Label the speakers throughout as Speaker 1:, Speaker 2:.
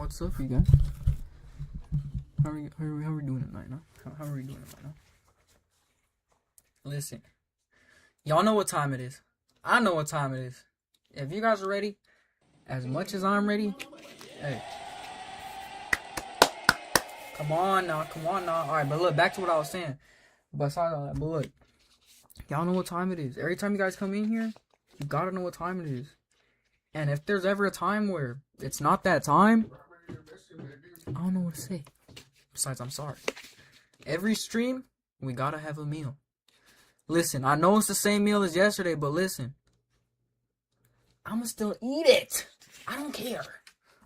Speaker 1: What's up, you guys? How are we doing tonight, huh? How are we doing tonight, huh? Listen, y'all know what time it is. I know what time it is. If you guys are ready, as much as I'm ready, hey. Come on now. Alright, but look, back to what I was saying. Besides all that, but look, y'all know what time it is. Every time you guys come in here, you gotta know what time it is. And if there's ever a time where it's not that time, I don't know what to say. Besides, I'm sorry. Every stream, we gotta have a meal. Listen, I know it's the same meal as yesterday, but listen. I'ma still eat it. I don't care.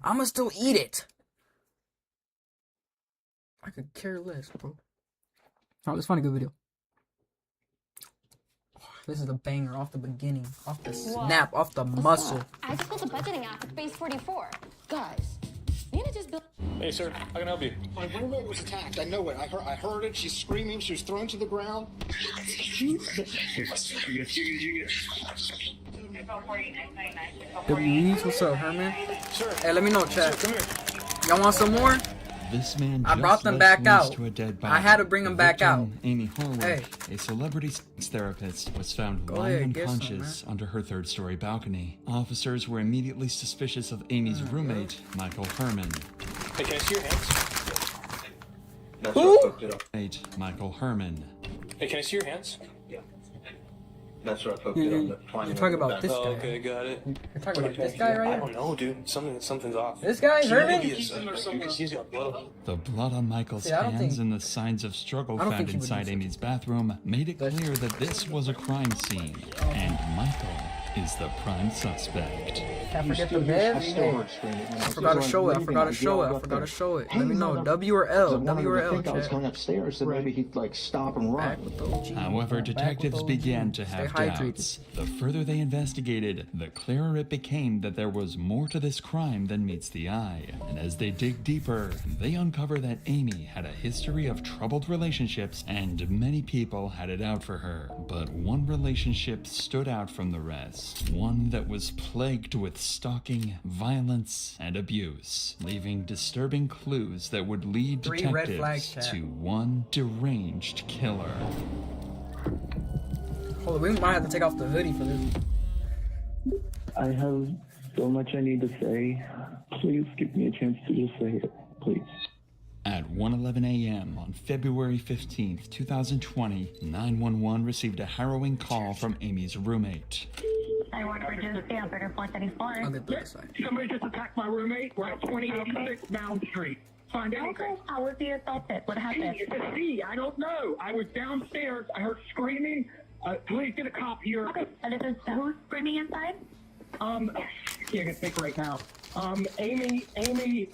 Speaker 1: I'ma still eat it. I could care less, bro. Alright, let's find a good video. This is a banger off the beginning, off the snap, off the muscle.
Speaker 2: I just built a budgeting app with Base 44. Guys, Nina just built.
Speaker 3: Hey, sir, how can I help you?
Speaker 4: My roommate was attacked. I know it. I heard it. She's screaming. She was thrown to the ground.
Speaker 1: WE's, what's up, Herman?
Speaker 3: Sir.
Speaker 1: Hey, let me know, chat.
Speaker 3: Come here.
Speaker 1: Y'all want some more?
Speaker 5: This man
Speaker 1: I brought them back out.
Speaker 5: To a dead body.
Speaker 1: I had to bring them back out.
Speaker 5: Amy Horwick,
Speaker 1: Hey.
Speaker 5: a celebrity sex therapist, was found
Speaker 1: Go
Speaker 5: lying
Speaker 1: ahead, get some,
Speaker 5: unconscious under her third-story balcony. Officers were immediately suspicious of Amy's roommate, Michael Herman.
Speaker 3: Hey, can I see your hands?
Speaker 1: Who?
Speaker 5: Michael Herman.
Speaker 3: Hey, can I see your hands?
Speaker 6: That's what I poked it on the
Speaker 1: You're talking about this guy.
Speaker 3: Oh, okay, got it.
Speaker 1: You're talking about this guy right
Speaker 3: I
Speaker 1: here?
Speaker 3: don't know, dude. Something's off.
Speaker 1: This guy, Herman?
Speaker 3: He's got blood.
Speaker 5: The blood on Michael's
Speaker 1: See, I don't
Speaker 5: hands
Speaker 1: think-
Speaker 5: and the signs of struggle
Speaker 1: I don't
Speaker 5: found
Speaker 1: think he would
Speaker 5: inside
Speaker 1: do
Speaker 5: Amy's bathroom made it clear that this was a crime scene, and Michael is the prime suspect.
Speaker 1: Can't forget the bed.
Speaker 4: I still heard screaming.
Speaker 1: I forgot to show it. Let me know. W or L. W or L,
Speaker 4: I was
Speaker 1: chat.
Speaker 4: going upstairs, and maybe he'd like stop and
Speaker 1: Back
Speaker 4: run.
Speaker 1: with the OG.
Speaker 5: However,
Speaker 1: Back with
Speaker 5: detectives
Speaker 1: the OG.
Speaker 5: began to
Speaker 1: Stay
Speaker 5: have
Speaker 1: hydrated.
Speaker 5: doubts. The further they investigated, the clearer it became that there was more to this crime than meets the eye. And as they dig deeper, they uncover that Amy had a history of troubled relationships and many people had it out for her. But one relationship stood out from the rest. One that was plagued with stalking, violence, and abuse, leaving disturbing clues that would lead
Speaker 1: 3 red
Speaker 5: detectives
Speaker 1: flags, chat.
Speaker 5: to one deranged killer.
Speaker 1: Hold on, we might have to take off the hoodie for this.
Speaker 7: I have so much I need to say. Please give me a chance to just say it, please.
Speaker 5: At 1:11 a.m. on February 15th, 2020, 911 received a harrowing call from Amy's roommate.
Speaker 2: I want to reduce the upper 434.
Speaker 1: I'll get the other side.
Speaker 8: Somebody just attacked my roommate. We're at 2086 Mound Street. Find anything.
Speaker 2: How was the assaulted? What happened?
Speaker 8: It's a C. I don't know. I was downstairs. I heard screaming. Please get a cop here.
Speaker 2: Okay, and this is who's screaming inside?
Speaker 8: Can't think right now. Amy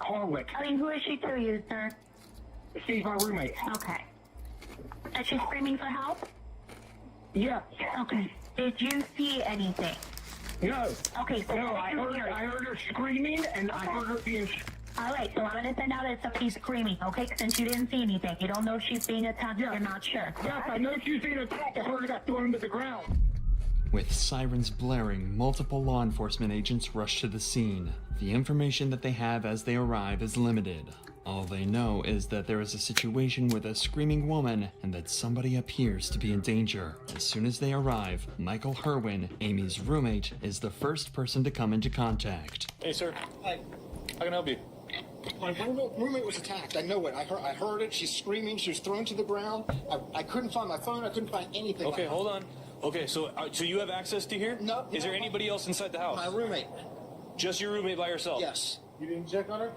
Speaker 8: Harwick.
Speaker 2: I mean, who is she to you, sir?
Speaker 8: She's my roommate.
Speaker 2: Okay. Is she screaming for help?
Speaker 8: Yes.
Speaker 2: Okay. Did you see anything?
Speaker 8: No.
Speaker 2: Okay, so
Speaker 8: No, I heard her screaming, and I heard her being...
Speaker 2: all right, so I'm gonna send out that somebody's screaming, okay? Since you didn't see anything, you don't know if she's being attacked, you're not sure.
Speaker 8: Yes, I know she's being attacked. I heard her got thrown to the ground.
Speaker 5: With sirens blaring, multiple law enforcement agents rush to the scene. The information that they have as they arrive is limited. All they know is that there is a situation with a screaming woman and that somebody appears to be in danger. As soon as they arrive, Michael Herwin, Amy's roommate, is the first person to come into contact.
Speaker 3: Hey, sir.
Speaker 4: Hi.
Speaker 3: How can I help you?
Speaker 4: My roommate was attacked. I know it. I heard it. She's screaming. She was thrown to the ground. I couldn't find my phone. I couldn't find anything.
Speaker 3: Okay, hold on. Okay, so you have access to here?
Speaker 4: No.
Speaker 3: Is there anybody else inside the house?
Speaker 4: My roommate.
Speaker 3: Just your roommate by yourself?
Speaker 4: Yes.
Speaker 6: You didn't check on her?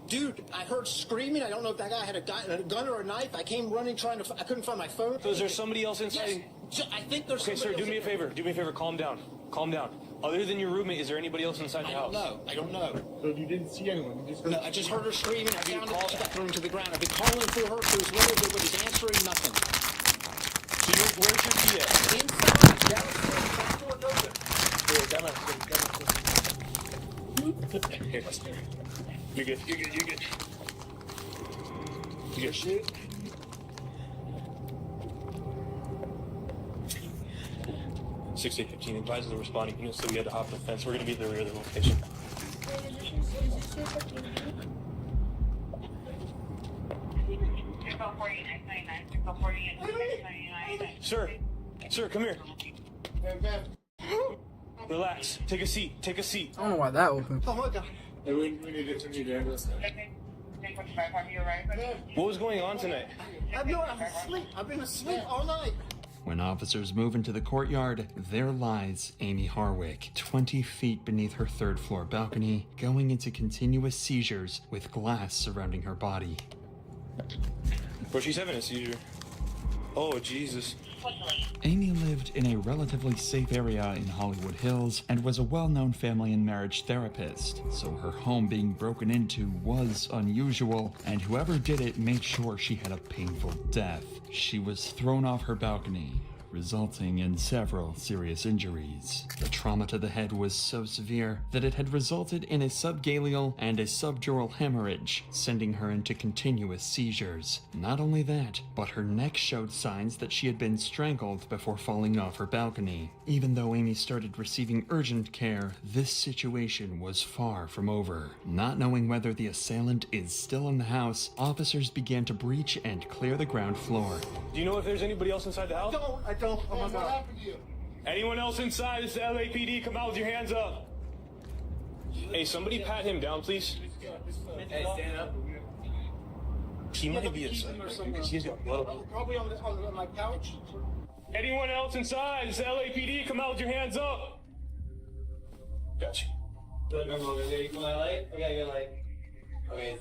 Speaker 4: Dude, I heard screaming. I don't know if that guy had a gun or a knife. I came running I couldn't find my phone.
Speaker 3: So is there somebody else inside?
Speaker 4: Yes. I think there's
Speaker 3: Okay, sir,
Speaker 4: somebody
Speaker 3: do me a
Speaker 4: else.
Speaker 3: favor. Do me a favor. Calm down. Calm down. Other than your roommate, is there anybody else inside the
Speaker 4: I
Speaker 3: house?
Speaker 4: don't know.
Speaker 6: So you didn't see anyone? You just
Speaker 4: No, I just heard her screaming. I found her. She got thrown to the ground. I've been calling for her for as long as nobody's answering. Nothing.
Speaker 3: So where's your key at?
Speaker 4: Inside. Downstairs. Back door's open.
Speaker 3: Here. You're good. You're good. You're good. You good? Shit. $6-8-15 advises the responding unit, so we had to hop the fence. We're going to be at the rear of the location. Sir, come here. Relax. Take a seat. Take a seat.
Speaker 1: I don't know why that opened.
Speaker 4: Oh my God.
Speaker 6: Hey, we need to need to handle this.
Speaker 3: What was going on tonight?
Speaker 4: I'm asleep. I've been asleep all night.
Speaker 5: When officers move into the courtyard, there lies Amy Harwick, 20 feet beneath her third floor balcony, going into continuous seizures with glass surrounding her body.
Speaker 3: Bro, she's having a seizure. Oh, Jesus.
Speaker 5: Amy lived in a relatively safe area in Hollywood Hills and was a well-known family and marriage therapist, so her home being broken into was unusual, and whoever did it made sure she had a painful death. She was thrown off her balcony, resulting in several serious injuries. The trauma to the head was so severe that it had resulted in a subgaleal and a subdural hemorrhage, sending her into continuous seizures. Not only that, but her neck showed signs that she had been strangled before falling off her balcony. Even though Amy started receiving urgent care, this situation was far from over. Not knowing whether the assailant is still in the house, officers began to breach and clear the ground floor.
Speaker 3: Do you know if there's anybody else inside the house?
Speaker 4: I don't. Oh my
Speaker 6: What
Speaker 4: God.
Speaker 6: happened to you?
Speaker 3: Anyone else inside? It's the LAPD. Come out with your hands up. Hey, somebody pat him down, please.
Speaker 6: Hey, stand up.
Speaker 3: He might be inside. He's got blood.
Speaker 4: Probably on my couch.
Speaker 3: Anyone else inside? It's the LAPD. Come out with your hands up. Gotcha. All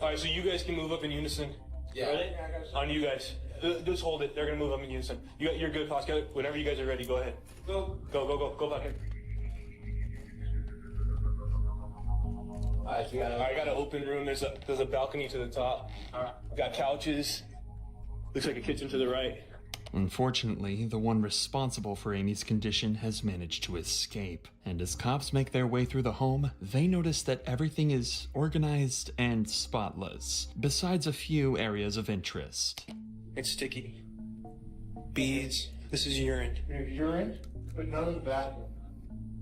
Speaker 3: right, so you guys can move up in unison.
Speaker 6: Yeah.
Speaker 3: Ready? On you guys. Just hold it. They're gonna move up in unison. You're good, Pascal. Whenever you guys are ready, go ahead. Go back in. I got an open room. There's a balcony to the top. We got couches. Looks like a kitchen to the right.
Speaker 5: Unfortunately, the one responsible for Amy's condition has managed to escape, and as cops make their way through the home, they notice that everything is organized and spotless, besides a few areas of interest.
Speaker 3: It's sticky. Beads. This is urine.
Speaker 6: Urine, but none in the bathroom.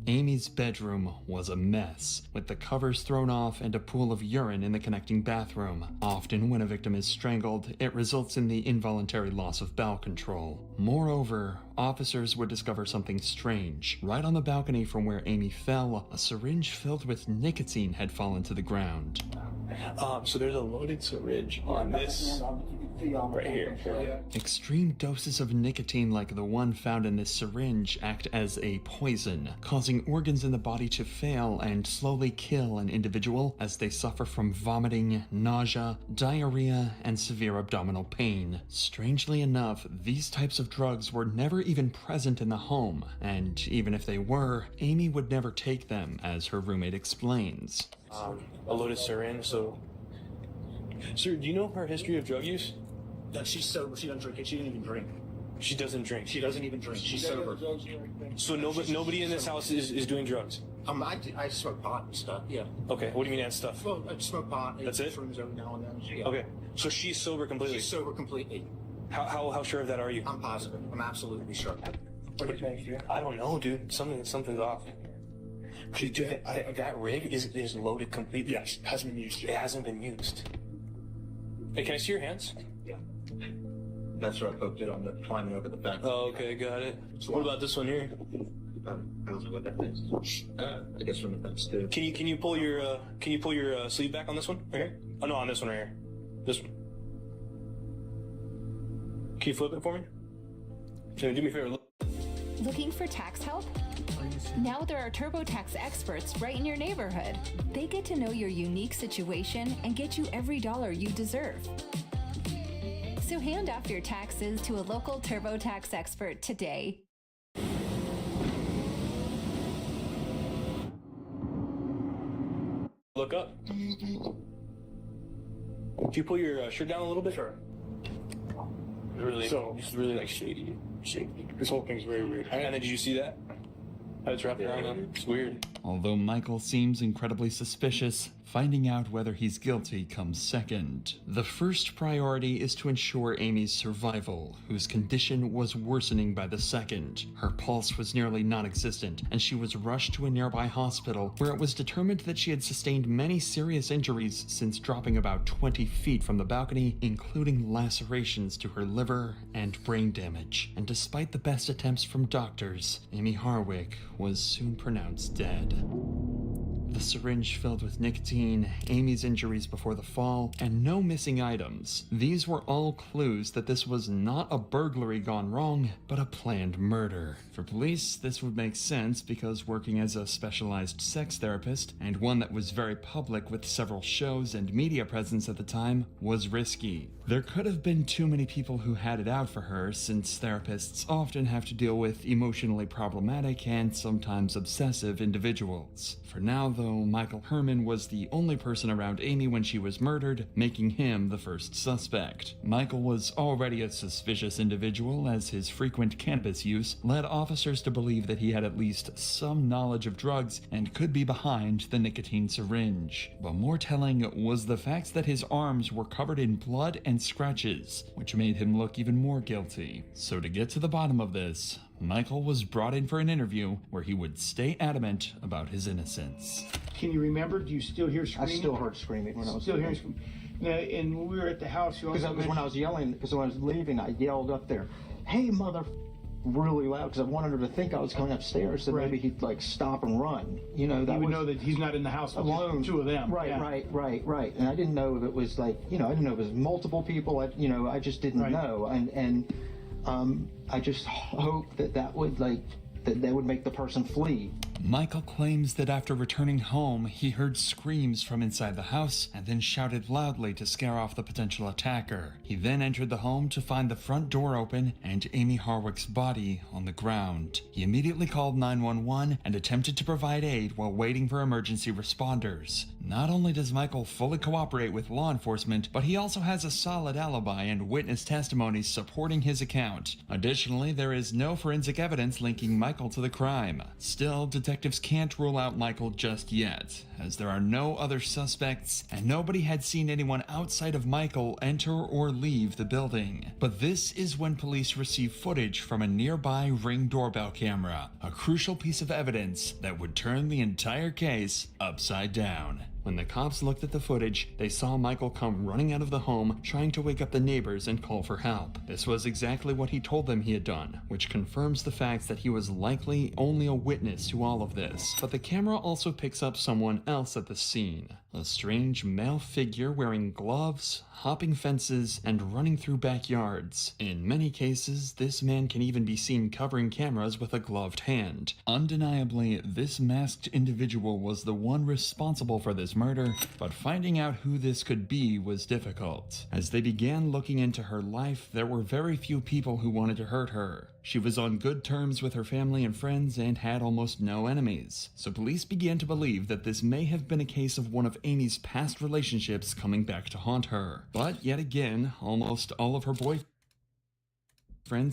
Speaker 5: Amy's bedroom was a mess, with the covers thrown off and a pool of urine in the connecting bathroom. Often, when a victim is strangled, it results in the involuntary loss of bowel control. Moreover, officers would discover something strange. Right on the balcony from where Amy fell, a syringe filled with nicotine had fallen to the ground.
Speaker 3: So there's a loaded syringe on this right here.
Speaker 5: Extreme doses of nicotine like the one found in this syringe act as a poison, causing organs in the body to fail and slowly kill an individual as they suffer from vomiting, nausea, diarrhea, and severe abdominal pain. Strangely enough, these types of drugs were never even present in the home, and even if they were, Amy would never take them, as her roommate explains.
Speaker 3: A loaded syringe, so... Sir, do you know her history of drug use?
Speaker 4: She's sober. She doesn't drink. She didn't even drink.
Speaker 3: She doesn't drink.
Speaker 4: She doesn't even drink. She's sober.
Speaker 3: So nobody in this house is doing drugs?
Speaker 4: I smoke pot and stuff. Yeah.
Speaker 3: Okay, what do you mean and stuff?
Speaker 4: Well, I smoke pot.
Speaker 3: That's it?
Speaker 4: Shrooms every now and then. Yeah.
Speaker 3: Okay, so she's sober completely?
Speaker 4: She's sober completely.
Speaker 3: How sure of that are you?
Speaker 4: I'm positive. I'm absolutely sure.
Speaker 3: I don't know, dude. Something's off. Dude, that rig is loaded completely.
Speaker 6: Yes, hasn't been used
Speaker 3: It
Speaker 6: yet.
Speaker 3: hasn't been used. Hey, can I see your hands?
Speaker 6: That's where I poked it on the climbing over the fence.
Speaker 3: Oh, okay, got it. So what about this one here?
Speaker 6: I don't know what that is. I guess from the fence too.
Speaker 3: Can you pull your sleeve back on this one right here? Oh no, on this one right here. This one. Can you flip it for me? Can you do me a favor? Look.
Speaker 9: Looking for tax help? Now there are TurboTax experts right in your neighborhood. They get to know your unique situation and get you every dollar you deserve. So hand off your taxes to a local TurboTax expert today.
Speaker 3: Look up. Can you pull your shirt down a little bit?
Speaker 6: Sure.
Speaker 3: It's really like shady.
Speaker 6: This whole thing's very weird.
Speaker 3: And then did you see that? How it's wrapped around them? It's weird.
Speaker 5: Although Michael seems incredibly suspicious, Finding out whether he's guilty comes second. The first priority is to ensure Amy's survival, whose condition was worsening by the second. Her pulse was nearly non-existent, and she was rushed to a nearby hospital where it was determined that she had sustained many serious injuries since dropping about 20 feet from the balcony, including lacerations to her liver and brain damage. And despite the best attempts from doctors, Amy Harwick was soon pronounced dead. The syringe filled with nicotine, Amy's injuries before the fall, and no missing items. These were all clues that this was not a burglary gone wrong, but a planned murder. For police, this would make sense because working as a specialized sex therapist, and one that was very public with several shows and media presence at the time, was risky. There could have been too many people who had it out for her, since therapists often have to deal with emotionally problematic and sometimes obsessive individuals. For now, though, Michael Herman was the only person around Amy when she was murdered, making him the first suspect. Michael was already a suspicious individual, as his frequent cannabis use led officers to believe that he had at least some knowledge of drugs and could be behind the nicotine syringe. But more telling was the fact that his arms were covered in blood and scratches, which made him look even more guilty. So to get to the bottom of this, Michael was brought in for an interview where he would stay adamant about his innocence.
Speaker 10: Can you remember? Do you still hear
Speaker 4: I
Speaker 10: screaming?
Speaker 4: still heard screaming when I was
Speaker 10: Still hearing
Speaker 4: leaving.
Speaker 10: screaming. Now, and when we were at the house, you
Speaker 4: Because
Speaker 10: also
Speaker 4: that was when I was yelling, because when I was leaving, I yelled up there, "Hey, mother," really loud, because I wanted her to think I was going upstairs, so
Speaker 10: Right.
Speaker 4: maybe he'd like stop and run. You know, that
Speaker 10: you would
Speaker 4: was
Speaker 10: know that he's not in the house with
Speaker 4: alone.
Speaker 10: two of them.
Speaker 4: Right,
Speaker 10: Yeah.
Speaker 4: right. And I didn't know if it was like, I didn't know if it was multiple people. I just didn't
Speaker 10: Right.
Speaker 4: know, and I just hope that would that would make the person flee.
Speaker 5: Michael claims that after returning home, he heard screams from inside the house and then shouted loudly to scare off the potential attacker. He then entered the home to find the front door open and Amy Harwick's body on the ground. He immediately called 911 and attempted to provide aid while waiting for emergency responders. Not only does Michael fully cooperate with law enforcement, but he also has a solid alibi and witness testimonies supporting his account. Additionally, there is no forensic evidence linking Michael to the crime. Still, detectives can't rule out Michael just yet, as there are no other suspects and nobody had seen anyone outside of Michael enter or leave the building. But this is when police receive footage from a nearby Ring doorbell camera, a crucial piece of evidence that would turn the entire case upside down. When the cops looked at the footage, they saw Michael come running out of the home, trying to wake up the neighbors and call for help. This was exactly what he told them he had done, which confirms the fact that he was likely only a witness to all of this. But the camera also picks up someone else at the scene. A strange male figure wearing gloves, hopping fences, and running through backyards. In many cases, this man can even be seen covering cameras with a gloved hand. Undeniably, this masked individual was the one responsible for this murder, but finding out who this could be was difficult. As they began looking into her life, there were very few people who wanted to hurt her. She was on good terms with her family and friends and had almost no enemies. So police began to believe that this may have been a case of one of Amy's past relationships coming back to haunt her. But yet again, almost all of her boyfriends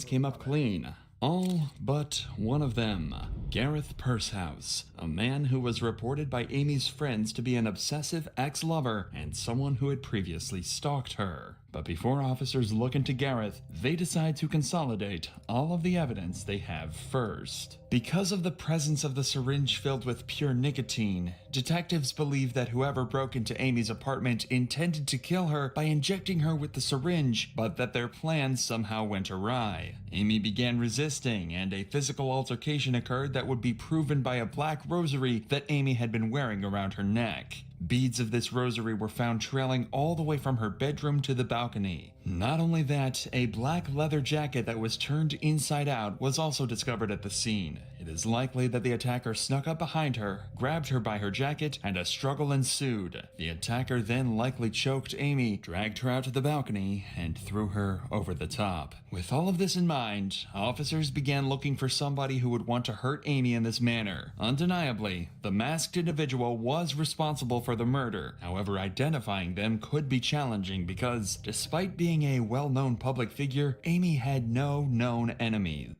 Speaker 5: came up clean. All but one of them, Gareth Pursehouse, a man who was reported by Amy's friends to be an obsessive ex-lover and someone who had previously stalked her. But before officers look into Gareth, they decide to consolidate all of the evidence they have first. Because of the presence of the syringe filled with pure nicotine, detectives believe that whoever broke into Amy's apartment intended to kill her by injecting her with the syringe, but that their plans somehow went awry. Amy began resisting, and a physical altercation occurred that would be proven by a black rosary that Amy had been wearing around her neck. Beads of this rosary were found trailing all the way from her bedroom to the balcony. Not only that, a black leather jacket that was turned inside out was also discovered at the scene. It is likely that the attacker snuck up behind her, grabbed her by her jacket, and a struggle ensued. The attacker then likely choked Amy, dragged her out to the balcony, and threw her over the top. With all of this in mind, officers began looking for somebody who would want to hurt Amy in this manner. Undeniably, the masked individual was responsible for the murder. However, identifying them could be challenging because, despite being a well-known public figure, Amy had no known enemies.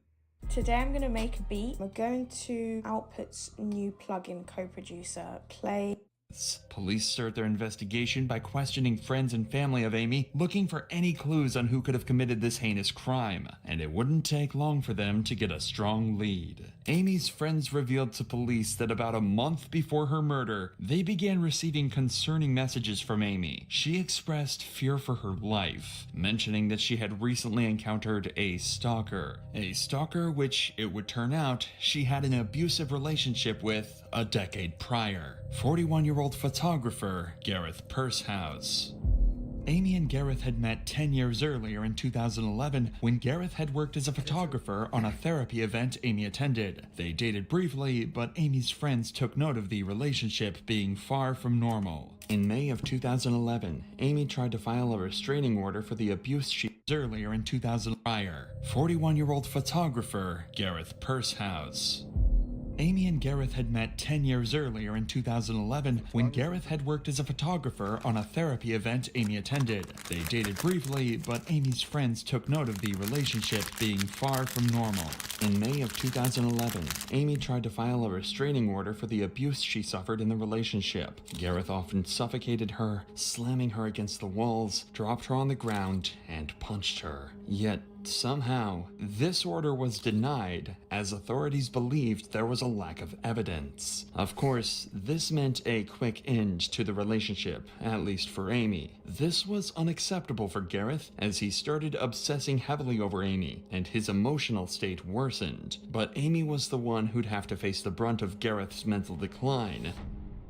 Speaker 11: Today I'm going to make a beat. We're going to Output's new plugin co-producer, play
Speaker 5: Police start their investigation by questioning friends and family of Amy, looking for any clues on who could have committed this heinous crime, and it wouldn't take long for them to get a strong lead. Amy's friends revealed to police that about a month before her murder, they began receiving concerning messages from Amy. She expressed fear for her life, mentioning that she had recently encountered a stalker which, it would turn out, she had an abusive relationship with a decade prior. 41-year-old photographer Gareth Pursehouse. Amy and Gareth had met 10 years earlier in 2011 when Gareth had worked as a photographer on a therapy event Amy attended. They dated briefly, but Amy's friends took note of the relationship being far from normal. In May of 2011, Amy tried to file a restraining order for the abuse she earlier in 2000 prior. 41-year-old photographer Gareth Pursehouse. Amy and Gareth had met 10 years earlier in 2011 when Gareth had worked as a photographer on a therapy event Amy attended. They dated briefly, but Amy's friends took note of the relationship being far from normal. In May of 2011, Amy tried to file a restraining order for the abuse she suffered in the relationship. Gareth often suffocated her, slamming her against the walls, dropped her on the ground, and punched her. Yet, somehow, this order was denied as authorities believed there was a lack of evidence. Of course, this meant a quick end to the relationship, at least for Amy. This was unacceptable for Gareth as he started obsessing heavily over Amy, and his emotional state worsened. But Amy was the one who'd have to face the brunt of Gareth's mental decline.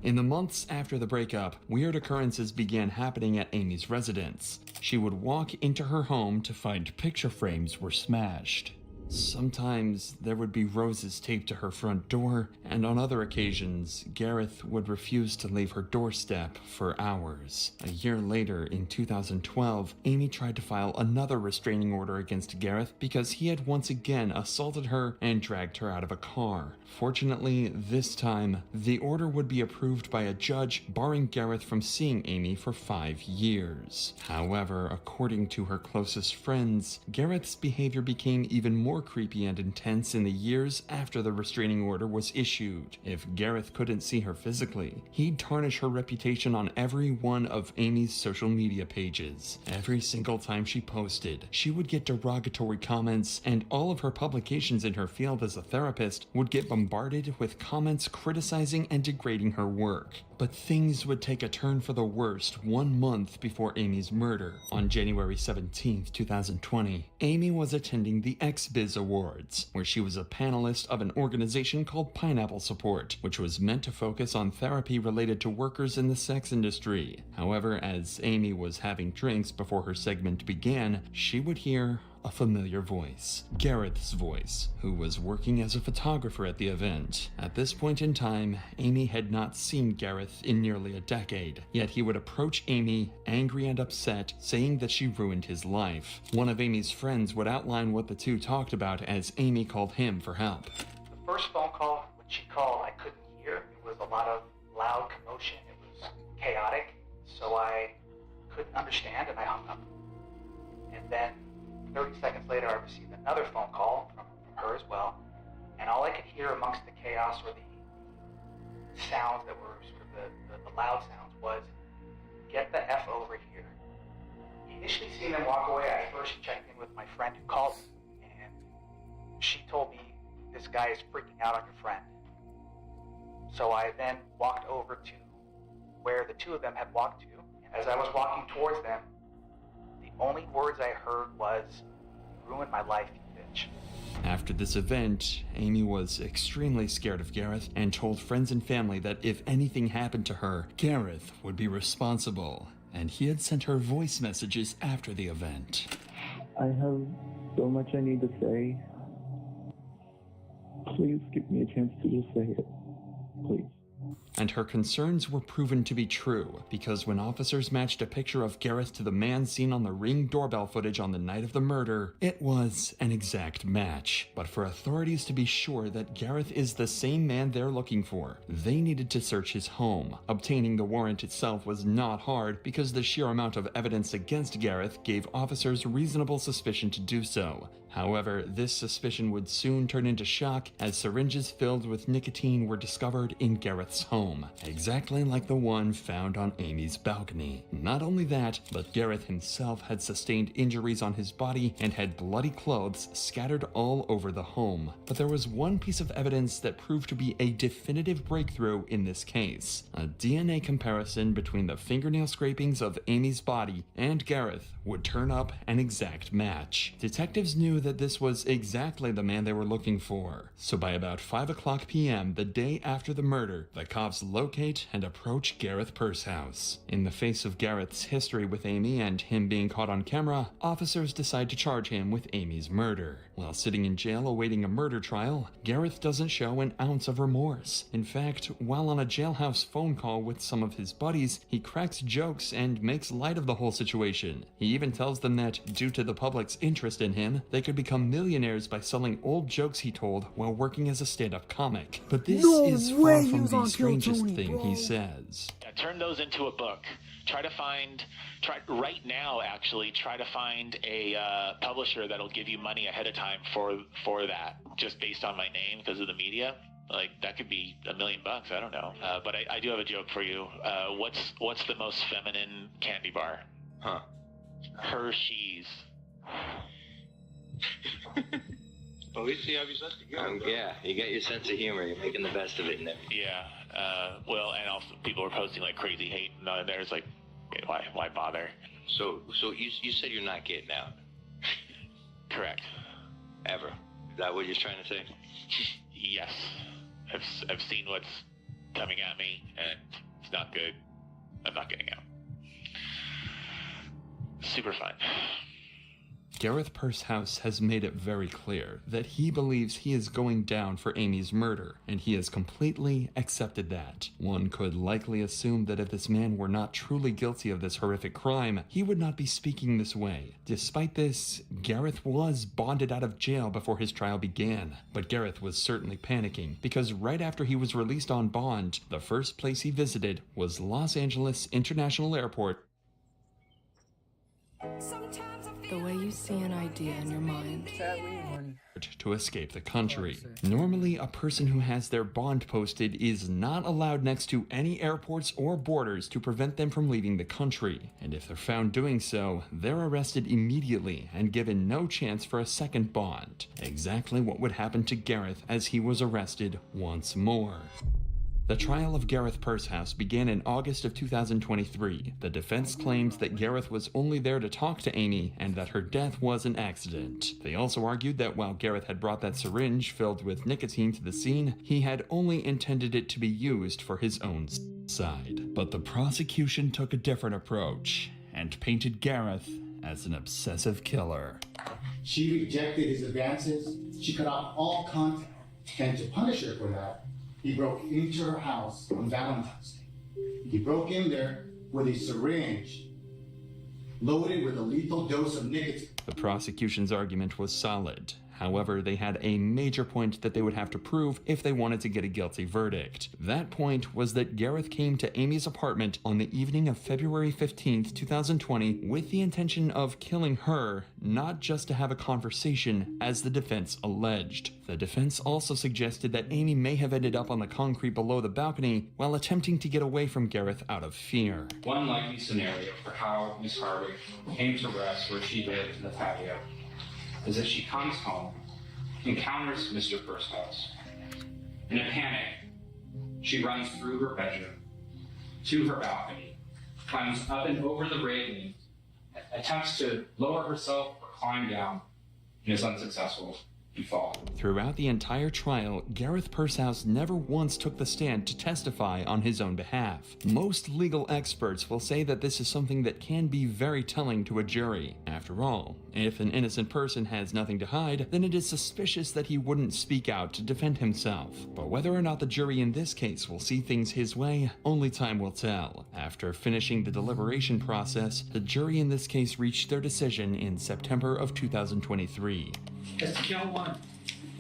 Speaker 5: In the months after the breakup, weird occurrences began happening at Amy's residence. She would walk into her home to find picture frames were smashed. Sometimes there would be roses taped to her front door, and on other occasions, Gareth would refuse to leave her doorstep for hours. A year later, in 2012, Amy tried to file another restraining order against Gareth because he had once again assaulted her and dragged her out of a car. Fortunately, this time, the order would be approved by a judge, barring Gareth from seeing Amy for 5 years. However, according to her closest friends, Gareth's behavior became even more creepy and intense in the years after the restraining order was issued. If Gareth couldn't see her physically, he'd tarnish her reputation on every one of Amy's social media pages. Every single time she posted, she would get derogatory comments, and all of her publications in her field as a therapist would get bombarded with comments criticizing and degrading her work. But things would take a turn for the worst 1 month before Amy's murder. On January 17, 2020, Amy was attending the XBiz Awards, where she was a panelist of an organization called Pineapple Support, which was meant to focus on therapy related to workers in the sex industry. However, as Amy was having drinks before her segment began, she would hear a familiar voice, Gareth's voice, who was working as a photographer at the event. At this point in time, Amy had not seen Gareth in nearly a decade, yet he would approach Amy, angry and upset, saying that she ruined his life. One of Amy's friends would outline what the two talked about as Amy called him for help.
Speaker 11: The first phone call, when she called, I couldn't hear. It was a lot of loud commotion. It was chaotic, so I couldn't understand, and I hung up. And then 30 seconds later, I received another phone call from her as well, and all I could hear amongst the chaos or the sounds that were sort of the loud sounds was, "Get the F over here." Initially seeing them walk away, I first checked in with my friend who called me, and she told me, "This guy is freaking out on your friend." So I then walked over to where the two of them had walked to, and as I was walking towards them, the only words I heard was, "You ruined my life, you bitch."
Speaker 5: After this event, Amy was extremely scared of Gareth and told friends and family that if anything happened to her, Gareth would be responsible, and he had sent her voice messages after the event.
Speaker 7: I have so much I need to say. Please give me a chance to just say it. Please.
Speaker 5: And her concerns were proven to be true, because when officers matched a picture of Gareth to the man seen on the Ring doorbell footage on the night of the murder, it was an exact match. But for authorities to be sure that Gareth is the same man they're looking for, they needed to search his home. Obtaining the warrant itself was not hard, because the sheer amount of evidence against Gareth gave officers reasonable suspicion to do so. However, this suspicion would soon turn into shock as syringes filled with nicotine were discovered in Gareth's Gareth's home, exactly like the one found on Amy's balcony. Not only that, but Gareth himself had sustained injuries on his body and had bloody clothes scattered all over the home. But there was one piece of evidence that proved to be a definitive breakthrough in this case: a DNA comparison between the fingernail scrapings of Amy's body and Gareth would turn up an exact match. Detectives knew that this was exactly the man they were looking for. So by about 5:00 p.m. the day after the murder, the cops locate and approach Gareth Pursehouse. In the face of Gareth's history with Amy and him being caught on camera, officers decide to charge him with Amy's murder. While sitting in jail awaiting a murder trial, Gareth doesn't show an ounce of remorse. In fact, while on a jailhouse phone call with some of his buddies, he cracks jokes and makes light of the whole situation. He even tells them that, due to the public's interest in him, they could become millionaires by selling old jokes he told while working as a stand-up comic. But this is far from the strangest thing he says.
Speaker 12: Yeah, turn those into a book. Try to find a publisher that'll give you money ahead of time for that, just based on my name because of the media. Like, that could be $1 million, I don't know. But I do have a joke for you. What's the most feminine candy bar?
Speaker 6: Huh.
Speaker 12: Hershey's.
Speaker 6: Well, at least you have your sense of humor. Yeah, you got your sense of humor. You're making the best of it now.
Speaker 12: Yeah. Well, and also people are posting like crazy hate, and there's like, why bother?
Speaker 6: So you said you're not getting out?
Speaker 12: Correct.
Speaker 6: Ever? Is that what you're trying to say?
Speaker 12: Yes. I've seen what's coming at me, and it's not good. I'm not getting out. Super fun.
Speaker 5: Gareth Pursehouse has made it very clear that he believes he is going down for Amy's murder, and he has completely accepted that. One could likely assume that if this man were not truly guilty of this horrific crime, he would not be speaking this way. Despite this, Gareth was bonded out of jail before his trial began, but Gareth was certainly panicking, because right after he was released on bond, the first place he visited was Los Angeles International Airport.
Speaker 13: The way you see an idea in your mind.
Speaker 5: To escape the country. Normally, a person who has their bond posted is not allowed next to any airports or borders to prevent them from leaving the country. And if they're found doing so, they're arrested immediately and given no chance for a second bond. Exactly what would happen to Gareth as he was arrested once more. The trial of Gareth Pursehouse began in August of 2023. The defense claimed that Gareth was only there to talk to Amy and that her death was an accident. They also argued that while Gareth had brought that syringe filled with nicotine to the scene, he had only intended it to be used for his own side. But the prosecution took a different approach and painted Gareth as an obsessive killer.
Speaker 14: She rejected his advances. She cut off all contact. And to punish her for that, he broke into her house on Valentine's Day. He broke in there with a syringe loaded with a lethal dose of nicotine.
Speaker 5: The prosecution's argument was solid. However, they had a major point that they would have to prove if they wanted to get a guilty verdict. That point was that Gareth came to Amy's apartment on the evening of February 15th, 2020 with the intention of killing her, not just to have a conversation, as the defense alleged. The defense also suggested that Amy may have ended up on the concrete below the balcony while attempting to get away from Gareth out of fear.
Speaker 15: One likely scenario for how Miss Hardwick came to rest where she lived in the patio is that she comes home, encounters Mr. Pursehouse. In a panic, she runs through her bedroom to her balcony, climbs up and over the railing, attempts to lower herself or climb down, and is unsuccessful.
Speaker 5: Throughout the entire trial, Gareth Pursehouse never once took the stand to testify on his own behalf. Most legal experts will say that this is something that can be very telling to a jury. After all, if an innocent person has nothing to hide, then it is suspicious that he wouldn't speak out to defend himself. But whether or not the jury in this case will see things his way, only time will tell. After finishing the deliberation process, the jury in this case reached their decision in September of 2023.
Speaker 16: As to count one,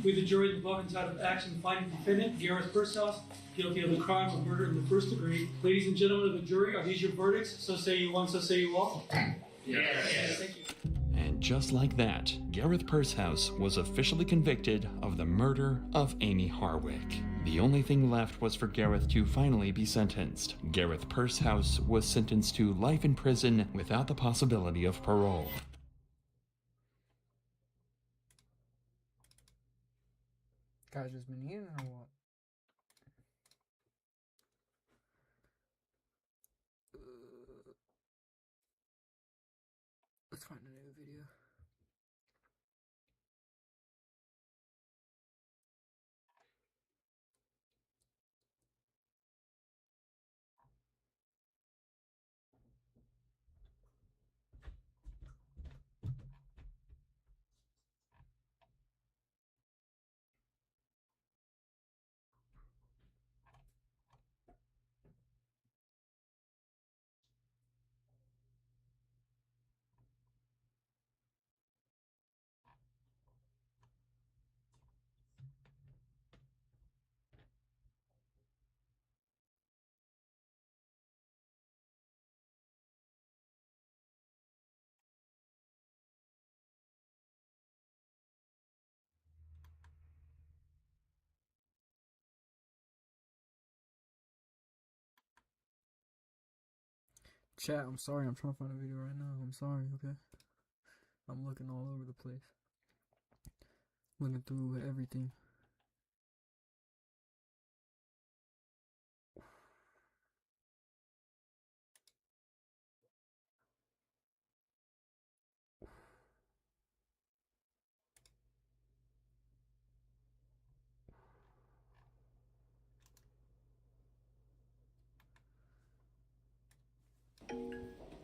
Speaker 16: we, the jury, the above and side of action, find the defendant, Gareth Pursehouse, guilty of the crime of murder in the first degree. Ladies and gentlemen of the jury, are these your verdicts? So say you one, so say you all. Yes. Thank you.
Speaker 5: And just like that, Gareth Pursehouse was officially convicted of the murder of Amy Hardwick. The only thing left was for Gareth to finally be sentenced. Gareth Pursehouse was sentenced to life in prison without the possibility of parole.
Speaker 1: Guys just been eating or what? Let's find a new video. Chat, I'm sorry, I'm trying to find a video right now. I'm sorry, okay? I'm looking all over the place. Looking through everything.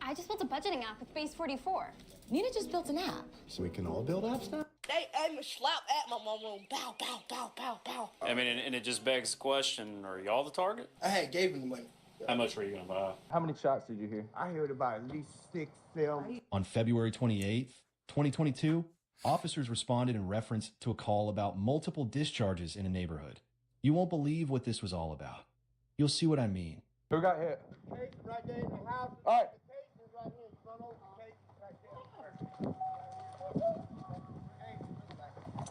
Speaker 17: I just built a budgeting app with Base 44. Nina just built an app.
Speaker 18: So we can all build apps now?
Speaker 19: They aim and slap at my mama. Bow, bow, bow, bow, bow.
Speaker 20: I mean, and it just begs the question, are y'all the target?
Speaker 19: I had gave him the money.
Speaker 20: How much were you going to buy?
Speaker 21: How many shots did you hear?
Speaker 19: I heard about at least 6, 7.
Speaker 18: On February 28th, 2022, officers responded in reference to a call about multiple discharges in a neighborhood. You won't believe what this was all about. You'll see what I mean.
Speaker 21: Who got hit?
Speaker 19: Right there in the house.
Speaker 21: All right.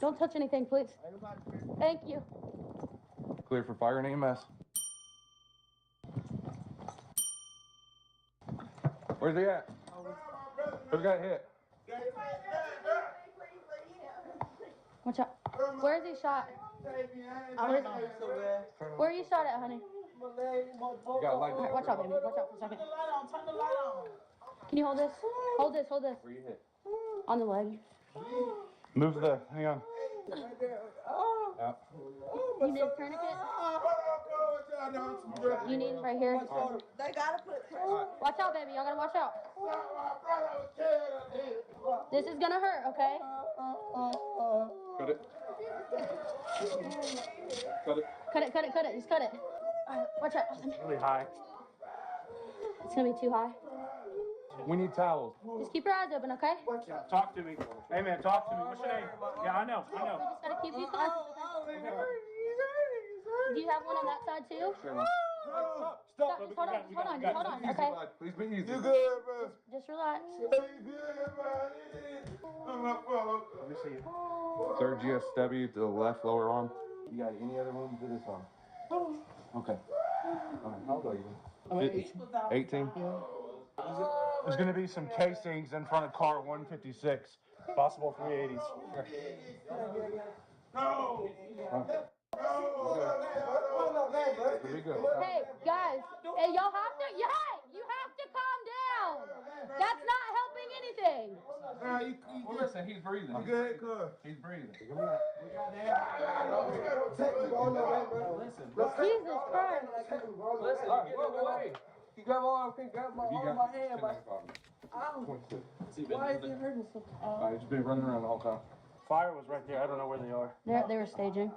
Speaker 17: Don't touch anything, please. Thank you.
Speaker 21: Clear for fire and EMS. Where's he at? Who got hit?
Speaker 17: Watch out. Where is he shot? Where are you shot at, honey? Alright, watch out, baby. Watch out for a second. Can you hold this? Hold this, hold this.
Speaker 21: Where you hit?
Speaker 17: On the leg.
Speaker 21: Move the, hang on.
Speaker 17: You need a tourniquet? You need right here.
Speaker 19: They gotta put pressure.
Speaker 17: Watch out, baby. Y'all gotta watch out. This is gonna hurt, okay?
Speaker 21: Cut it. Cut it.
Speaker 17: Cut it, cut it, cut it. Just cut it. Watch out.
Speaker 21: Really high.
Speaker 17: It's gonna be too high.
Speaker 21: We need towels.
Speaker 17: Just keep your eyes open, okay?
Speaker 21: Talk to me. Hey, man, talk to me. What's your name? Yeah, I know.
Speaker 17: We just gotta keep these eyes open. Do you have one on that side too?
Speaker 21: Sure.
Speaker 17: Stop. Just hold on, okay?
Speaker 21: Please be easy.
Speaker 19: You good, bro?
Speaker 17: Just relax.
Speaker 19: You good,
Speaker 21: Let me see you. Third GSW to the left lower arm. You got any other wounds to this arm? Okay. All right. How old are you?
Speaker 19: I'm
Speaker 21: 18? There's going to be some casings in front of car 156. Possible 380s.
Speaker 19: No!
Speaker 21: Here we go.
Speaker 17: Hey, guys. Hey, you have to calm down. That's not helping anything.
Speaker 21: Well, listen, he's breathing.
Speaker 19: You good, good.
Speaker 21: He's breathing.
Speaker 17: Jesus Christ.
Speaker 21: Listen, wait.
Speaker 19: You grab my arm, grab my arm, my hand, my... Ow. Why is it hurting so?
Speaker 21: He's been running around the whole time. Fire was right there. I don't know where they are.
Speaker 17: They were staging.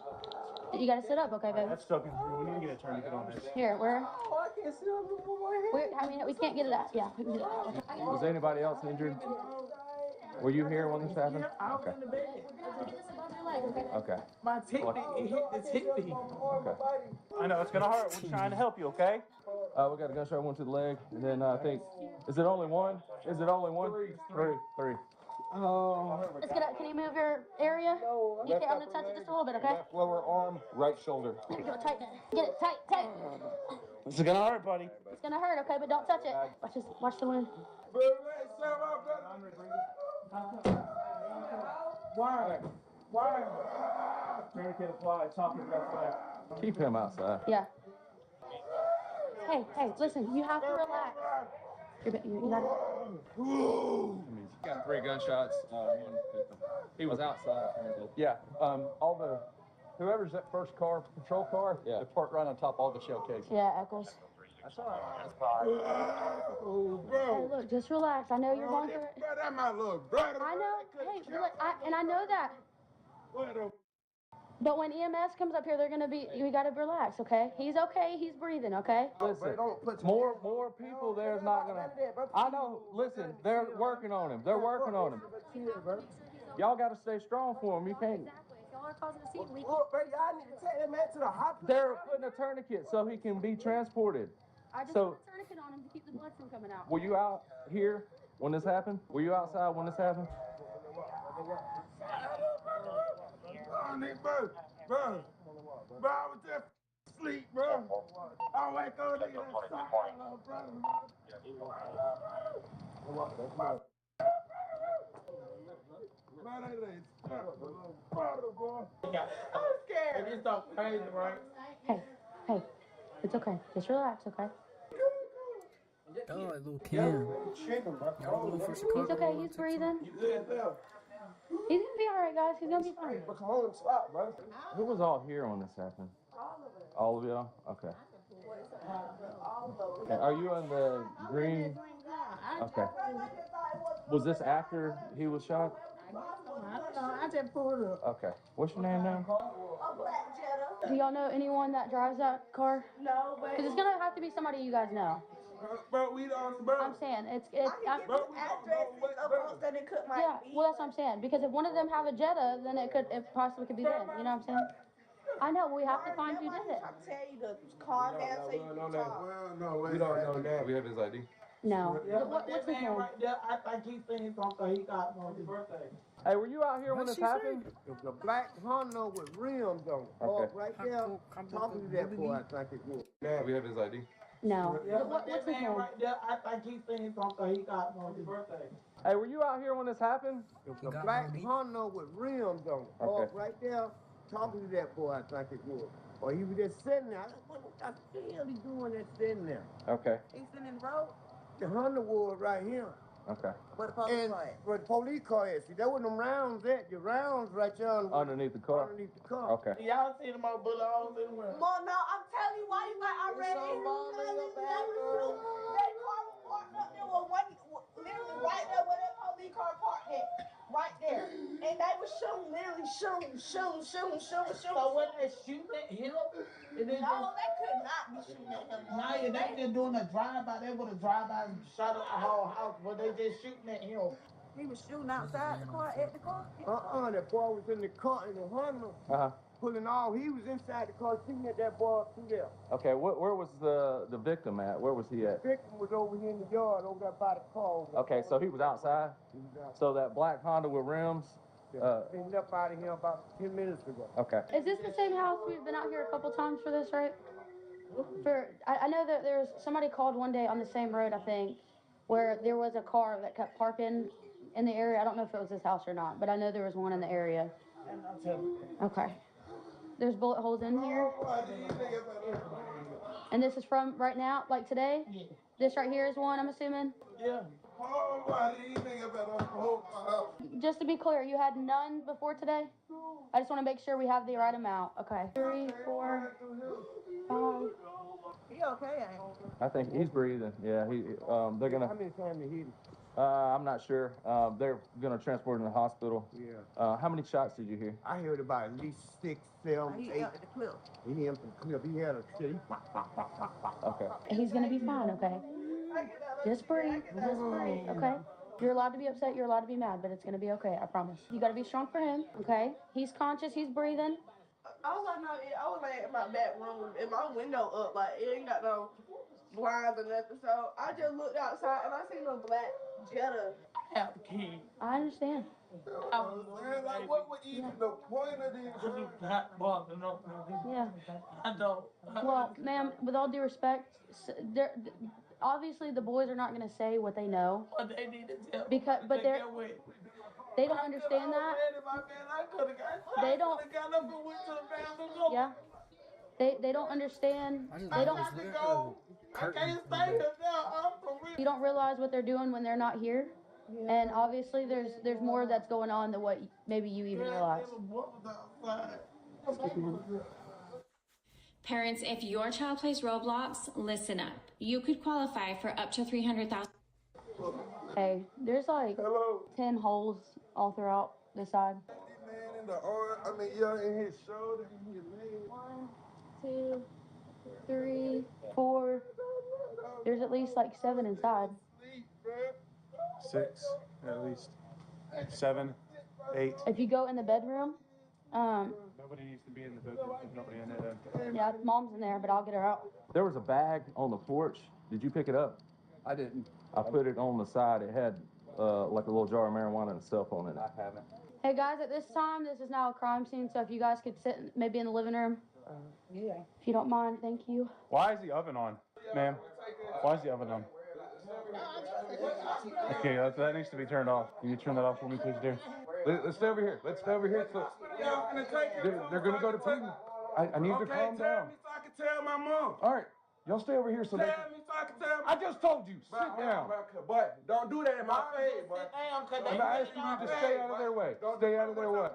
Speaker 17: You gotta sit up, okay, baby?
Speaker 21: That's stuck in through. We need to get a tourniquet on this.
Speaker 17: Here, where?
Speaker 19: Oh, I can't sit up with my hand.
Speaker 17: I mean, we can't get it out. Yeah, we can do that.
Speaker 21: Was anybody else injured? Were you here when this happened? Okay. Okay.
Speaker 19: My hip me.
Speaker 21: Okay. I know, it's gonna hurt. We're trying to help you, okay? We got a gunshot wound to the leg, and then I think, is it only one? Is it only one? Three.
Speaker 17: Let's get up. Can you move your area? You can't. I'm gonna touch it just a little bit, okay?
Speaker 21: Left lower arm, right shoulder.
Speaker 17: Go tighten it. Get it tight, tight.
Speaker 21: This is gonna hurt, buddy.
Speaker 17: It's gonna hurt, okay? But don't touch it. Watch this. Watch the wound.
Speaker 19: Why? Tourniquet applied. Talking about that.
Speaker 21: Keep him outside.
Speaker 17: Yeah. Hey, listen. You have to relax. You got it.
Speaker 21: Got 3 gunshots. He was outside. Yeah. Whoever's that first car, patrol car, yeah, they parked right on top of all the shell casings.
Speaker 17: Yeah, Eccles.
Speaker 21: That's all right.
Speaker 19: Oh, bro.
Speaker 17: Hey, look, just relax. I know you're going through it.
Speaker 19: That my little brother.
Speaker 17: I know. Hey, look, I know that. But when EMS comes up here, they're gonna be. We gotta relax, okay? He's okay. He's breathing, okay?
Speaker 21: Listen, more people there's not gonna. I know. Listen, they're working on him. They're working on him. Y'all gotta stay strong for him. You can't.
Speaker 17: Y'all are causing a scene.
Speaker 19: Look, bro, y'all need to take that man to the hospital.
Speaker 21: They're putting a tourniquet so he can be transported.
Speaker 17: I just
Speaker 21: So,
Speaker 17: put a tourniquet on him to keep the blood from coming out.
Speaker 21: were you out here when this happened? Were you outside when this happened?
Speaker 19: Bro, I was just asleep, bro. I wake up, nigga, I'm scared. It's so crazy, right?
Speaker 17: Hey, it's okay. Just relax, okay?
Speaker 1: Oh, little Kim.
Speaker 17: He's okay. He's breathing. He's gonna be all right, guys. He's gonna be fine.
Speaker 21: Who was all here when this happened? All of y'all? Okay. Are you in the green? Okay. Was this after he was shot?
Speaker 19: I don't know. I just pulled up.
Speaker 21: Okay. What's your name now?
Speaker 17: Do y'all know anyone that drives that car?
Speaker 19: No, but
Speaker 17: Because it's gonna have to be somebody you guys know.
Speaker 19: Bro, we don't, bro.
Speaker 17: I'm saying it's.
Speaker 19: Bro, we don't know what, bro.
Speaker 17: Yeah, well, that's what I'm saying. Because if one of them have a Jetta, then it possibly could be them. You know what I'm saying? I know. We have to find who did it.
Speaker 19: I tell you to calm down so you can talk. We don't know that.
Speaker 21: We have his ID.
Speaker 17: No.
Speaker 19: Yeah,
Speaker 17: What's
Speaker 19: that
Speaker 17: his
Speaker 19: man
Speaker 17: name?
Speaker 19: right there, I think he's saying something he got on his birthday.
Speaker 21: Hey, were you out here when this happened?
Speaker 19: The black Honda with rims on.
Speaker 21: Okay.
Speaker 19: Right there, talking to that boy, I think it was.
Speaker 21: We have his ID.
Speaker 17: No.
Speaker 19: Yeah,
Speaker 17: What's
Speaker 19: that
Speaker 17: his
Speaker 19: man
Speaker 17: name?
Speaker 19: right there, I think he's saying something he got on his birthday.
Speaker 21: Hey, were you out here when this happened?
Speaker 19: The black Honda with rims on.
Speaker 21: Okay.
Speaker 19: Right there, talking to that boy, I think it was. Or he was just sitting there. I said, what the hell he doing that sitting there?
Speaker 21: Okay.
Speaker 19: He's sitting in the road? The Honda was right here.
Speaker 21: Okay.
Speaker 19: Where the police car at? Where the police car is. See, that was them rounds at. The rounds right there
Speaker 21: Underneath the car?
Speaker 19: underneath the car.
Speaker 21: Okay.
Speaker 19: Y'all see them all bullet holes in the room?
Speaker 2: Well, no, I'm telling you why you got already. That car was parked up there with one, literally right there where that police car parked at. Right there. And they was shooting, literally shooting.
Speaker 19: So when they shooting at him?
Speaker 2: No, they could not be shooting at him.
Speaker 19: Nah, yeah, they just doing a drive-by. They would have drive-by and shot up the whole house, but they just shooting at him.
Speaker 2: He was shooting outside the car, at the car?
Speaker 19: That boy was in the car in the Honda, pulling all. He was inside the car shooting at that boy through there.
Speaker 21: Okay, where was the victim at? Where was he at?
Speaker 19: The victim was over here in the yard, over there by the car.
Speaker 21: Okay, so he was outside? So that black Honda with rims?
Speaker 19: He left out of here about 10 minutes ago.
Speaker 21: Okay.
Speaker 17: Is this the same house we've been out here a couple times for this, right? I know that there's somebody called one day on the same road, I think, where there was a car that kept parking in the area. I don't know if it was this house or not, but I know there was one in the area. Okay. There's bullet holes in here. And this is from right now, like today?
Speaker 19: Yeah.
Speaker 17: This right here is one, I'm assuming?
Speaker 19: Yeah.
Speaker 17: Just to be clear, you had none before today? I just want to make sure we have the right amount. Okay. 3, 4, 5.
Speaker 2: He okay, ain't he?
Speaker 21: I think he's breathing. Yeah, they're gonna.
Speaker 19: How many times did he hit him?
Speaker 21: I'm not sure. They're gonna transport him to the hospital.
Speaker 19: Yeah.
Speaker 21: How many shots did you hear?
Speaker 19: I heard about at least 6, 7, 8.
Speaker 2: He emptied the clip.
Speaker 19: He emptied the clip. He had a shit. He pop, pop, pop, pop, pop.
Speaker 21: Okay.
Speaker 17: He's gonna be fine, okay? Just breathe. Just breathe, okay? You're allowed to be upset, you're allowed to be mad, but it's gonna be okay, I promise. You gotta be strong for him, okay? He's conscious, he's breathing.
Speaker 2: All I know is I was like in my back room and my window up, like it ain't got no blinds or nothing. So I just looked outside and I seen a black Jetta
Speaker 19: have the key.
Speaker 17: I understand.
Speaker 19: Like, what would even the point of this?
Speaker 17: Yeah.
Speaker 19: I don't.
Speaker 17: Well, ma'am, with all due respect, obviously the boys are not going to say what they know.
Speaker 19: But they need to tell
Speaker 17: Because, but they don't understand that. They don't. Yeah. They don't understand. They don't. You don't realize what they're doing when they're not here. And obviously there's more that's going on than what maybe you even realize.
Speaker 8: Parents, if your child plays Roblox, listen up. You could qualify for up to $300,000.
Speaker 17: Hey, there's like 10 holes all throughout the side.
Speaker 19: In the arm, I mean, yeah, in his shoulder, in his leg.
Speaker 17: 1, 2, 3, 4. There's at least like 7 inside.
Speaker 3: 6, at least 7, 8.
Speaker 17: If you go in the bedroom,
Speaker 3: Nobody needs to be in the bedroom. There's nobody in there.
Speaker 17: yeah, mom's in there, but I'll get her out.
Speaker 21: There was a bag on the porch. Did you pick it up?
Speaker 3: I didn't.
Speaker 21: I put it on the side. It had like a little jar of marijuana and a cell phone in it.
Speaker 3: I haven't.
Speaker 17: Hey guys, at this time, this is now a crime scene, so if you guys could sit maybe in the living room.
Speaker 19: Yeah.
Speaker 17: If you don't mind, thank you.
Speaker 3: Why is the oven on, ma'am? Why is the oven on? Okay, that needs to be turned off. Can you turn that off for me, please, dear?
Speaker 21: Let's stay over here. Let's stay over here. They're going to go to prison. I need to calm down.
Speaker 19: So I can tell my mom.
Speaker 21: All right. Y'all stay over here so they
Speaker 19: Tell
Speaker 21: can...
Speaker 19: me so I can tell
Speaker 21: I just told you. Sit down.
Speaker 19: Boy, don't do that in my face, boy.
Speaker 21: I'm not asking you to stay out of their way. Stay out of their way.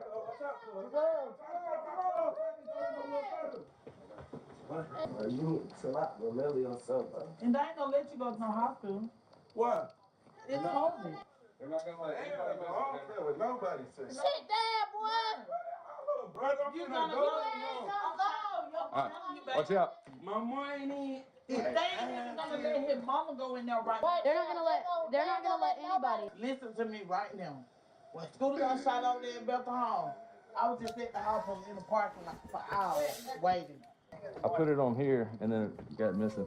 Speaker 19: You chill out, really yourself, bro.
Speaker 2: And they ain't gonna let you go to no hospital.
Speaker 19: What?
Speaker 2: It's COVID.
Speaker 19: They're not gonna let anybody mess. I don't care what nobody says.
Speaker 2: Sit down, boy.
Speaker 19: Brother, I'm
Speaker 2: You
Speaker 19: finna
Speaker 2: gonna
Speaker 19: go.
Speaker 2: go?
Speaker 21: All right. Watch out.
Speaker 19: My mom ain't in.
Speaker 2: If they ain't even gonna let his mama go in there right now.
Speaker 17: They're not gonna let anybody.
Speaker 2: Listen to me right now. When Scooter got shot over there in Bethel Hall, I was just at the house in the parking lot for hours waiting.
Speaker 21: I put it on here and then it got missing.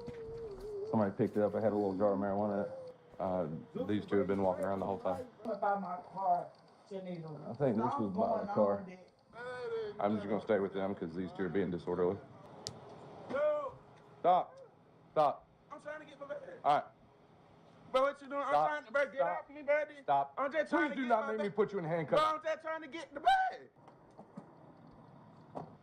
Speaker 21: Somebody picked it up. I had a little jar of marijuana in it. These two have been walking around the whole time.
Speaker 2: What about my car? Janita?
Speaker 21: I think this was by the car. I'm just gonna stay with them because these two are being disorderly. Stop. Stop.
Speaker 19: I'm trying to get my bag.
Speaker 21: All right.
Speaker 19: But what you doing?
Speaker 21: Stop.
Speaker 19: I'm trying to, bro, get off me, buddy.
Speaker 21: Stop.
Speaker 19: I'm just trying
Speaker 21: Please
Speaker 19: to
Speaker 21: do
Speaker 19: get
Speaker 21: not
Speaker 19: my
Speaker 21: make
Speaker 19: bag.
Speaker 21: me put you in
Speaker 19: Bro,
Speaker 21: handcuffs.
Speaker 19: I'm just trying to get the bag.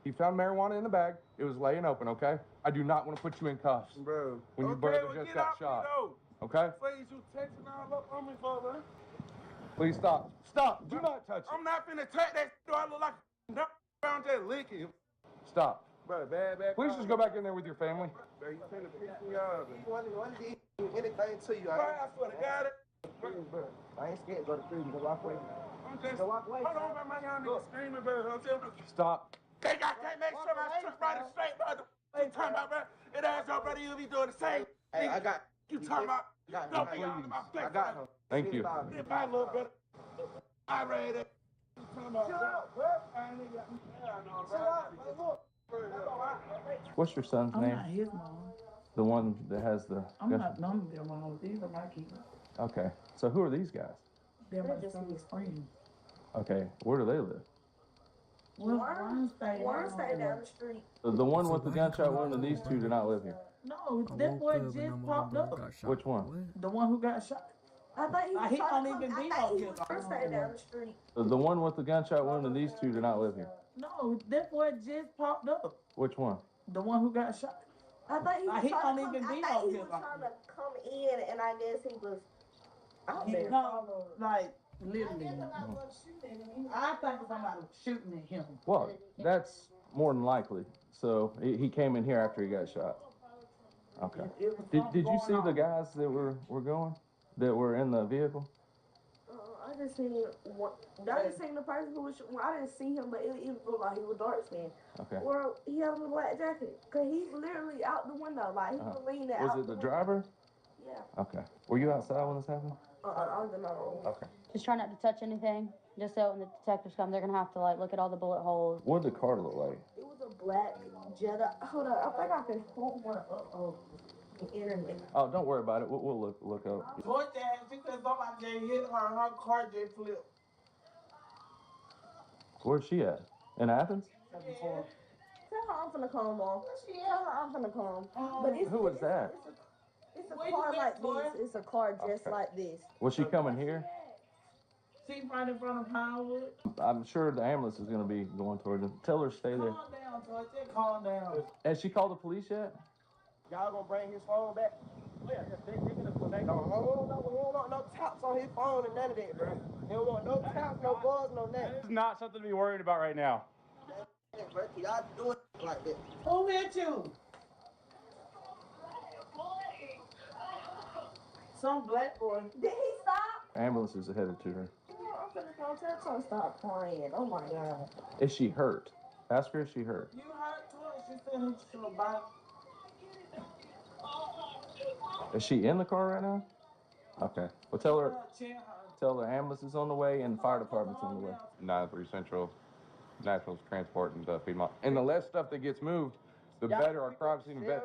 Speaker 21: He found marijuana in the bag. It was laying open, okay? I do not want to put you in cuffs.
Speaker 19: Bro.
Speaker 21: When your
Speaker 19: Okay,
Speaker 21: brother
Speaker 19: well,
Speaker 21: just
Speaker 19: get
Speaker 21: got
Speaker 19: off me,
Speaker 21: shot.
Speaker 19: though.
Speaker 21: Okay?
Speaker 19: Please, you texting all up on me, brother.
Speaker 21: Please stop. Stop. Do not touch it.
Speaker 19: I'm not finna take that. Do I look like a dumb? I'm just licking.
Speaker 21: Stop.
Speaker 19: Bro, bad.
Speaker 21: Please just go back in there with your family.
Speaker 19: Bro, you finna piss me off. One day, anything to you. Bro, I swear to God. Bro, I ain't scared to go to prison. Go walk away. I'm just. Hold on, bro. My young nigga screaming, bro. I'm telling you.
Speaker 21: Stop.
Speaker 19: I can't make sure my shit right and straight, brother. What you talking about, bro? It ain't your brother. You be doing the same. Hey, I got. You talking about? Don't be all in my face. I got him.
Speaker 21: Thank you.
Speaker 19: If my little brother. I read it. You talking about? Chill out, bro.
Speaker 21: What's your son's
Speaker 2: I'm
Speaker 21: name?
Speaker 2: not his mom.
Speaker 21: The one that has the...
Speaker 2: I'm not none of their moms. These are my kids.
Speaker 21: Okay. So who are these guys?
Speaker 2: They're my son's friends.
Speaker 21: Okay. Where do they live?
Speaker 2: One stay
Speaker 22: down the street.
Speaker 21: The one with the gunshot wound and these two do not live here.
Speaker 2: No, that boy just popped up.
Speaker 21: Which one?
Speaker 2: The one who got shot.
Speaker 22: I thought he was
Speaker 2: He
Speaker 22: trying
Speaker 2: don't
Speaker 22: to
Speaker 2: even
Speaker 22: come.
Speaker 2: be
Speaker 22: I thought
Speaker 2: on
Speaker 22: he
Speaker 2: here.
Speaker 22: was first stay down the street.
Speaker 21: The one with the gunshot wound and these two do not live here.
Speaker 2: No, that boy just popped up.
Speaker 21: Which one?
Speaker 2: The one who got shot.
Speaker 22: I thought he was
Speaker 2: He
Speaker 22: trying to
Speaker 2: don't
Speaker 22: come.
Speaker 2: even be
Speaker 22: I thought
Speaker 2: on
Speaker 22: he
Speaker 2: here
Speaker 22: was
Speaker 2: like
Speaker 22: trying to come in, and I guess he was out there.
Speaker 2: No, like literally. I think somebody was shooting at him.
Speaker 21: Well, that's more than likely. So he came in here after he got shot. Okay. Did you see the guys that were going? That were in the vehicle?
Speaker 22: I just seen one. I just seen the person who was. Well, I didn't see him, but it looked like he was dark skinned.
Speaker 21: Okay.
Speaker 22: Or he had on a black jacket, cause he's literally out the window, like he was leaning out.
Speaker 21: Was it the driver?
Speaker 22: Yeah.
Speaker 21: Okay. Were you outside when this happened?
Speaker 22: I was in my room.
Speaker 21: Okay.
Speaker 17: Just try not to touch anything. Just so when the detectives come, they're gonna have to like look at all the bullet holes.
Speaker 21: What did the car look like?
Speaker 22: It was a black Jetta. Hold on, I think I can hold one up. Oh. internet.
Speaker 21: Oh, don't worry about it. We'll look up.
Speaker 19: What that? Because somebody just hit her. Her car just flipped.
Speaker 21: Where's she at? In Athens?
Speaker 22: Tell her I'm finna come, Mom. Tell her I'm finna come. But it's,
Speaker 21: Who was that?
Speaker 22: It's a car like this. It's a car just like this.
Speaker 21: Was she coming here?
Speaker 19: She's right in front of Pinewood.
Speaker 21: I'm sure the ambulance is going to be going toward them. Tell her to stay there.
Speaker 19: Calm down, George. Just calm down.
Speaker 21: Has she called the police yet?
Speaker 19: Y'all gonna bring his phone back? Oh, yeah, they don't want no taps on his phone and none of that, bro. They don't want no taps, no buzz, no nothing.
Speaker 20: It's not something to be worried about right now.
Speaker 19: Y'all doing it like that. Who hit you? Some black boy.
Speaker 22: Did he stop?
Speaker 21: Ambulance is headed to her.
Speaker 22: I'm finna come tell her to stop crying. Oh my God.
Speaker 21: Is she hurt? Ask her if she hurt.
Speaker 19: You hurt too? She said she was about.
Speaker 21: Is she in the car right now? Okay. Well, tell the ambulance is on the way and the fire department's on the way.
Speaker 9: 9-3 Central, Nationals transporting the Piedmont. And the less stuff that gets moved, the better our crime scene vet.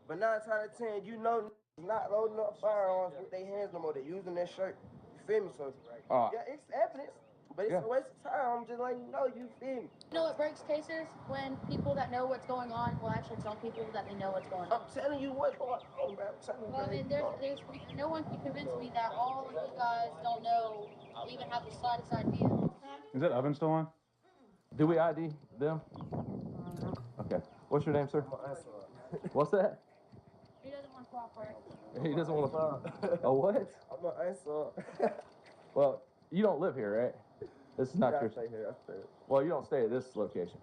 Speaker 19: But 9 times out of 10, you know, not loading up firearms with their hands no more. They're using their shirt. You feel me? So, yeah, it's evidence, but it's a waste of time. I'm just letting you know, you feel me?
Speaker 17: You know what breaks cases? When people that know what's going on will actually tell people that they know what's going on.
Speaker 19: I'm telling you what's going on, bro. I'm telling you.
Speaker 17: Well, I mean, there's no one can convince me that all of you guys don't know, even have the slightest idea.
Speaker 20: Is that oven still on?
Speaker 21: Do we ID them? Okay. What's your name, sir? What's that?
Speaker 17: He doesn't want to cooperate.
Speaker 21: He doesn't want to. Oh, what?
Speaker 19: I'm an answer.
Speaker 21: Well, you don't live here, right? This is not your.
Speaker 19: Stay here. I stay.
Speaker 21: Well, you don't stay at this location.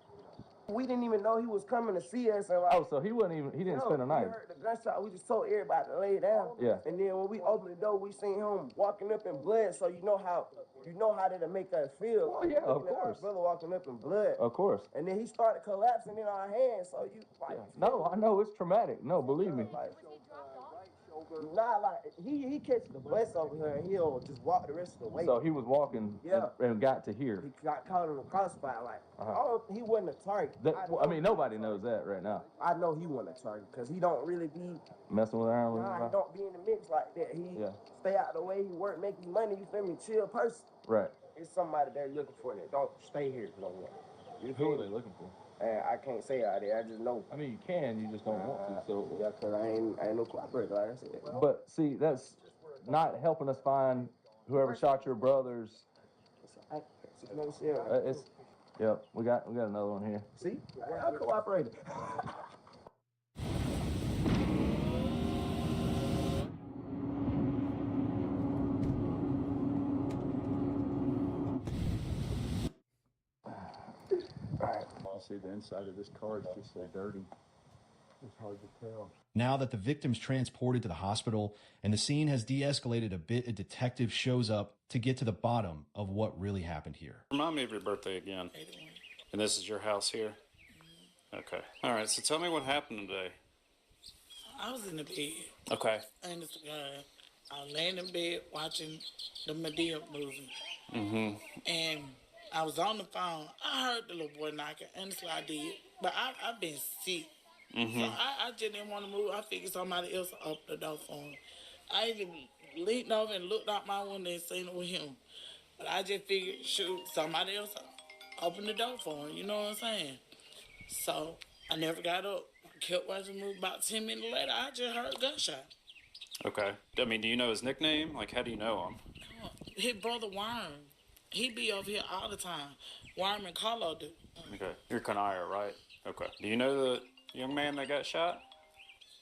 Speaker 19: We didn't even know he was coming to see us. And
Speaker 21: Oh, so he didn't spend the night.
Speaker 19: We heard the gunshot. We just told everybody to lay down.
Speaker 21: Yeah.
Speaker 19: And then when we opened the door, we seen him walking up in blood. So you know how that'll make us feel.
Speaker 21: Oh, yeah, of
Speaker 19: Looking at our
Speaker 21: course.
Speaker 19: brother walking up in blood.
Speaker 21: Of course.
Speaker 19: And then he started collapsing in our hands. So you like.
Speaker 21: No, I know it's traumatic. No, believe me.
Speaker 19: Nah, like he catches the bus over here and he'll just walk the rest of the way.
Speaker 21: So he was walking and got to here.
Speaker 19: He got caught in a crossfire. Like, he wasn't a target.
Speaker 21: I mean, nobody knows that right now.
Speaker 19: I know he wasn't a target because he don't really be
Speaker 21: Messing with Aaron.
Speaker 19: he don't be in the mix like that. He stay out the way. He work, make his money. You feel me? Chill person.
Speaker 21: Right.
Speaker 19: It's somebody they're looking for that don't stay here no more.
Speaker 21: Who are they looking for?
Speaker 19: I can't say out there. I just know.
Speaker 21: I mean, you can. You just don't want to. So
Speaker 19: yeah, cause I ain't no cooperator, like I said.
Speaker 21: But see, that's not helping us find whoever shot your brothers. We got another one here.
Speaker 19: See, I cooperated.
Speaker 10: See, the inside of this car is just so dirty. It's hard to tell.
Speaker 18: Now that the victim's transported to the hospital and the scene has de-escalated a bit, a detective shows up to get to the bottom of what really happened here.
Speaker 20: Remind me of your birthday again. And this is your house here? Okay. All right, so tell me what happened today.
Speaker 23: I was in the bed.
Speaker 20: Okay.
Speaker 23: And I was laying in bed watching the Madea movie.
Speaker 20: Mm-hmm.
Speaker 23: And I was on the phone. I heard the little boy knocking. Honestly, I did. But I've been sick.
Speaker 20: Mm-hmm.
Speaker 23: So I just didn't want to move. I figured somebody else opened the door for him. I even leaned over and looked out my window and seen it with him. But I just figured, shoot, somebody else opened the door for him. You know what I'm saying? So I never got up. I kept watching the movie. About 10 minutes later, I just heard a gunshot.
Speaker 20: Okay. I mean, do you know his nickname? Like, how do you know him?
Speaker 23: His brother, Worm. He be over here all the time. Worm and Carlo do.
Speaker 20: Okay. You're Kanaya, right? Okay. Do you know the young man that got shot?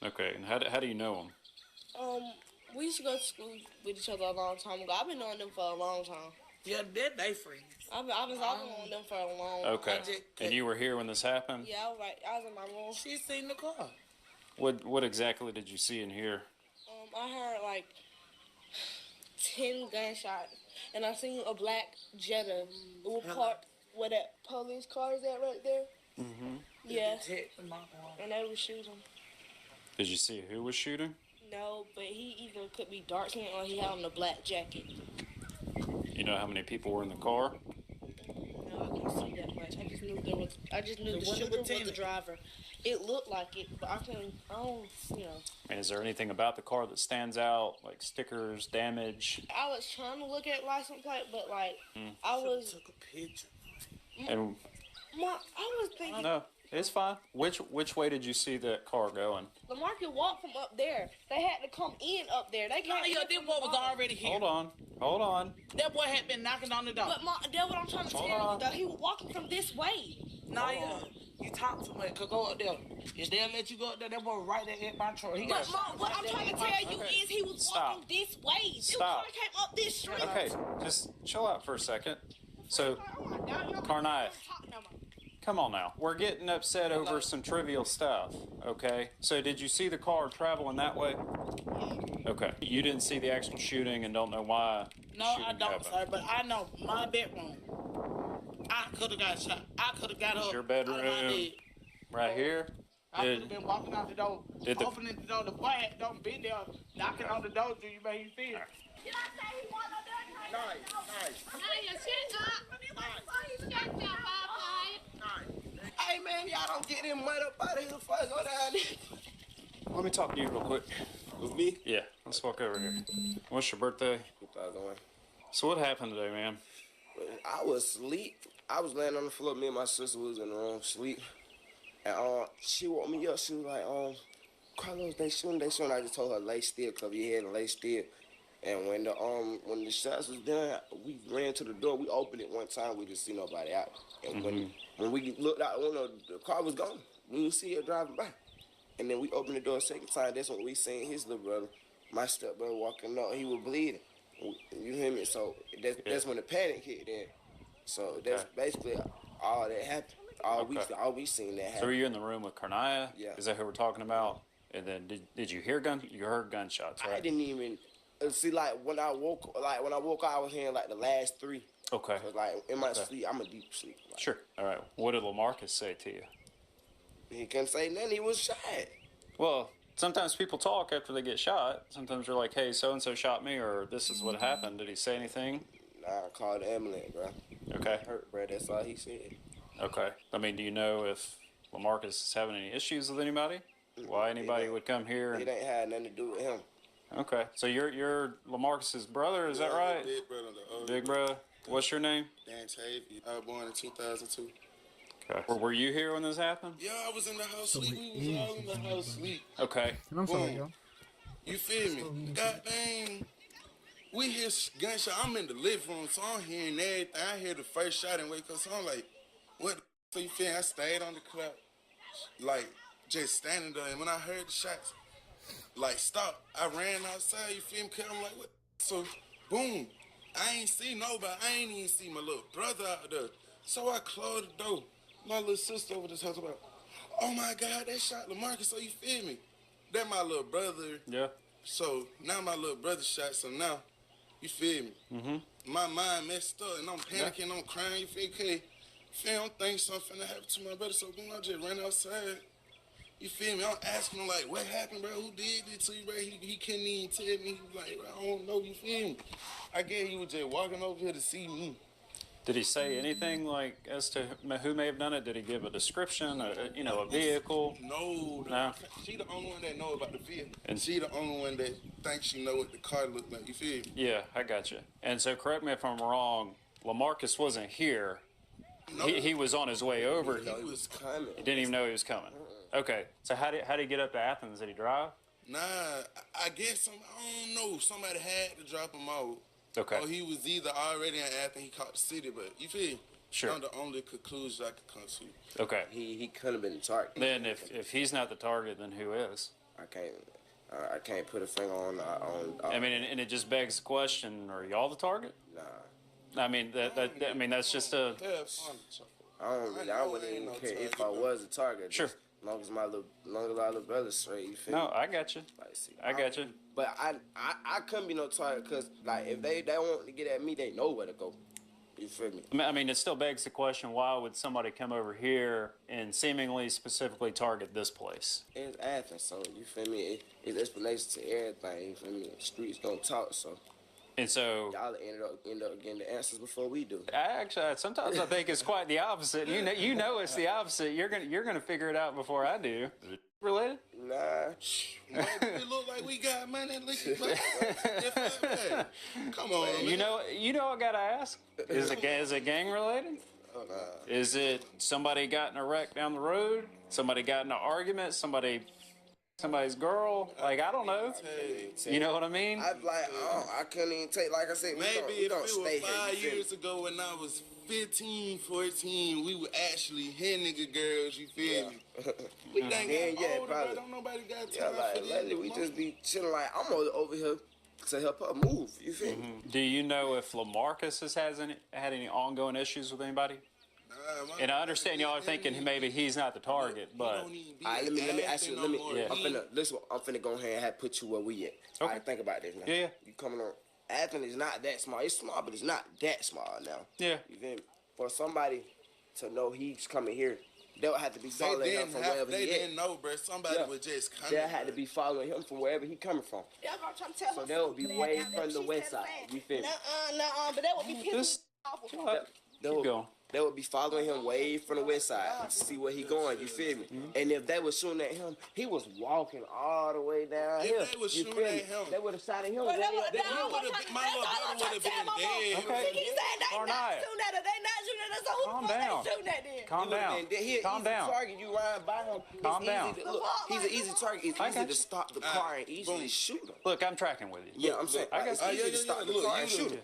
Speaker 20: Okay. And how do you know him?
Speaker 22: We used to go to school with each other a long time ago. I've been knowing them for a long time.
Speaker 23: Yeah, they friends.
Speaker 22: I've been knowing them for a long time.
Speaker 20: Okay. And you were here when this happened?
Speaker 22: Yeah, I was in my room.
Speaker 23: She seen the car.
Speaker 20: What exactly did you see and hear?
Speaker 22: I heard like 10 gunshots, and I seen a black Jetta. It was parked where that police car is at right there.
Speaker 20: Mm-hmm.
Speaker 22: Yeah. And they were shooting.
Speaker 20: Did you see who was shooting?
Speaker 22: No, but he either could be dark skinned or he had on a black jacket.
Speaker 20: You know how many people were in the car?
Speaker 22: No, couldn't see that much. I just knew the shooter was the driver. It looked like it, but I don't, you know.
Speaker 20: I mean, is there anything about the car that stands out, like stickers, damage?
Speaker 22: I was trying to look at license plate, but like, I was.
Speaker 19: Took a picture.
Speaker 20: And
Speaker 22: I was thinking.
Speaker 20: no, it's fine. Which way did you see that car going?
Speaker 22: LaMarcus walked from up there. They had to come in up there. They can't.
Speaker 23: Yeah, that boy was already here.
Speaker 20: Hold on.
Speaker 23: That boy had been knocking on the door.
Speaker 22: But that's what I'm trying to tell you. Though he was walking from this way.
Speaker 23: Nah, you talk too much. Could go up there. If they'll let you go up there, that boy right there at my truck.
Speaker 22: But Mom, what I'm trying to tell you is he was walking this way.
Speaker 20: Stop.
Speaker 22: He came up this street.
Speaker 20: Okay, just chill out for a second. So, Carniah, come on now. We're getting upset over some trivial stuff, okay? So did you see the car traveling that way? Okay. You didn't see the actual shooting and don't know why?
Speaker 23: No, I don't, sir, but I know my bedroom. I could have got shot. I could have got up.
Speaker 20: Your bedroom right here?
Speaker 23: I could have been walking out the door, opening the door. The boy don't be there knocking on the door. Do you make you feel?
Speaker 2: Did I say he wasn't on there?
Speaker 19: Hey man, y'all don't get them mud up out of here before I go down there.
Speaker 20: Let me talk to you real quick.
Speaker 19: With me?
Speaker 20: Yeah, let's walk over here. What's your birthday?
Speaker 19: 2001.
Speaker 20: So what happened today, man?
Speaker 19: I was asleep. I was laying on the floor. Me and my sister was in the room sleep. And she woke me up. She was like, Carlos, they shooting. I just told her, lay still, cover your head and lay still. And when the shots was done, we ran to the door. We opened it one time. We didn't see nobody out. And when we looked out the window, the car was gone. We didn't see her driving by. And then we opened the door a second time. That's when we seen his little brother, my stepbrother, walking up. He was bleeding. You hear me? So that's when the panic hit in. So that's basically all that happened. All we seen that happen.
Speaker 20: So were you in the room with Carniah?
Speaker 19: Yeah.
Speaker 20: Is that who we're talking about? And then did you hear you heard gunshots, right?
Speaker 19: I didn't even see, like when I woke up, I was hearing like the last three.
Speaker 20: Okay.
Speaker 19: 'Cause, like in my sleep, I'm a deep sleep. Like,
Speaker 20: Sure. All right. What did LaMarcus say to you?
Speaker 19: He couldn't say nothing. He was shot.
Speaker 20: Well, sometimes people talk after they get shot. Sometimes they're like, hey, so-and-so shot me, or this is what happened. Did he say anything?
Speaker 19: Nah, I called the ambulance, bro.
Speaker 20: Okay.
Speaker 19: Hurt, bro. That's all he said.
Speaker 20: Okay. I mean, do you know if LaMarcus is having any issues with anybody? Why anybody would come here?
Speaker 19: It ain't had nothing to do with him.
Speaker 20: Okay. So you're LaMarcus's brother, is that right?
Speaker 4: Big brother.
Speaker 20: Big brother. What's your name?
Speaker 4: Dan Tavy. I was born in 2002.
Speaker 20: Okay. Were you here when this happened?
Speaker 4: Yeah, I was in the house sleep. We was all in the house sleep.
Speaker 20: Okay.
Speaker 1: And I'm sorry, y'all.
Speaker 4: You feel me? God dang. We hear gunshot. I'm in the living room, so I'm hearing everything. I hear the first shot and wake up, so I'm like, what the so you feel? I stayed on the club, like, just standing there. And when I heard the shots, like, stop, I ran outside, you feel me? Cause I'm like, what? So, boom. I ain't see nobody. I ain't even see my little brother out there. So I closed the door. My little sister over this house about, oh my God, that shot LaMarcus, so you feel me? That my little brother.
Speaker 20: Yeah.
Speaker 4: So now my little brother shot, so now, you feel me?
Speaker 20: Mm-hmm.
Speaker 4: My mind messed up and I'm panicking, I'm crying, you feel me? I'm thinking something finna happen to my brother, so boom, I just ran outside. You feel me? I'm asking him, like, what happened, bro? Who did it to you, bro? He couldn't even tell me. He was like, bro, I don't know, you feel me? I guess he was just walking over here to see me.
Speaker 20: Did he say anything like as to who may have done it? Did he give a description, a vehicle?
Speaker 4: No. She the only one that know about the vehicle. And she the only one that thinks she know what the car looked like. You feel me?
Speaker 20: Yeah, I got you. And so correct me if I'm wrong, LaMarcus wasn't here.
Speaker 4: No.
Speaker 20: He was on his way over.
Speaker 4: He was coming.
Speaker 20: He didn't even know he was coming. Okay. So how did he get up to Athens? Did he drive?
Speaker 4: Nah, I guess I don't know. Somebody had to drop him out.
Speaker 20: Okay.
Speaker 4: Or he was either already in Athens, he caught the city, but you feel me?
Speaker 20: Sure.
Speaker 4: That's the only conclusion I could come to.
Speaker 20: Okay.
Speaker 19: He could have been the target.
Speaker 20: Then if he's not the target, then who is?
Speaker 19: I can't put a finger on.
Speaker 20: I mean, and it just begs the question: are y'all the target?
Speaker 19: Nah.
Speaker 20: I mean that's just a.
Speaker 19: I wouldn't even care if I was a target.
Speaker 20: Sure.
Speaker 19: As long as my little brother's straight, you feel me?
Speaker 20: No, I got you. I got you.
Speaker 19: But I couldn't be no target because like if they want to get at me, they know where to go. You feel me?
Speaker 20: I mean, it still begs the question: why would somebody come over here and seemingly specifically target this place?
Speaker 19: It's Athens, so you feel me? It's explanation to everything. You feel me? The streets don't talk, so
Speaker 20: And so
Speaker 19: y'all end up getting the answers before we do.
Speaker 20: Sometimes I think it's quite the opposite. You know it's the opposite. You're gonna figure it out before I do. Is it related?
Speaker 19: Nah.
Speaker 4: It look like we got money. Come on, man.
Speaker 20: You know I gotta ask. Is it gang related? Is it somebody got in a wreck down the road? Somebody got in an argument? Somebody's girl? Like, I don't know. You know what I mean?
Speaker 19: I couldn't even take, like I said,
Speaker 4: maybe
Speaker 19: we don't
Speaker 4: if it
Speaker 19: stay
Speaker 4: was
Speaker 19: here.
Speaker 4: 5 years ago when I was 15, 14, we were actually hit nigga girls, you feel me? We done got older, but don't nobody got time for this.
Speaker 19: Lately we just be chilling like, I'm over here to help her move, you feel me?
Speaker 20: Do you know if LaMarcus has had any ongoing issues with anybody? And I understand y'all are thinking maybe he's not the target, but...
Speaker 19: All right, let me ask you, I'm finna go ahead and put you where we at. Okay. All right, think about this now.
Speaker 20: Yeah.
Speaker 19: You coming on, Athens is not that small. It's small, but it's not that small now.
Speaker 20: Yeah.
Speaker 19: You feel me? For somebody to know he's coming here, they'll have to be following him from wherever he
Speaker 4: They didn't know, bro. Somebody was just coming.
Speaker 19: They'll have to be following him from wherever he coming from. So they will be way from the west side. You feel me?
Speaker 2: But that would be pissing off.
Speaker 19: They would be following him way from the west side to see where he going, you feel me? And if they were shooting at him, he was walking all the way down here.
Speaker 4: If they was shooting at him,
Speaker 19: they would have shot at him.
Speaker 4: my little brother would have been dead.
Speaker 20: Okay.
Speaker 2: He said they not shooting at her. They not shooting at us. So who
Speaker 20: Calm
Speaker 2: the fuck
Speaker 20: down.
Speaker 2: they shooting at then?
Speaker 20: Calm down. Calm down.
Speaker 19: Target, you ride by him.
Speaker 20: Calm down.
Speaker 19: He's an easy target. It's easy to stop the car and easily shoot him.
Speaker 20: Look, I'm tracking with you.
Speaker 19: Yeah, I'm saying it's easy to stop the car and shoot him.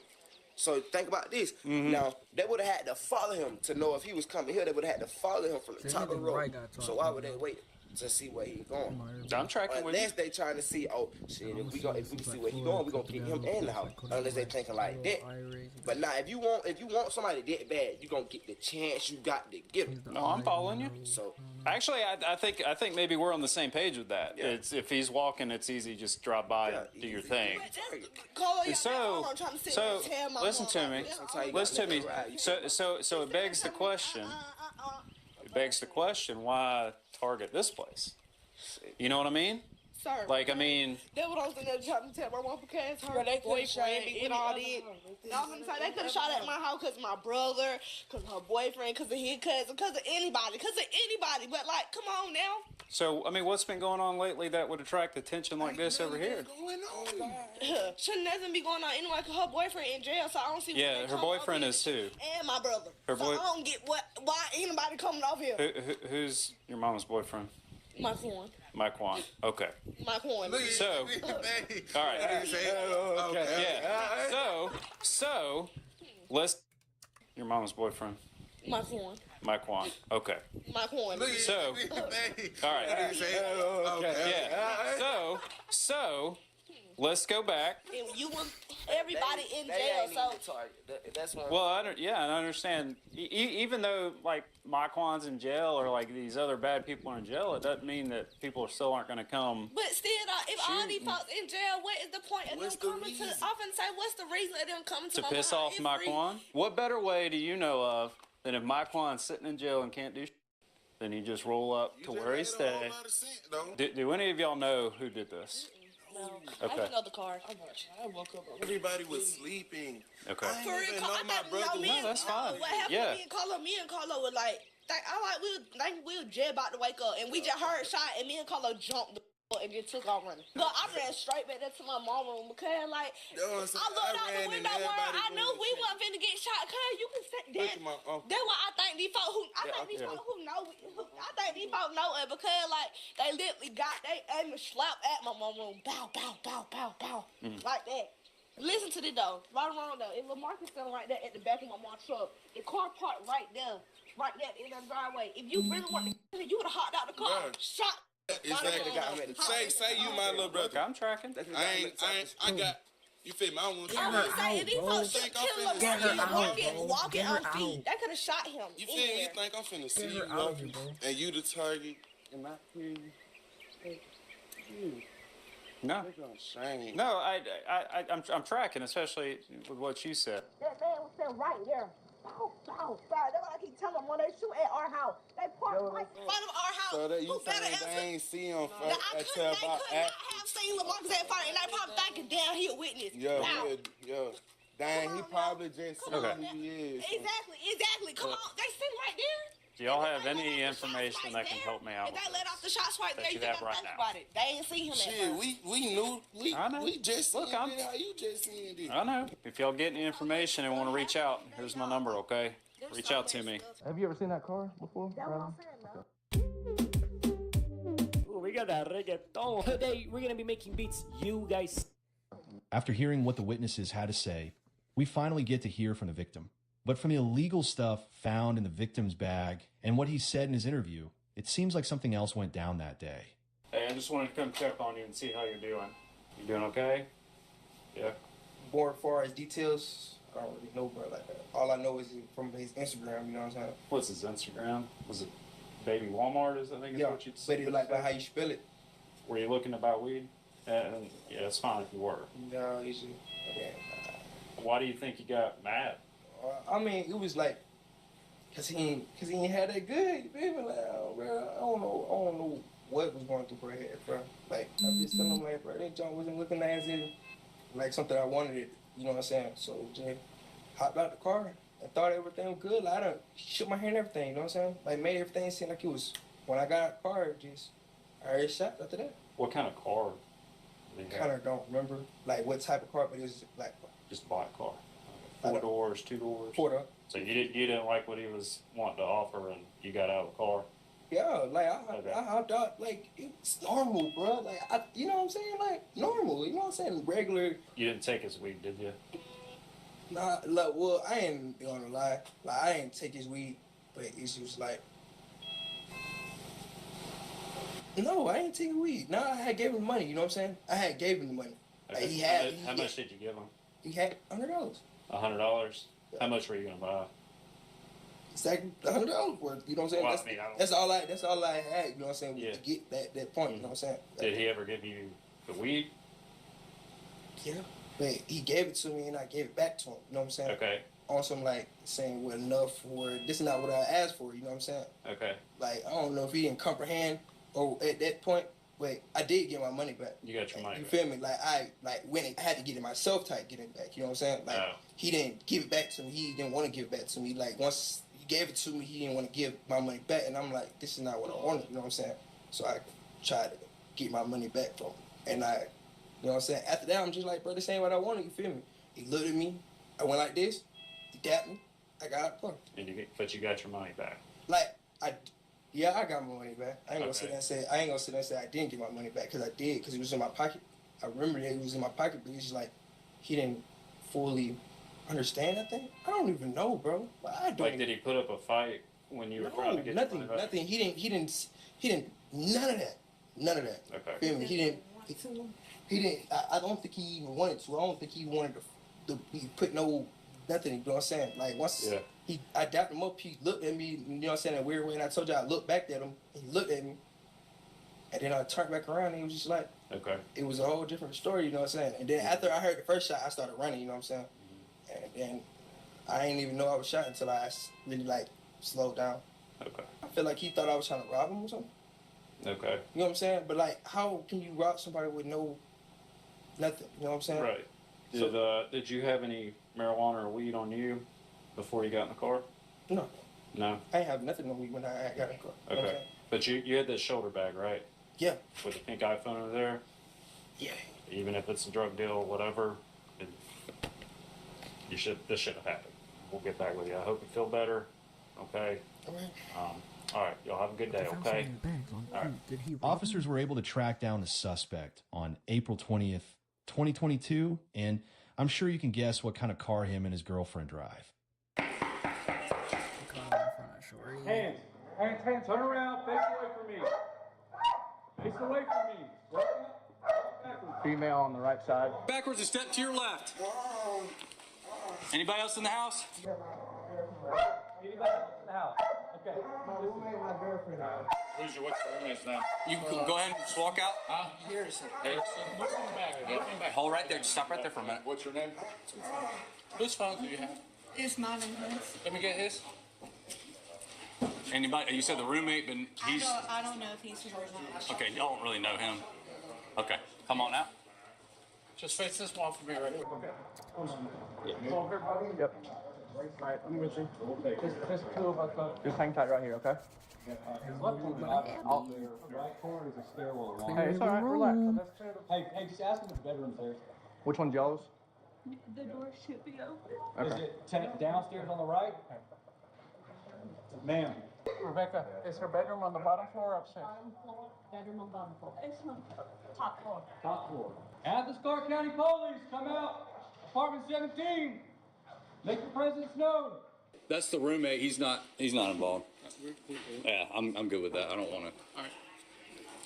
Speaker 19: So think about this. Now, they would have had to follow him to know if he was coming here. They would have had to follow him from the top of the road. So why would they wait to see where he's going?
Speaker 20: I'm tracking with you.
Speaker 19: Unless they trying to see, oh, shit, if we see where he's going, we're going to get him in the house. Unless they thinking like that. But now, if you want somebody that bad, you're going to get the chance you got to get him.
Speaker 20: No, I'm following you.
Speaker 19: So
Speaker 20: actually, I think maybe we're on the same page with that. Yeah. It's if he's walking, it's easy. Just drop by and do your thing. So listen to me. Listen to me. So it begs the question. It begs the question: why target this place? You know what I mean?
Speaker 22: Sir.
Speaker 20: Like, I mean...
Speaker 22: That's what I was trying to tell my mom because her boyfriend and all that. No, I'm saying they could have shot at my house because of my brother, because of her boyfriend, because of his cousin, because of anybody. But, like, come on now.
Speaker 20: So, I mean, what's been going on lately that would attract attention like this over here?
Speaker 22: Shouldn't nothing be going on anyway because her boyfriend in jail, so I don't see
Speaker 20: Yeah, her boyfriend is too.
Speaker 22: And my brother. I don't get why anybody coming off here.
Speaker 20: Who's your mama's boyfriend?
Speaker 22: Mike Warren.
Speaker 20: Mike Warren. Okay.
Speaker 22: Mike Warren.
Speaker 20: So, all right. Okay. Yeah. So, let's. Your mama's boyfriend.
Speaker 22: Mike Warren.
Speaker 20: Mike Warren. Okay.
Speaker 22: Mike Warren.
Speaker 20: So, all right. Okay. Yeah. So, let's go back.
Speaker 22: You want everybody in jail, so.
Speaker 19: That's one.
Speaker 20: Well, I understand. Even though, like, Maquan's in jail or, like, these other bad people are in jail, it doesn't mean that people still aren't going to come.
Speaker 22: But still, if all these folks in jail, what is the point of them coming to? I often say, what's the reason of them coming to my
Speaker 20: piss off Maquan? What better way do you know of than if Maquan's sitting in jail and can't do shit, then you just roll up to where he stays? Do any of y'all know who did this?
Speaker 22: No.
Speaker 20: Okay.
Speaker 22: I didn't know the card. I woke up.
Speaker 4: Everybody was sleeping.
Speaker 20: Okay.
Speaker 4: I didn't even know my brother.
Speaker 20: No, that's fine.
Speaker 22: What happened?
Speaker 20: Yeah.
Speaker 22: Me and Carlo were like, we were just about to wake up, and we just heard a shot, and me and Carlo jumped the and just took off running. But I ran straight back there to my mom room because, like, I looked out the window where I knew we wasn't finna get shot. Cause you can say that. That's why I think these folks who know it because, like, they literally got they aim and slap at my mom room, bow, bow, bow, bow, bow, like that. Listen to this though, right or wrong though. If LaMarcus standing right there at the back of my mom's truck, the car parked right there in that driveway. If you really want to, you would have hopped out the car, shot.
Speaker 4: Exactly. Say you my little brother.
Speaker 20: I'm tracking.
Speaker 4: I got. You feel me? I don't want
Speaker 22: I was saying, these folks should kill him walking on feet. They could have shot him.
Speaker 4: You feel me? You think I'm finna see you walking and you the target? Am I hearing you?
Speaker 20: No. No, I'm tracking, especially with what you said.
Speaker 2: That man was sitting right there. Oh, that's what I keep telling them when they shoot at our house. They park right in front of our house.
Speaker 4: So that you
Speaker 2: Who better
Speaker 4: saying
Speaker 2: answer?
Speaker 4: they ain't see him
Speaker 2: Now, they could not have seen LaMarcus at first, and they probably thinking, damn, he a witness.
Speaker 4: Yeah. Dang, he probably just seen
Speaker 20: Okay.
Speaker 4: who he is.
Speaker 2: Exactly. Come on, they sitting right there.
Speaker 20: Do y'all have any information that can help me out
Speaker 2: If
Speaker 20: with
Speaker 2: they let off the shots right there,
Speaker 20: that
Speaker 2: you
Speaker 20: you have
Speaker 2: gotta
Speaker 20: right
Speaker 2: think
Speaker 20: now?
Speaker 2: about it. They ain't seen him at
Speaker 4: Shit,
Speaker 2: first.
Speaker 4: we knew.
Speaker 20: I know.
Speaker 4: We just
Speaker 20: Look,
Speaker 4: seen
Speaker 20: I'm-
Speaker 4: it. How you just seen it?
Speaker 20: I know. If y'all get any information and want to reach out, here's my number, okay? Reach out to me.
Speaker 21: Have you ever seen that car before?
Speaker 6: Ooh, we got that reggaeton. Today, we're gonna be making beats you guys.
Speaker 18: After hearing what the witnesses had to say, we finally get to hear from the victim. But from the illegal stuff found in the victim's bag and what he said in his interview, it seems like something else went down that day.
Speaker 20: Hey, I just wanted to come check on you and see how you're doing. You doing okay? Yeah.
Speaker 7: More far as details, I don't really know, bro, like that. All I know is from his Instagram, you know what I'm saying?
Speaker 20: What's his Instagram? Was it Baby Walmart, I think is what you'd say?
Speaker 7: But it like how you spell it.
Speaker 20: Were you looking to buy weed? Yeah, it's fine if you were.
Speaker 7: No, you see. Okay.
Speaker 20: Why do you think you got mad?
Speaker 7: I mean, it was like, cause he ain't had that good, you feel me? Like, bro, I don't know what was going through her head, bro. Like, I'm just telling him, like, bro, that junk wasn't looking as if, like, something I wanted it, you know what I'm saying? So, just hopped out the car and thought everything was good. Like, I done shook my hand and everything, you know what I'm saying? Like, made everything seem like it was, when I got out the car, I already shot after that.
Speaker 20: What kind of car?
Speaker 7: Kind of don't remember, like, what type of car, but it was a black car.
Speaker 20: Just bought a car. 4 doors, 2 doors?
Speaker 7: 4 door.
Speaker 20: So you didn't like what he was wanting to offer and you got out of the car?
Speaker 7: Yeah, like, I hopped out, like, it's normal, bro. Like, you know what I'm saying? Like, normal, you know what I'm saying? Regular.
Speaker 20: You didn't take his weed, did you?
Speaker 7: Nah, like, well, I ain't gonna lie. Like, I ain't take his weed, but it's just like, no, I ain't taking weed. No, I had gave him money, you know what I'm saying? I had gave him the money. Like,
Speaker 20: How much did you give him?
Speaker 7: He had $100.
Speaker 20: $100? How much were you gonna buy?
Speaker 7: It's like $100 worth, you know what I'm saying?
Speaker 20: Well,
Speaker 7: that's,
Speaker 20: I mean, I don't-
Speaker 7: that's all I had, you know what I'm saying, to get that point, you know what I'm saying?
Speaker 20: Did he ever give you the weed?
Speaker 7: Yeah. But he gave it to me and I gave it back to him, you know what I'm saying?
Speaker 20: Okay.
Speaker 7: On some, like, saying, well, enough for, this is not what I asked for, you know what I'm saying?
Speaker 20: Okay.
Speaker 7: Like, I don't know if he didn't comprehend or at that point, but I did get my money back.
Speaker 20: You got your money
Speaker 7: You
Speaker 20: back.
Speaker 7: feel me? Like, I went and had to get it myself type, get it back, you know what I'm saying? Like, he didn't give it back to me. He didn't want to give it back to me. Like, once he gave it to me, he didn't want to give my money back. And I'm like, this is not what I wanted, you know what I'm saying? So I tried to get my money back from him. And I, you know what I'm saying? After that, I'm just like, bro, this ain't what I wanted, you feel me? He looked at me. I went like this. He dapped me. I got out the car.
Speaker 20: But you got your money back.
Speaker 7: Like, I got my money back. I ain't gonna sit there and say I didn't get my money back, because I did, because it was in my pocket. I remember that it was in my pocket, but it's just like he didn't fully understand. I think I don't even know, bro. I don't.
Speaker 20: Like, did he put up a fight when you were trying to get your money back?
Speaker 7: Nothing. He didn't. None of that.
Speaker 20: Okay.
Speaker 7: Feel me? He didn't. I don't think he even wanted to. I don't think he wanted to he put no nothing. You know what I'm saying? Like, once I dapped him up, he looked at me. You know what I'm saying? In a weird way. And I told you I looked back at him. He looked at me, and then I turned back around. And he was just like,
Speaker 20: okay.
Speaker 7: It was a whole different story. You know what I'm saying? And then after I heard the first shot, I started running. You know what I'm saying? And then I didn't even know I was shot until I really, like, slowed down.
Speaker 20: Okay.
Speaker 7: I feel like he thought I was trying to rob him or something.
Speaker 20: Okay.
Speaker 7: You know what I'm saying? But, like, how can you rob somebody with nothing? You know what I'm saying?
Speaker 20: Right. Did you have any marijuana or weed on you before you got in the car?
Speaker 7: No.
Speaker 20: No?
Speaker 7: I ain't have nothing on me when I got in the car. You know what I'm
Speaker 20: Okay.
Speaker 7: saying?
Speaker 20: But you had this shoulder bag, right?
Speaker 7: Yeah.
Speaker 20: With the pink iPhone over there?
Speaker 7: Yeah.
Speaker 20: Even if it's a drug deal or whatever, this should have happened. We'll get back with you. I hope you feel better. Okay?
Speaker 7: All right.
Speaker 20: All right. Y'all have a good day, okay? All right.
Speaker 18: Officers were able to track down the suspect on April 20th, 2022, and I'm sure you can guess what kind of car him and his girlfriend drive.
Speaker 10: Hands, turn around, face away from me. Face away from me. Female on the right side.
Speaker 16: Backwards and step to your left. Anybody else in the house?
Speaker 10: Anybody else in the house? Okay.
Speaker 20: What's your roommate's name?
Speaker 16: You can go ahead and just walk out.
Speaker 20: Harrison.
Speaker 16: Hold right there. Just stop right there for a minute.
Speaker 20: What's your name?
Speaker 16: Whose phone do you have?
Speaker 11: It's my necklace.
Speaker 20: Let me get his. Anybody? You said the roommate, but he's.
Speaker 11: I don't know if he's here or not.
Speaker 20: Okay, y'all don't really know him. Okay, come on out. Just face this wall for me right here. Okay. Yeah.
Speaker 21: Yep. Alright, I'm with you. Just two of us. Just hang tight right here, okay?
Speaker 10: His left corner out there. Right corner is a stairwell along.
Speaker 21: Hey, it's alright, relax.
Speaker 10: Hey, just ask him if the bedroom's there.
Speaker 21: Which one's y'all's?
Speaker 11: The door should be open.
Speaker 10: Is it downstairs on the right? Ma'am.
Speaker 21: Rebecca, is her bedroom on the bottom floor or upstairs?
Speaker 11: Bedroom on bottom floor. It's on top floor.
Speaker 10: Top floor. Athens Clarke County Police, come out. Apartment 17. Make your presence known.
Speaker 20: That's the roommate. He's not involved. Yeah, I'm good with that. I don't want to.
Speaker 10: All right.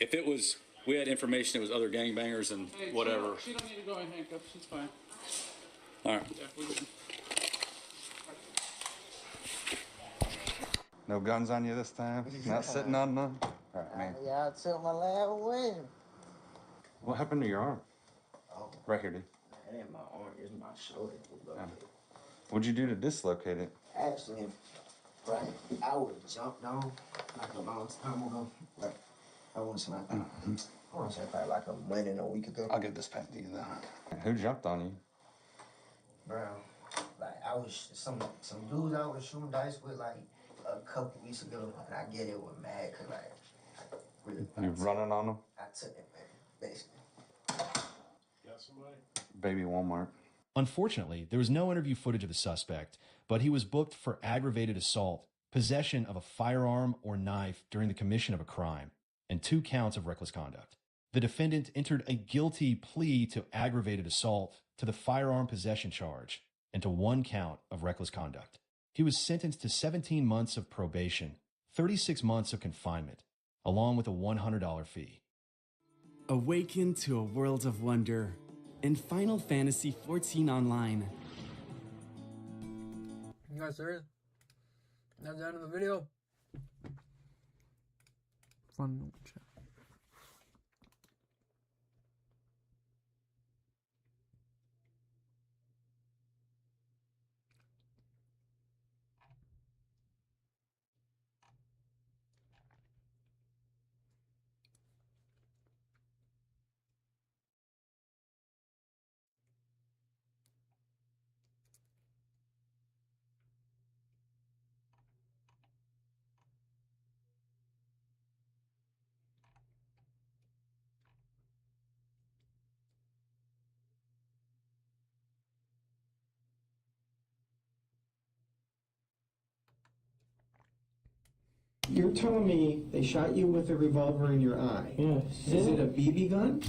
Speaker 20: If it was, we had information it was other gangbangers and whatever.
Speaker 10: She don't need to go in handcuffs. She's fine.
Speaker 20: All right.
Speaker 10: Yeah, we're good.
Speaker 9: No guns on you this time? Not sitting on none? All right, man.
Speaker 12: Yeah, I took my last win.
Speaker 9: What happened to your arm?
Speaker 12: Oh.
Speaker 9: Right here, dude.
Speaker 12: It ain't my arm, it's my shoulder.
Speaker 9: What'd you do to dislocate it?
Speaker 12: Actually, right, I would have jumped on like a long time ago. Like, I want to say like, I want to say probably like a month and a week ago.
Speaker 9: I'll give this back to you, though. Who jumped on you?
Speaker 12: Bro, like, I was, some dudes I was shooting dice with, like, a couple weeks ago, and I get it with mad, cause like, I really.
Speaker 9: You running on them?
Speaker 12: I took it, man, basically.
Speaker 10: Got somebody?
Speaker 9: Baby Walmart.
Speaker 18: Unfortunately, there was no interview footage of the suspect, but he was booked for aggravated assault, possession of a firearm or knife during the commission of a crime, and 2 counts of reckless conduct. The defendant entered a guilty plea to aggravated assault, to the firearm possession charge, and to 1 count of reckless conduct. He was sentenced to 17 months of probation, 36 months of confinement, along with a $100 fee.
Speaker 13: Awaken to a world of wonder in Final Fantasy XIV Online.
Speaker 1: You guys serious? That's the end of the video. Fun chat.
Speaker 24: You're telling me they shot you with a revolver in your eye?
Speaker 7: Yes.
Speaker 24: Is it a BB gun?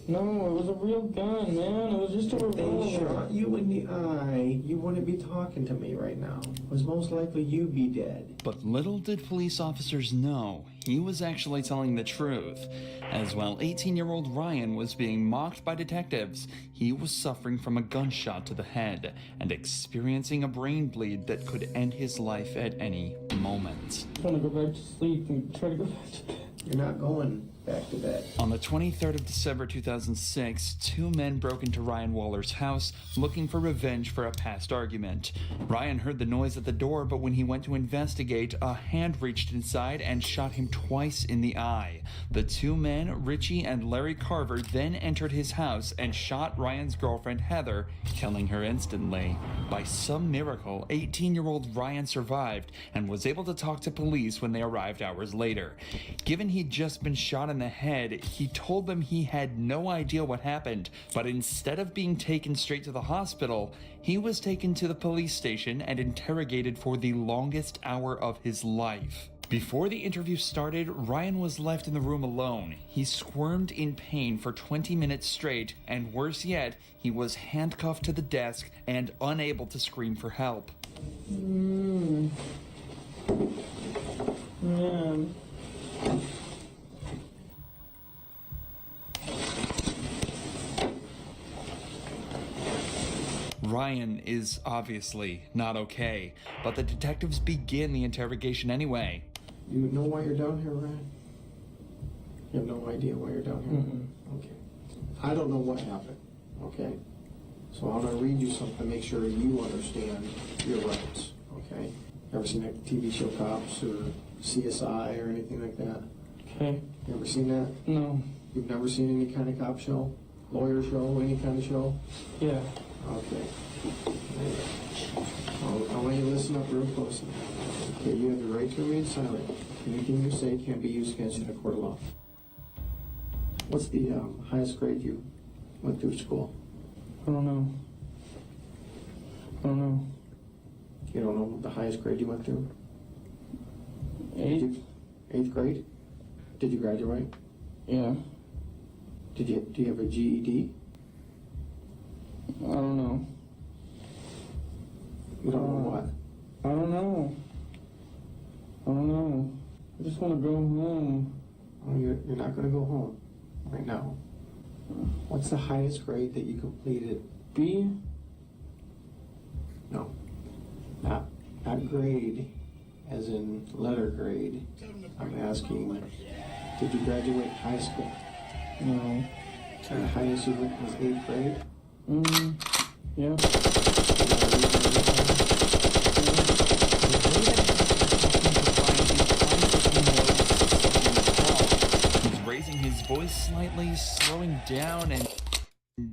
Speaker 7: No, it was a real gun, man. It was just a
Speaker 24: If
Speaker 7: revolver.
Speaker 24: they shot you in the eye, you wouldn't be talking to me right now. It was most likely you be dead.
Speaker 5: But little did police officers know, he was actually telling the truth. As while 18-year-old Ryan was being mocked by detectives, he was suffering from a gunshot to the head and experiencing a brain bleed that could end his life at any moment.
Speaker 7: I'm trying to go back to sleep and try to go back to bed.
Speaker 24: You're not going back to bed.
Speaker 5: On the 23rd of December 2006, 2 men broke into Ryan Waller's house looking for revenge for a past argument. Ryan heard the noise at the door, but when he went to investigate, a hand reached inside and shot him twice in the eye. The 2 men, Richie and Larry Carver, then entered his house and shot Ryan's girlfriend Heather, killing her instantly. By some miracle, 18-year-old Ryan survived and was able to talk to police when they arrived hours later. Given he'd just been shot in the head, he told them he had no idea what happened, but instead of being taken straight to the hospital, he was taken to the police station and interrogated for the longest hour of his life. Before the interview started, Ryan was left in the room alone. He squirmed in pain for 20 minutes straight, and worse yet, he was handcuffed to the desk and unable to scream for help.
Speaker 7: Man.
Speaker 5: Ryan is obviously not okay, but the detectives begin the interrogation anyway.
Speaker 24: You know why you're down here, Ryan? You have no idea why you're down here? Okay. I don't know what happened, okay? So I'm gonna read you something, make sure you understand your rights, okay? Ever seen that TV show Cops or CSI or anything like that?
Speaker 23: Okay.
Speaker 24: You ever seen that?
Speaker 23: No.
Speaker 24: You've never seen any kind of cop show? Lawyer show, any kind of show?
Speaker 23: Yeah.
Speaker 24: Okay. I want you to listen up real closely. Okay, you have the right to remain silent. Anything you say can't be used against you in a court of law. What's the highest grade you went through school?
Speaker 23: I don't know.
Speaker 24: You don't know the highest grade you went through?
Speaker 23: Eighth.
Speaker 24: Eighth grade? Did you graduate?
Speaker 23: Yeah.
Speaker 24: Do you have a GED?
Speaker 23: I don't know.
Speaker 24: You don't know what?
Speaker 23: I don't know. I just want to go home.
Speaker 24: Oh, you're not going to go home right now. What's the highest grade that you completed?
Speaker 23: B?
Speaker 24: No. Not grade, as in letter grade. I'm asking, did you graduate high school?
Speaker 23: No.
Speaker 24: The highest you went was 8th grade?
Speaker 23: Yeah.
Speaker 5: He's raising his voice slightly, slowing down, and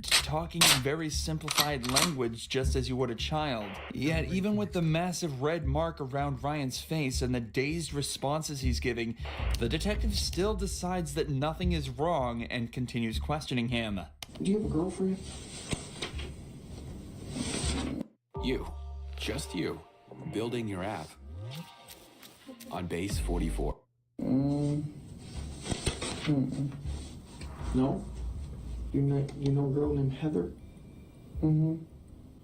Speaker 5: talking in very simplified language just as you would a child. Yet even with the massive red mark around Ryan's face and the dazed responses he's giving, the detective still decides that nothing is wrong and continues questioning him.
Speaker 24: Do you have a girlfriend?
Speaker 3: You, just you, building your app on base 44.
Speaker 24: No? You know a girl named Heather?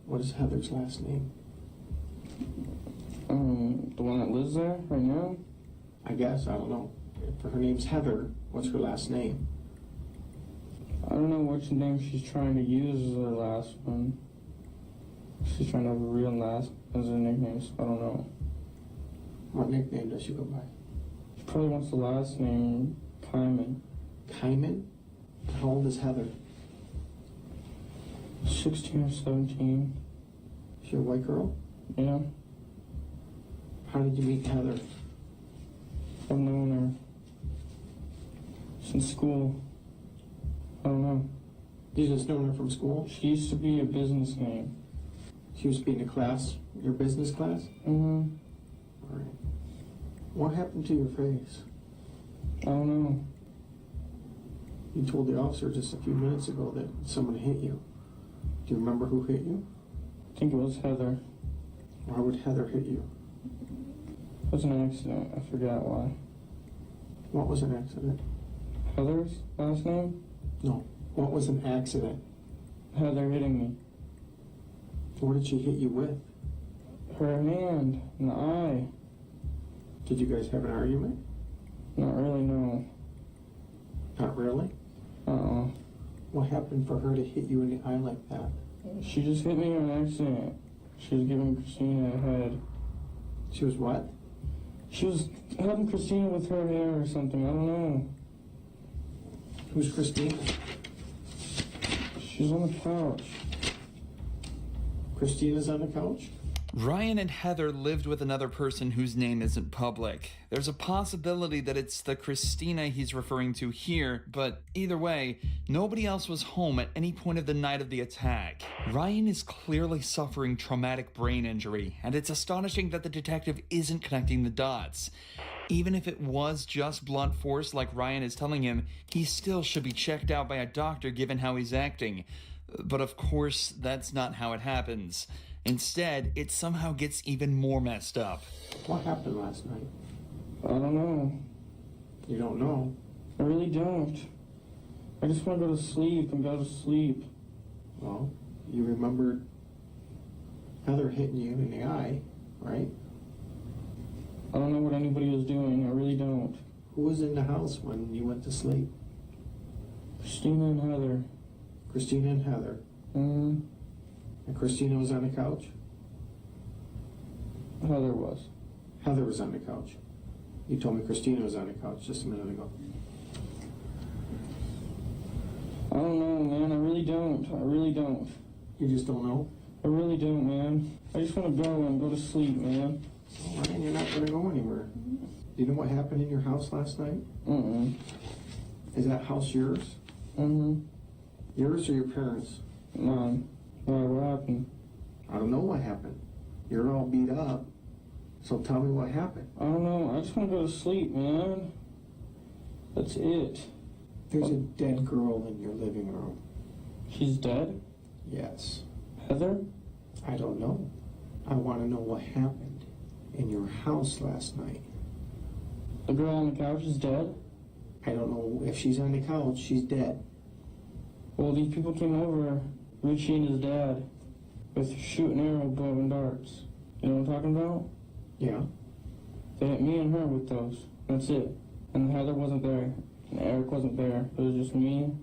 Speaker 24: What is Heather's last name?
Speaker 23: The one that lives there right now?
Speaker 24: I guess, I don't know. If her name's Heather, what's her last name?
Speaker 23: I don't know which name she's trying to use as her last one. She's trying to have a real last as her nickname, so I don't know.
Speaker 24: What nickname does she go by?
Speaker 23: She probably wants the last name, Kyman.
Speaker 24: Kyman? How old is Heather?
Speaker 23: 16 or 17.
Speaker 24: She a white girl?
Speaker 23: Yeah.
Speaker 24: How did you meet Heather?
Speaker 23: I've known her since school. I don't know.
Speaker 24: You just known her from school?
Speaker 23: She used to be a business name.
Speaker 24: She used to be in a class, your business class?
Speaker 23: All
Speaker 24: right. What happened to your face?
Speaker 23: I don't know.
Speaker 24: You told the officer just a few minutes ago that someone hit you. Do you remember who hit you?
Speaker 23: I think it was Heather.
Speaker 24: Why would Heather hit you?
Speaker 23: It was an accident. I forgot why.
Speaker 24: What was an accident?
Speaker 23: Heather's last name?
Speaker 24: No. What was an accident?
Speaker 23: Heather hitting me.
Speaker 24: What did she hit you with?
Speaker 23: Her hand in the eye.
Speaker 24: Did you guys have an argument?
Speaker 23: Not really, no.
Speaker 24: Not really? What happened for her to hit you in the eye like that?
Speaker 23: She just hit me on accident. She was giving Christina a head.
Speaker 24: She was what?
Speaker 23: She was helping Christina with her hair or something. I don't know.
Speaker 24: Who's Christina?
Speaker 23: She's on the couch.
Speaker 24: Christina's on the couch?
Speaker 5: Ryan and Heather lived with another person whose name isn't public. There's a possibility that it's the Christina he's referring to here, but either way, nobody else was home at any point of the night of the attack. Ryan is clearly suffering traumatic brain injury, and it's astonishing that the detective isn't connecting the dots. Even if it was just blunt force like Ryan is telling him, he still should be checked out by a doctor given how he's acting. But of course, that's not how it happens. Instead, it somehow gets even more messed up.
Speaker 24: What happened last night?
Speaker 23: I don't know.
Speaker 24: You don't know?
Speaker 23: I really don't. I just want to go to sleep and go to sleep.
Speaker 24: Well, you remembered Heather hitting you in the eye, right?
Speaker 23: I don't know what anybody was doing. I really don't.
Speaker 24: Who was in the house when you went to sleep?
Speaker 23: Christina and Heather.
Speaker 24: Christina and Heather. And Christina was on the couch?
Speaker 23: Heather was.
Speaker 24: Heather was on the couch. You told me Christina was on the couch just a minute ago.
Speaker 23: I don't know, man. I really don't.
Speaker 24: You just don't know?
Speaker 23: I really don't, man. I just want to go and go to sleep, man.
Speaker 24: All right, you're not going to go anywhere. Do you know what happened in your house last night? Is that house yours? Yours or your parents?
Speaker 23: Mine. Why, what happened?
Speaker 24: I don't know what happened. You're all beat up. So tell me what happened.
Speaker 23: I don't know. I just want to go to sleep, man. That's it.
Speaker 24: There's a dead girl in your living room.
Speaker 23: She's dead?
Speaker 24: Yes.
Speaker 23: Heather?
Speaker 24: I don't know. I want to know what happened in your house last night.
Speaker 23: The girl on the couch is dead?
Speaker 24: I don't know if she's on the couch. She's dead.
Speaker 23: Well, these people came over, Richie and his dad, with shooting arrow, bow, and darts. You know what I'm talking about?
Speaker 24: Yeah.
Speaker 23: They hit me and her with those. That's it. And Heather wasn't there. And Eric wasn't there. It was just me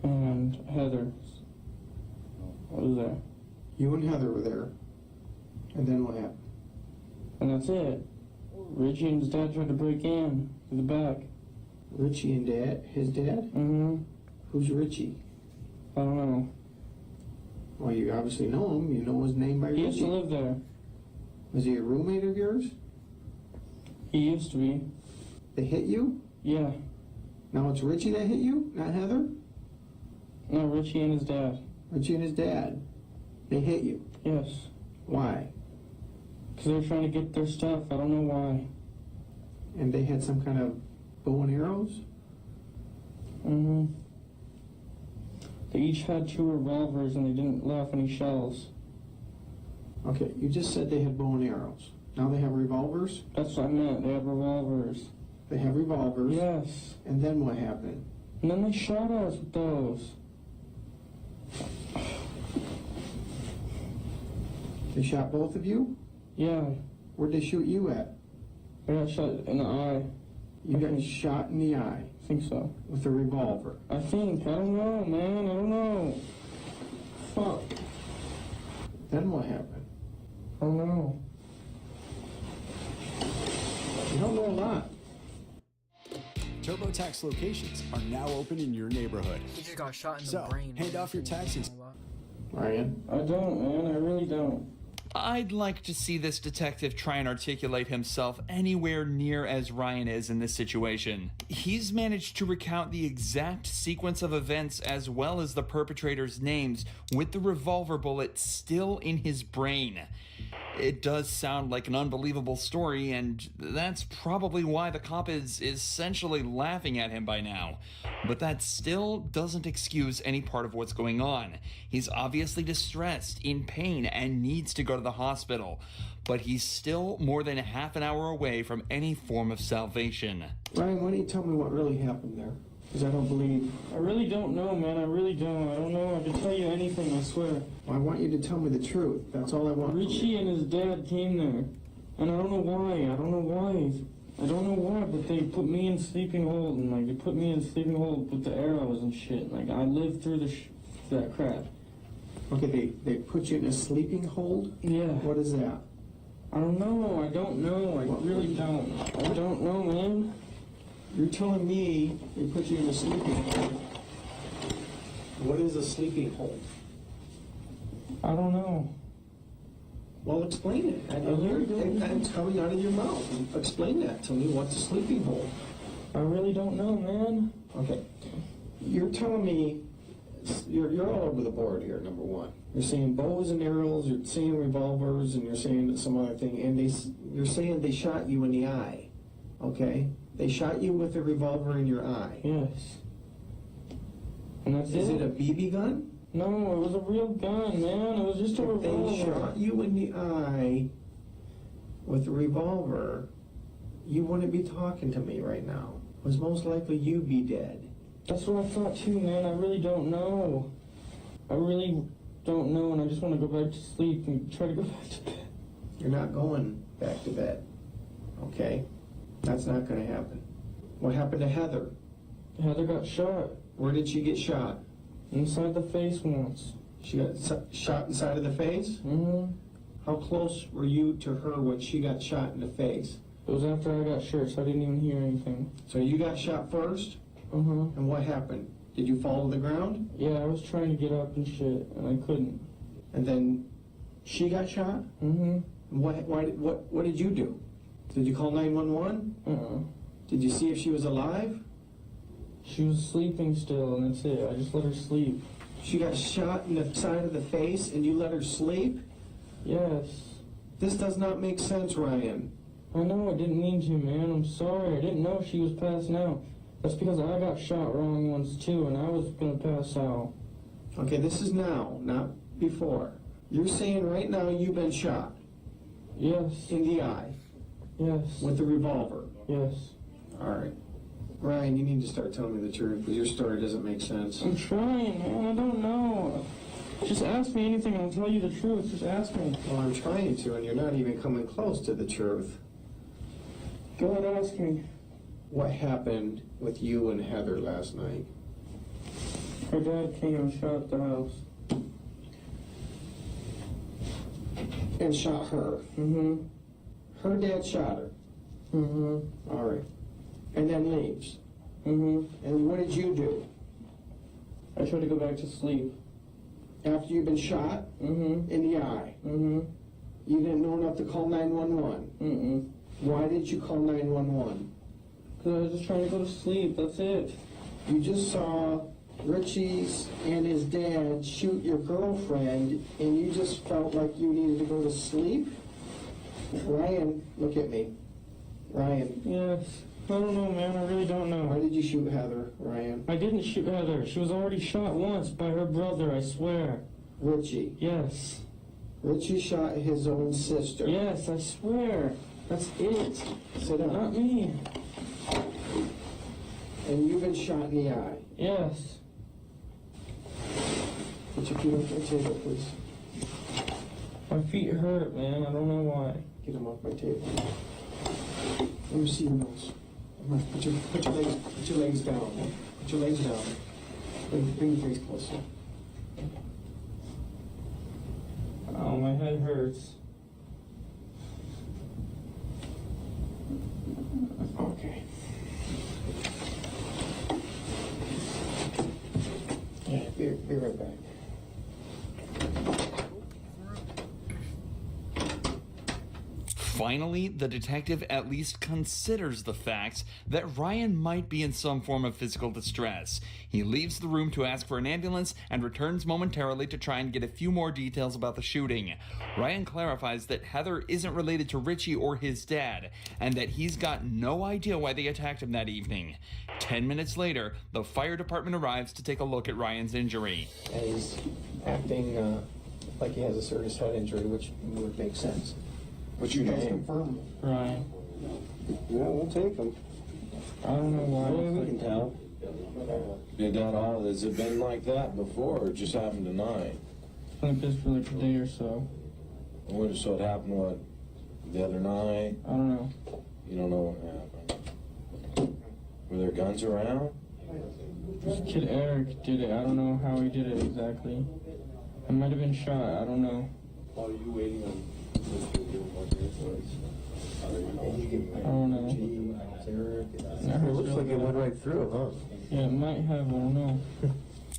Speaker 23: and Heather. I was there.
Speaker 24: You and Heather were there. And then what happened?
Speaker 23: And that's it. Richie and his dad tried to break in through the back.
Speaker 24: Richie and Dad? His dad? Who's Richie?
Speaker 23: I don't know.
Speaker 24: Well, you obviously know him. You know his name by Richie.
Speaker 23: He used to live there.
Speaker 24: Was he a roommate of yours?
Speaker 23: He used to be.
Speaker 24: They hit you?
Speaker 23: Yeah.
Speaker 24: Now it's Richie that hit you, not Heather?
Speaker 23: No, Richie and his dad.
Speaker 24: Richie and his dad. They hit you?
Speaker 23: Yes.
Speaker 24: Why?
Speaker 23: Because they were trying to get their stuff. I don't know why.
Speaker 24: And they had some kind of bow and arrows?
Speaker 23: They each had 2 revolvers and they didn't let off any shells.
Speaker 24: Okay, you just said they had bow and arrows. Now they have revolvers?
Speaker 23: That's what I meant. They have revolvers.
Speaker 24: They have revolvers?
Speaker 23: Yes.
Speaker 24: And then what happened?
Speaker 23: And then they shot us with those.
Speaker 24: They shot both of you?
Speaker 23: Yeah.
Speaker 24: Where'd they shoot you at?
Speaker 23: I got shot in the eye.
Speaker 24: You got shot in the eye?
Speaker 23: I think so.
Speaker 24: With a revolver?
Speaker 23: I think. I don't know, man. I don't know. Fuck.
Speaker 24: Then what happened?
Speaker 23: I don't know.
Speaker 24: You don't know a lot.
Speaker 8: TurboTax locations are now open in your neighborhood.
Speaker 1: He just got shot in the brain.
Speaker 8: Hand off your taxes.
Speaker 24: Ryan?
Speaker 23: I don't, man. I really don't.
Speaker 5: I'd like to see this detective try and articulate himself anywhere near as Ryan is in this situation. He's managed to recount the exact sequence of events as well as the perpetrators' names with the revolver bullet still in his brain. It does sound like an unbelievable story, and that's probably why the cop is essentially laughing at him by now. But that still doesn't excuse any part of what's going on. He's obviously distressed, in pain, and needs to go to the hospital. But he's still more than half an hour away from any form of salvation.
Speaker 24: Ryan, why don't you tell me what really happened there? Because I don't believe...
Speaker 23: I really don't know, man. I really don't. I don't know. I can tell you anything, I swear.
Speaker 24: Well, I want you to tell me the truth. That's all I want.
Speaker 23: Richie and his dad came there. And I don't know why. I don't know why, but they put me in sleeping hold. And, like, they put me in sleeping hold with the arrows and shit. Like, I lived through that crap.
Speaker 24: Okay, they put you in a sleeping hold?
Speaker 23: Yeah.
Speaker 24: What is that?
Speaker 23: I don't know. I don't know. I really don't. I don't know, man.
Speaker 24: You're telling me they put you in a sleeping hold. What is a sleeping hold?
Speaker 23: I don't know.
Speaker 24: Well, explain it. It's coming out of your mouth. Explain that to me. What's a sleeping hold?
Speaker 23: I really don't know, man.
Speaker 24: Okay. You're telling me you're all over the board here, number one. You're saying bows and arrows, you're saying revolvers, and you're saying some other thing, and you're saying they shot you in the eye, okay? They shot you with a revolver in your eye.
Speaker 23: Yes. And that's
Speaker 24: Is it a BB gun?
Speaker 23: No, it was a real gun, man. It was just a revolver.
Speaker 24: If they shot you in the eye with a revolver, you wouldn't be talking to me right now. It was most likely you'd be dead.
Speaker 23: That's what I thought too, man. I really don't know. I really don't know, and I just want to go back to sleep and try to go back to bed.
Speaker 24: You're not going back to bed, okay? That's not going to happen. What happened to Heather?
Speaker 23: Heather got shot.
Speaker 24: Where did she get shot?
Speaker 23: Inside the face once.
Speaker 24: She got shot inside of the face?
Speaker 23: Mm-hmm.
Speaker 24: How close were you to her when she got shot in the face?
Speaker 23: It was after I got shot, so I didn't even hear anything.
Speaker 24: So you got shot first?
Speaker 23: Mm-hmm.
Speaker 24: And what happened? Did you fall to the ground?
Speaker 14: Yeah, I was trying to get up and shit, and I couldn't.
Speaker 24: And then she got shot?
Speaker 14: Mm-hmm.
Speaker 24: What did you do? Did you call 911? Did you see if she was alive?
Speaker 14: She was sleeping still, and that's it. I just let her sleep.
Speaker 24: She got shot in the side of the face, and you let her sleep?
Speaker 14: Yes.
Speaker 24: This does not make sense, Ryan.
Speaker 14: I know, I didn't mean to, man. I'm sorry. I didn't know she was passing out. That's because I got shot wrong once, too, and I was gonna pass out.
Speaker 24: Okay, this is now, not before. You're saying right now you've been shot?
Speaker 14: Yes.
Speaker 24: In the eye?
Speaker 14: Yes.
Speaker 24: With the revolver?
Speaker 14: Yes.
Speaker 24: All right. Ryan, you need to start telling me the truth, because your story doesn't make sense.
Speaker 14: I'm trying, man. I don't know. Just ask me anything and I'll tell you the truth. Just ask me.
Speaker 24: Well, I'm trying to, and you're not even coming close to the truth.
Speaker 14: Go ahead, ask me.
Speaker 24: What happened with you and Heather last night?
Speaker 14: Her dad came and shot the house.
Speaker 24: And shot her?
Speaker 14: Mm-hmm.
Speaker 24: Her dad shot her?
Speaker 14: Mm-hmm.
Speaker 24: All right. And then leaves?
Speaker 14: Mm-hmm.
Speaker 24: And what did you do?
Speaker 14: I tried to go back to sleep.
Speaker 24: After you've been shot?
Speaker 14: Mm-hmm.
Speaker 24: In the eye?
Speaker 14: Mm-hmm.
Speaker 24: You didn't know enough to call 911?
Speaker 14: Mm-mm.
Speaker 24: Why did you call 911?
Speaker 14: Because I was just trying to go to sleep, that's it.
Speaker 24: You just saw Richie's and his dad shoot your girlfriend, and you just felt like you needed to go to sleep? Ryan, look at me. Ryan.
Speaker 14: Yes. I don't know, man. I really don't know.
Speaker 24: Why did you shoot Heather, Ryan?
Speaker 14: I didn't shoot Heather. She was already shot once by her brother, I swear.
Speaker 24: Richie?
Speaker 14: Yes.
Speaker 24: Richie shot his own sister?
Speaker 14: Yes, I swear. That's it.
Speaker 24: Sit down.
Speaker 14: Not me.
Speaker 24: And you've been shot in the eye?
Speaker 14: Yes.
Speaker 24: Put your feet on the table, please.
Speaker 14: My feet hurt, man. I don't know why.
Speaker 24: Get them off my table. Let me see your nose. Put your legs down. Put your legs down. Bring your face closer.
Speaker 14: Oh, my head hurts.
Speaker 24: Okay. Yeah, be right back.
Speaker 5: Finally, the detective at least considers the fact that Ryan might be in some form of physical distress. He leaves the room to ask for an ambulance and returns momentarily to try and get a few more details about the shooting. Ryan clarifies that Heather isn't related to Richie or his dad, and that he's got no idea why they attacked him that evening. 10 minutes later, the fire department arrives to take a look at Ryan's injury.
Speaker 24: And he's acting like he has a serious head injury, which would make sense.
Speaker 9: What's your name?
Speaker 24: Confirm.
Speaker 14: Ryan.
Speaker 24: Yeah, we'll take him.
Speaker 14: I don't know why.
Speaker 9: We can tell. Did that all? Has it been like that before, or just happened tonight?
Speaker 14: It's been like this for like a day or so.
Speaker 9: So it happened what? The other night?
Speaker 14: I don't know.
Speaker 9: You don't know what happened. Were there guns around?
Speaker 14: This kid Eric did it. I don't know how he did it exactly. I might have been shot. I don't know.
Speaker 9: While you waiting on?
Speaker 14: I don't know.
Speaker 24: It looks like it went right through, huh?
Speaker 14: Yeah, it might have. I don't know.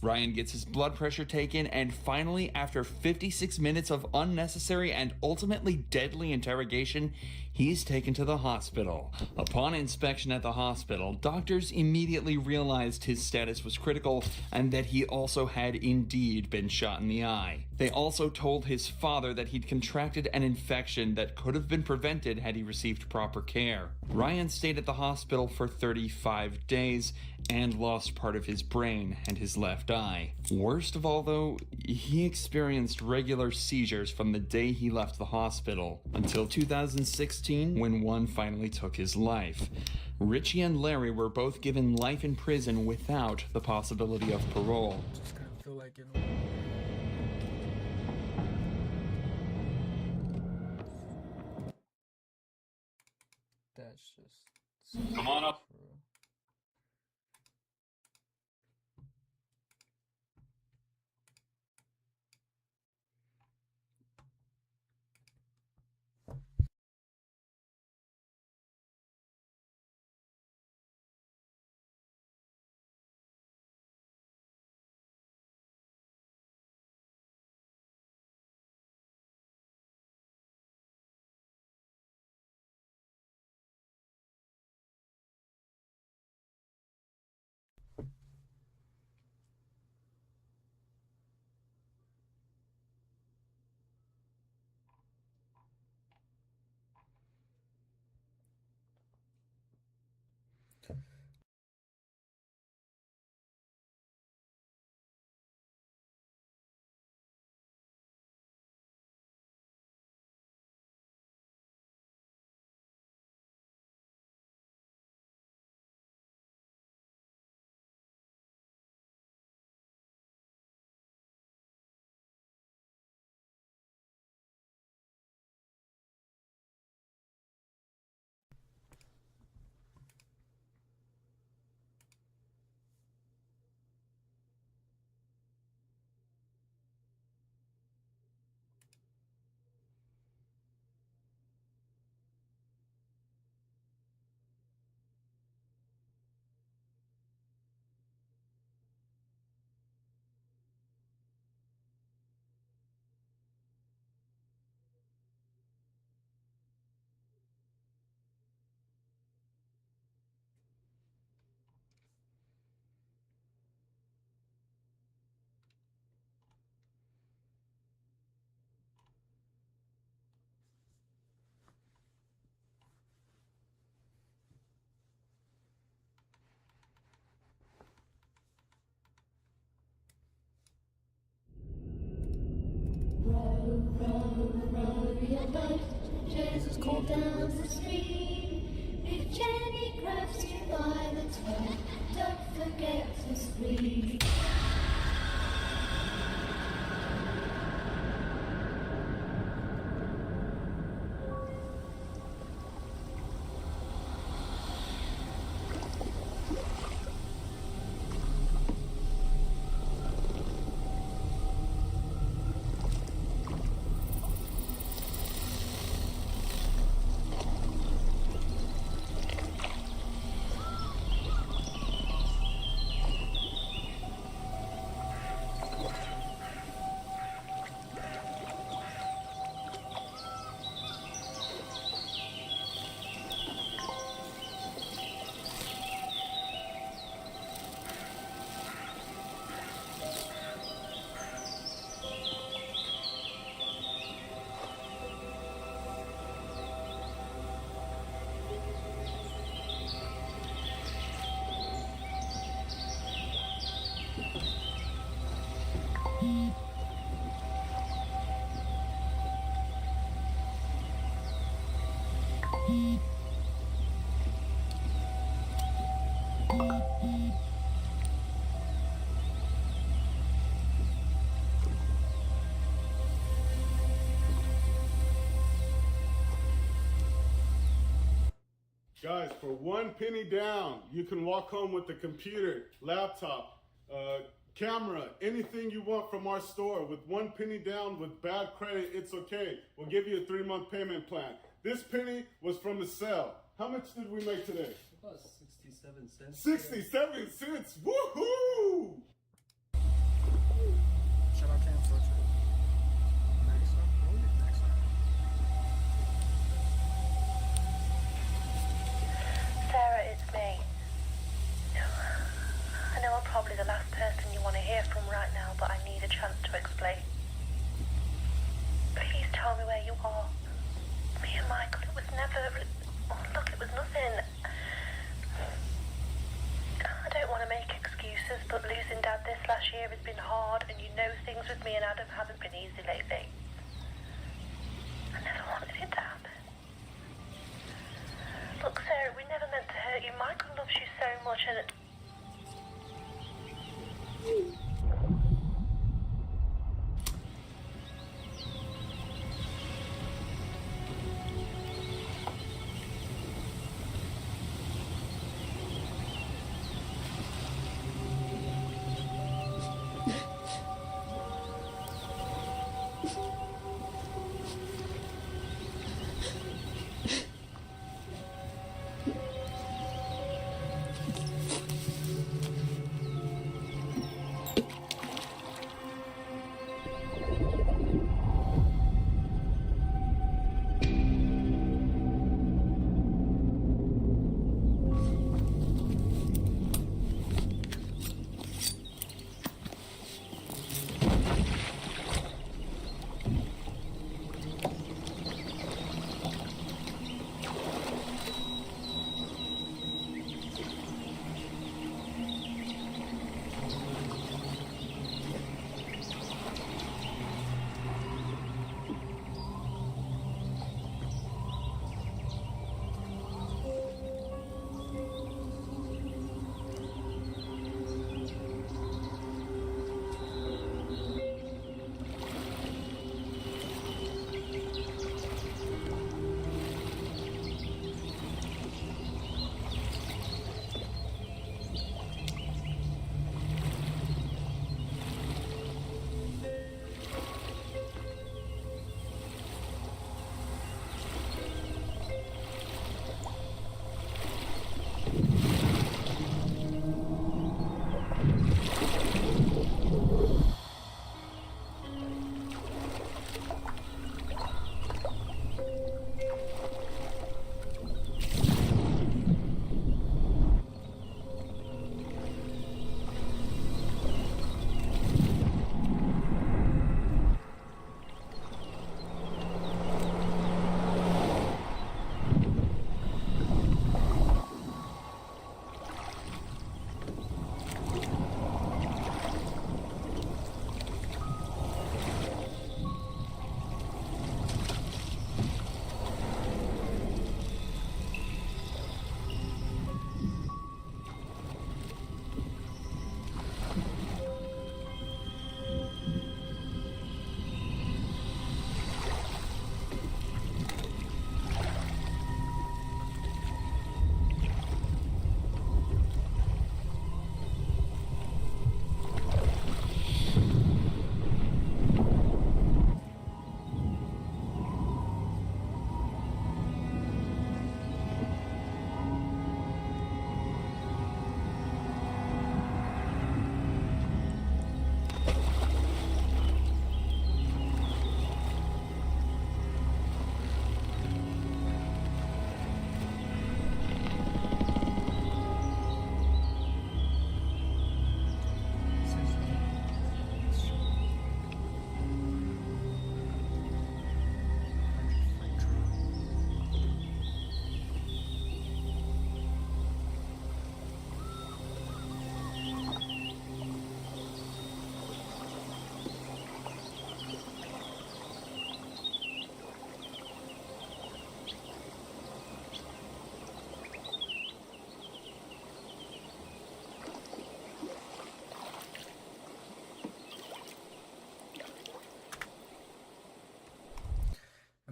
Speaker 5: Ryan gets his blood pressure taken, and finally, after 56 minutes of unnecessary and ultimately deadly interrogation, he's taken to the hospital. Upon inspection at the hospital, doctors immediately realized his status was critical and that he also had indeed been shot in the eye. They also told his father that he'd contracted an infection that could have been prevented had he received proper care. Ryan stayed at the hospital for 35 days and lost part of his brain and his left eye. Worst of all, though, he experienced regular seizures from the day he left the hospital until 2016, when one finally took his life. Richie and Larry were both given life in prison without the possibility of parole.
Speaker 1: Just kind of feel like it. That's just.
Speaker 20: Come on up.
Speaker 1: This is called
Speaker 15: down the street. If Jenny grabs you by the toe, don't forget to scream.
Speaker 17: Guys, for 1 penny down, you can walk home with a computer, laptop, camera, anything you want from our store. With 1 penny down with bad credit, it's okay. We'll give you a 3-month payment plan. This penny was from the sale. How much did we make today?
Speaker 19: About 67 cents.
Speaker 17: 67 cents! Woohoo!
Speaker 1: Shout out Cam for
Speaker 22: Sarah, it's me. I know I'm probably the last person you want to hear from right now, but I need a chance to explain. Please tell me where you are. Me and Michael, it was never... Oh, look, it was nothing. I don't want to make excuses, but losing Dad this last year has been hard, and you know things with me and Adam haven't been easy lately. I never wanted it to happen. Look, Sarah, we never meant to hurt you. Michael loves you so much, and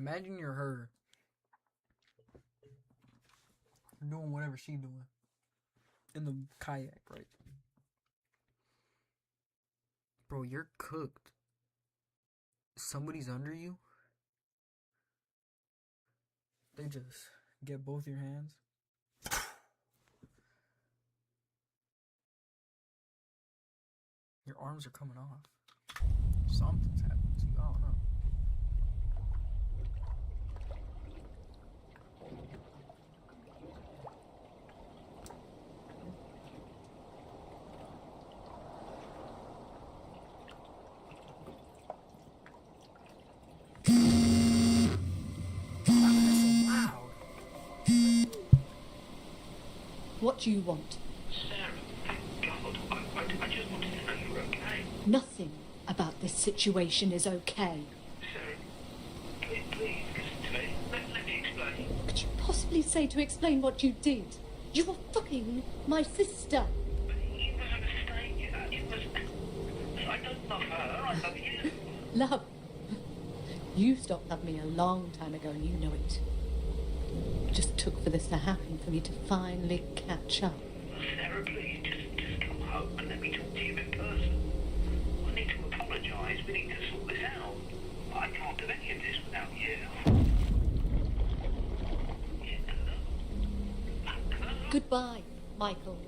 Speaker 1: Imagine you're her. You're doing whatever she's doing. In the kayak, right? Bro, you're cooked. Somebody's under you. They just get both your hands. Your arms are coming off. Something's happening to you. I don't know.
Speaker 2: What do you want?
Speaker 22: Sarah, thank God. I just wanted to know you were okay.
Speaker 2: Nothing about this situation is okay.
Speaker 22: Sarah, please listen to me. Let me explain.
Speaker 2: Could you possibly say to explain what you did? You were fucking my sister.
Speaker 22: But it was a mistake. It was... I don't love her. I love you.
Speaker 2: Love. You stopped loving me a long time ago and you know it. It just took for this to happen for me to finally catch up.
Speaker 22: Sarah, please, just come home and let me talk to you in person. I need to apologise. We need to sort this out. I can't do any of this without you.
Speaker 2: Goodbye, Michael.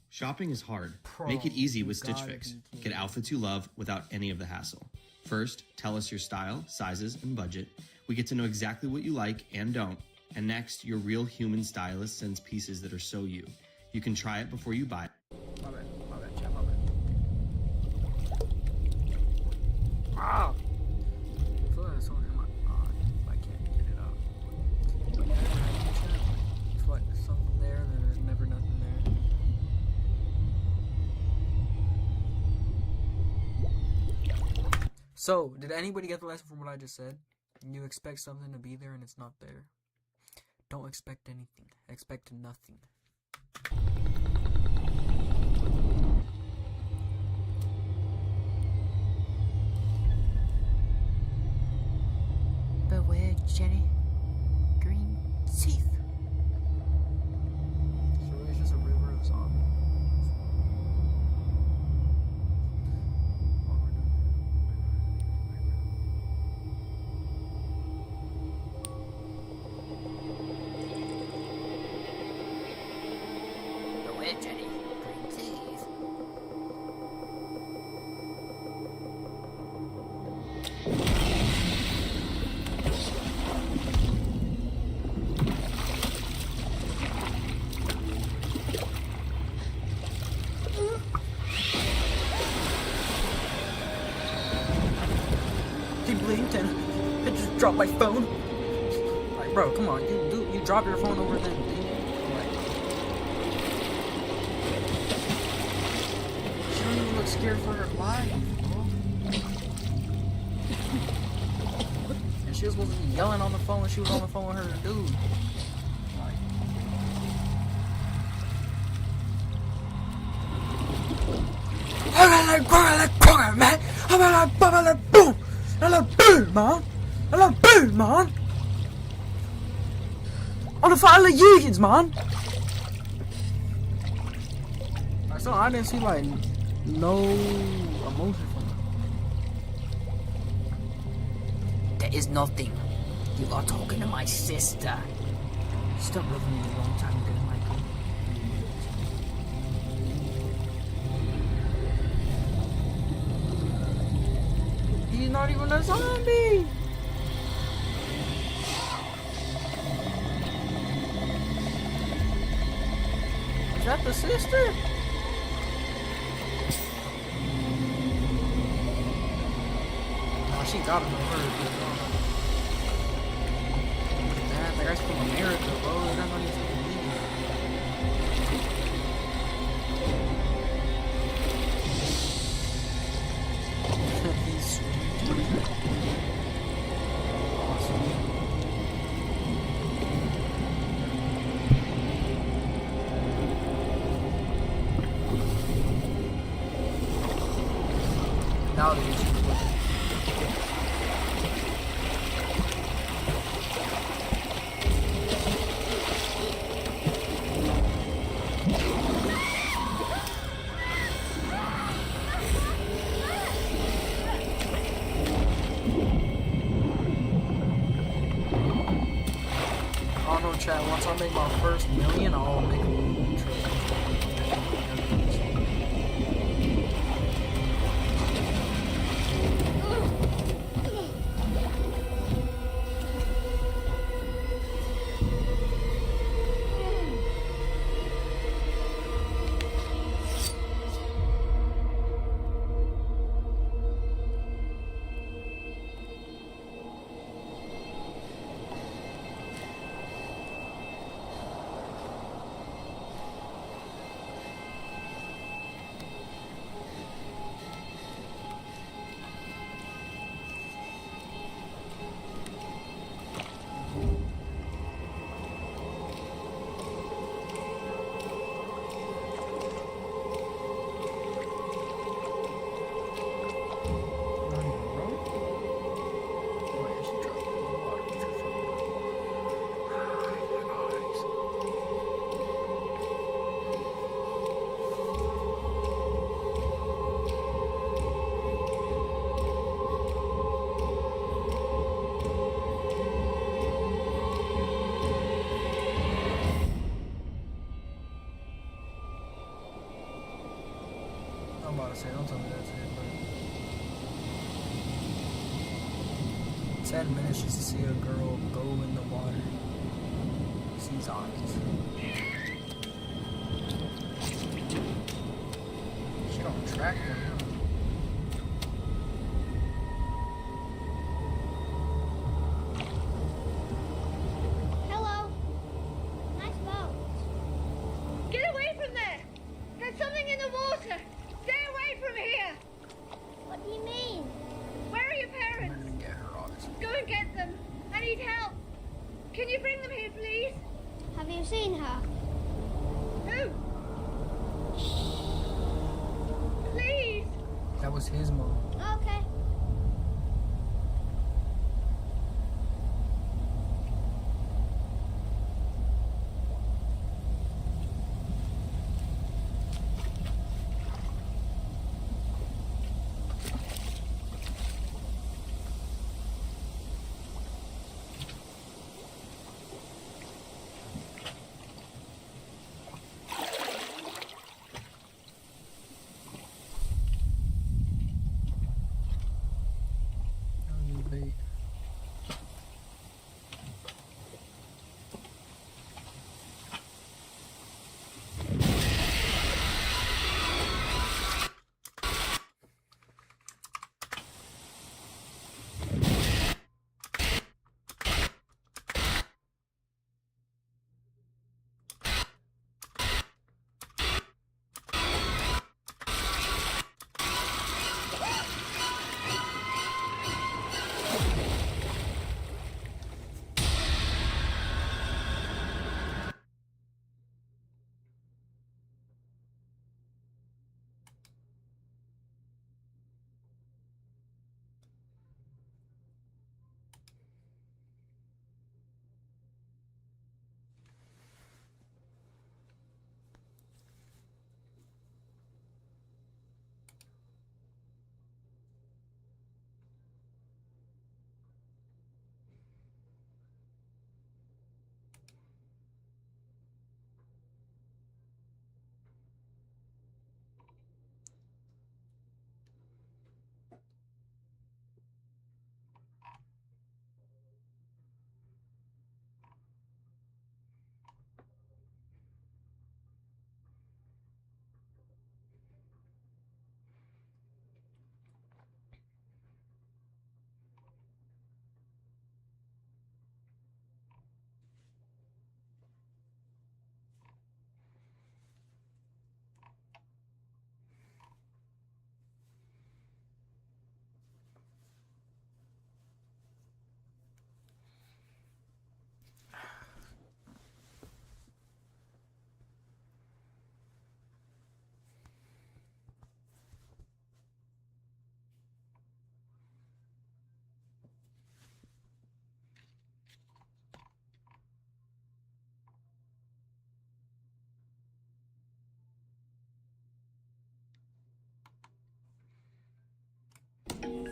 Speaker 4: Shopping is hard. Make it easy with Stitch Fix. Get outfits you love without any of the hassle. First, tell us your style, sizes, and budget. We get to know exactly what you like and don't. And next, your real human stylist sends pieces that are so you. You can try it before you buy it.
Speaker 1: My bad, chat, my bad. Ah! I feel like there's something in my eye. I can't get it out. I feel like there's something there and there's never nothing there. So, did anybody get the lesson from what I just said? You expect something to be there and it's not there. Don't expect anything. Expect nothing.
Speaker 6: Beware, Jenny. Green teeth.
Speaker 1: So it's just a river of zombies.
Speaker 6: Beware, Jenny. Green teeth.
Speaker 1: Keep bleeding. I just dropped my phone. Like, bro, come on. You drop your phone over then, dude. Like, she don't even look scared for her life, bro. And she was supposed to be yelling on the phone when she was on the phone with her dude. Man, man. On the file of unions, man. So I didn't see like no emotion from her.
Speaker 6: There is nothing. You are talking to my sister.
Speaker 1: Stop loving me a long time ago, Michael. He's not even a zombie. Is that the sister? Oh, she got him over. That guy's from America, bro. They're not even He's now chat, once I make my first million, I'll make a movie. I'm about to say, don't tell me that's it, but 10 minutes just to see a girl go in the water. See zombies. She don't track them.
Speaker 15: Hello. Nice boat. Get away from there! There's something in the water! Stay away from here! What do you mean? Where are your parents? Go and get them. I need help. Can you bring them here, please? Have you seen her? Who? Please.
Speaker 1: That was his mom.
Speaker 15: Okay.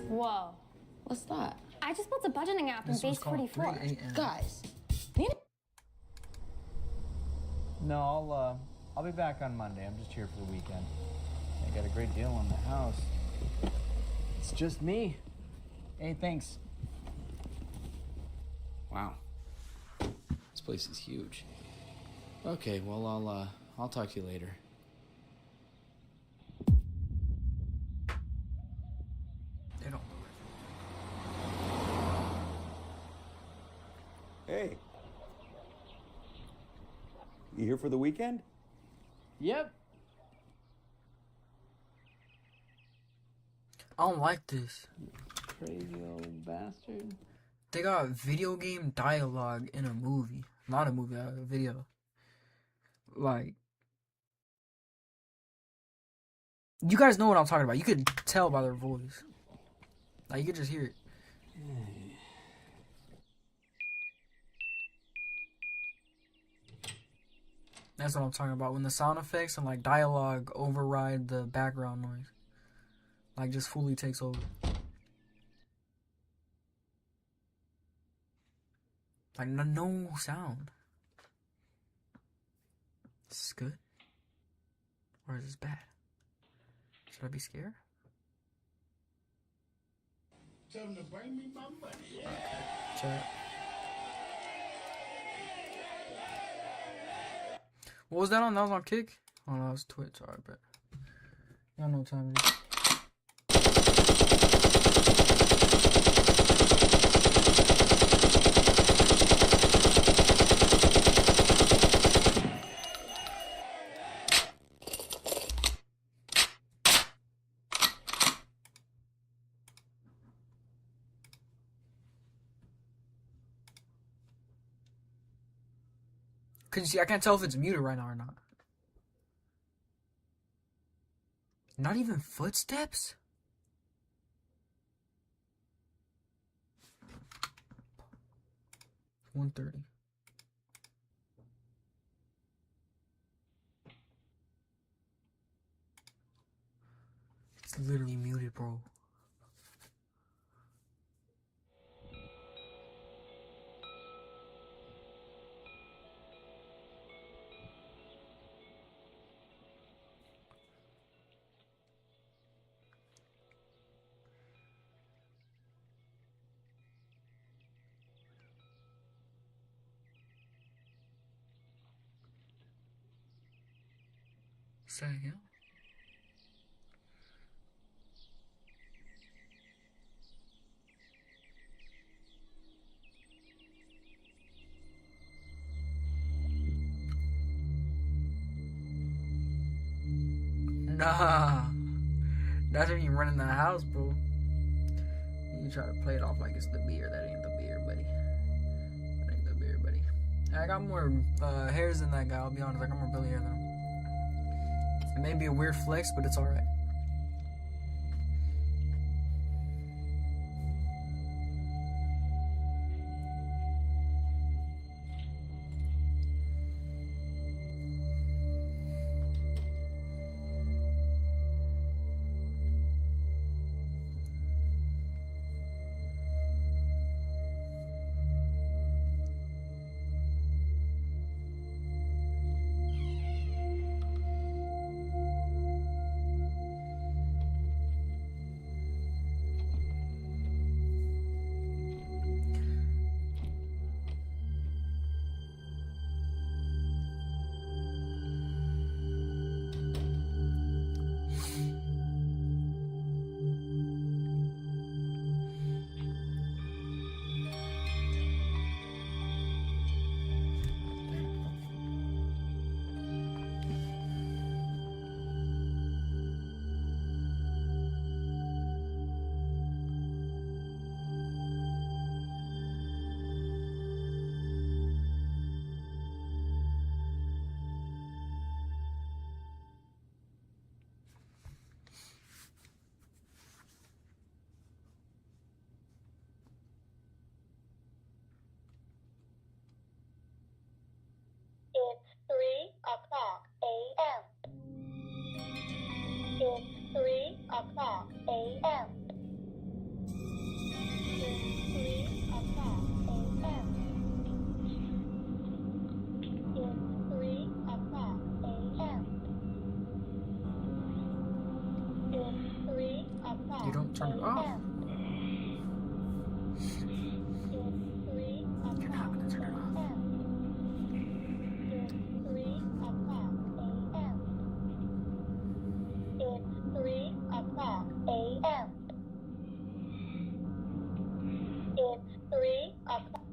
Speaker 11: Whoa. What's that? I just built a budgeting app in
Speaker 1: This one's
Speaker 11: Base
Speaker 1: called
Speaker 11: 44.
Speaker 1: 3 a.m.
Speaker 11: Guys.
Speaker 10: No, I'll be back on Monday. I'm just here for the weekend. I got a great deal on the house. It's just me. Hey, thanks.
Speaker 12: Wow. This place is huge. Okay, well, I'll talk to you later.
Speaker 1: They don't.
Speaker 16: Hey. You here for the weekend?
Speaker 10: Yep.
Speaker 1: I don't like this.
Speaker 10: Crazy old bastard.
Speaker 1: They got video game dialogue in a movie. Not a movie, a video. Like, you guys know what I'm talking about. You could tell by their voice. Like, you could just hear it. That's what I'm talking about. When the sound effects and, like, dialogue override the background noise. Like, just fully takes over. Like, no sound. Is this good? Or is this bad? Should I be scared?
Speaker 23: Tell them to bring me my money.
Speaker 1: Chat. What was that on? That was on Kick? Oh no, that was Twitch. Alright, bet. Y'all know what time it is. Cause you see, I can't tell if it's muted right now or not. Not even footsteps? It's 1:30. It's literally muted, bro. Say again? Nah. That's when you run in the house, bro. You try to play it off like it's the beer. That ain't the beer, buddy. That ain't the beer, buddy. I got more hairs than that guy, I'll be honest. I got more belly hair than him. It may be a weird flex, but it's alright. Turn it off. You're not gonna turn it off.
Speaker 15: It's 3 o'clock a.m. It's 3 o'clock.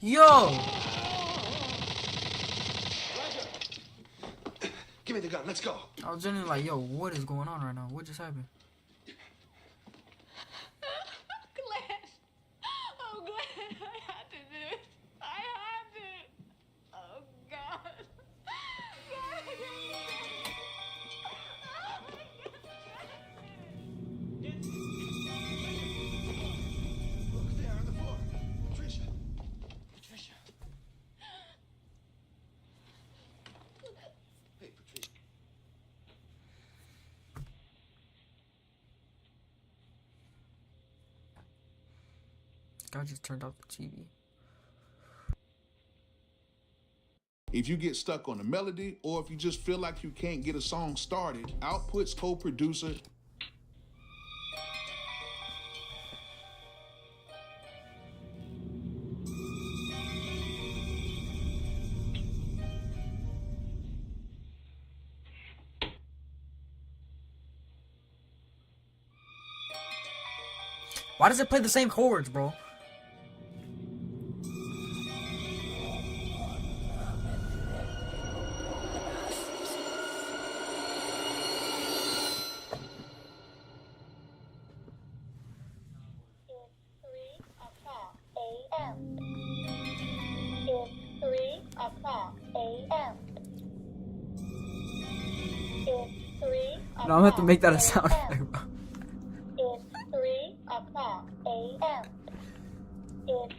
Speaker 1: Yo!
Speaker 7: Give me the gun. Let's go.
Speaker 1: I was genuinely like, yo, what is going on right now? What just happened?
Speaker 15: Glenn. Oh, Glenn. I had to do it. I had to. Oh, God.
Speaker 7: Look there on the floor. Patricia. Patricia. Hey, Patricia.
Speaker 1: Guy just turned off the TV.
Speaker 13: If you get stuck on a melody, or if you just feel like you can't get a song started, Output's co-producer
Speaker 1: Why does it play the same chords, bro? No, I'm gonna have to make that a sound effect, bro.
Speaker 15: It's 3 o'clock a.m. It's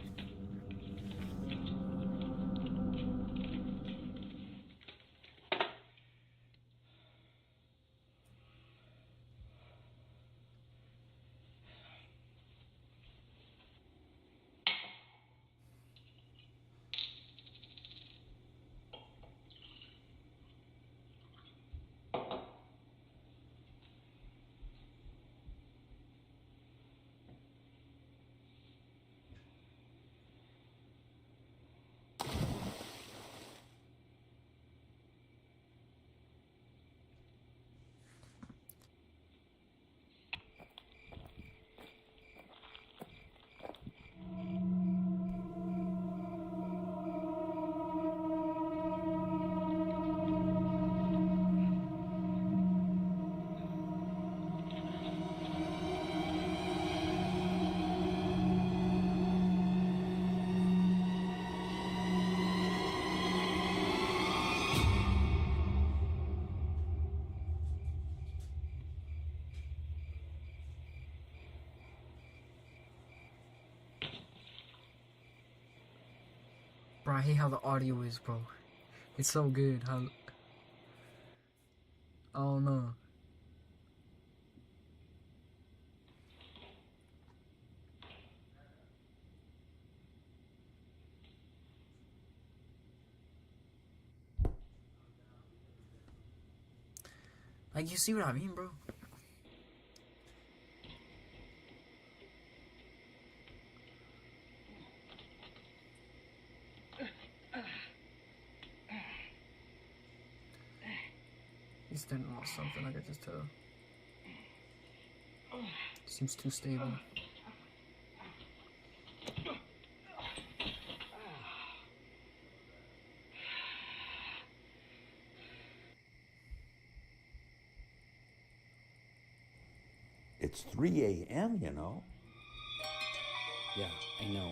Speaker 1: Bro, I hate how the audio is, bro. It's so good. How I don't know. Like, you see what I mean, bro? He's done lost something, I could just tell. Seems too stable.
Speaker 16: It's 3 a.m., you know.
Speaker 12: Yeah, I know.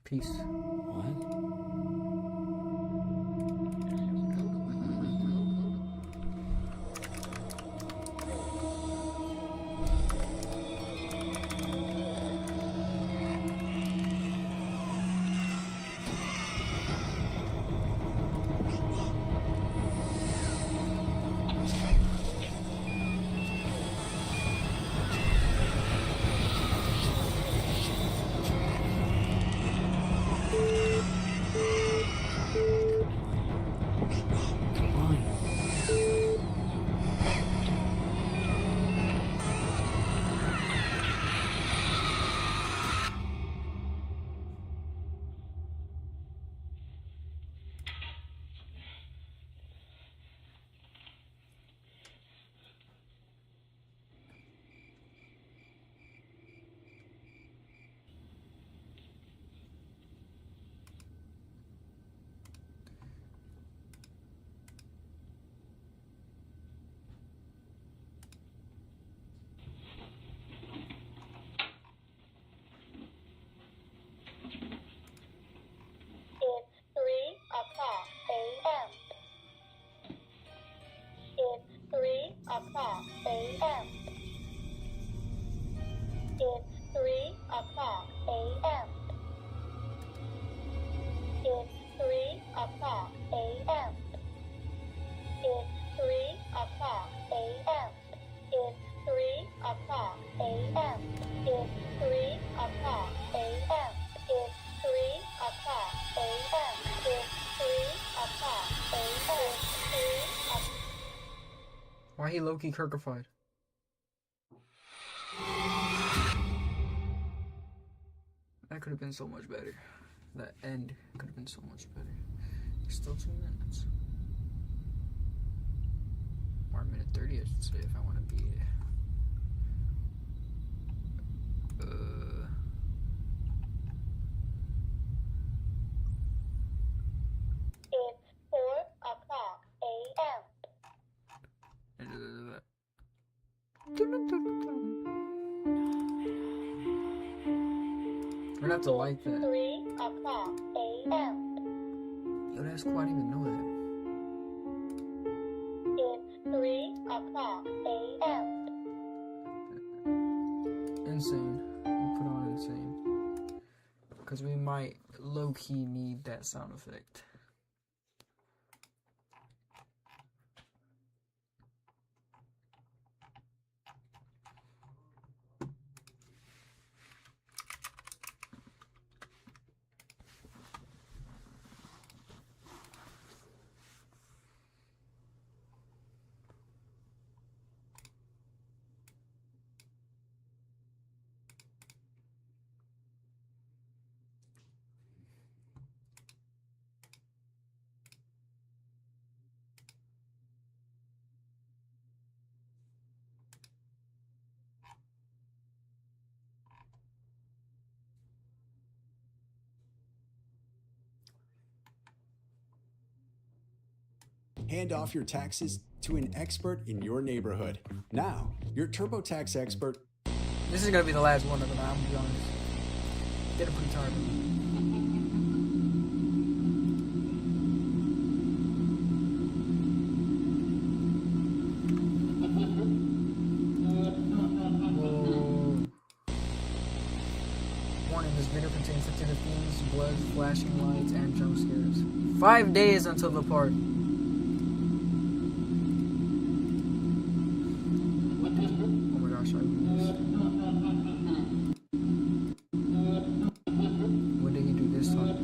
Speaker 1: Peace.
Speaker 12: What?
Speaker 1: Why he low-key Kirkified? That could have been so much better. That end could have been so much better. Still 2 minutes. Or a minute 30, I should say, if I want to be.
Speaker 15: It's 4:00 a.m.
Speaker 1: We're gonna have to like that.
Speaker 15: 3:00 a.m.
Speaker 1: Yo, that's cool. I didn't even know that.
Speaker 15: It's 3:00 a.m.
Speaker 1: Insane. We'll put on insane. Because we might low-key need that sound effect.
Speaker 3: Hand off your taxes to an expert in your neighborhood. Now, your TurboTax expert.
Speaker 1: This is gonna be the last one of the night, I'm gonna be honest. Getting pretty tired. Warning, this video contains sensitive themes, blood, flashing lights, and jump scares. 5 days until the party. Oh my gosh, I missed. What did he do this time?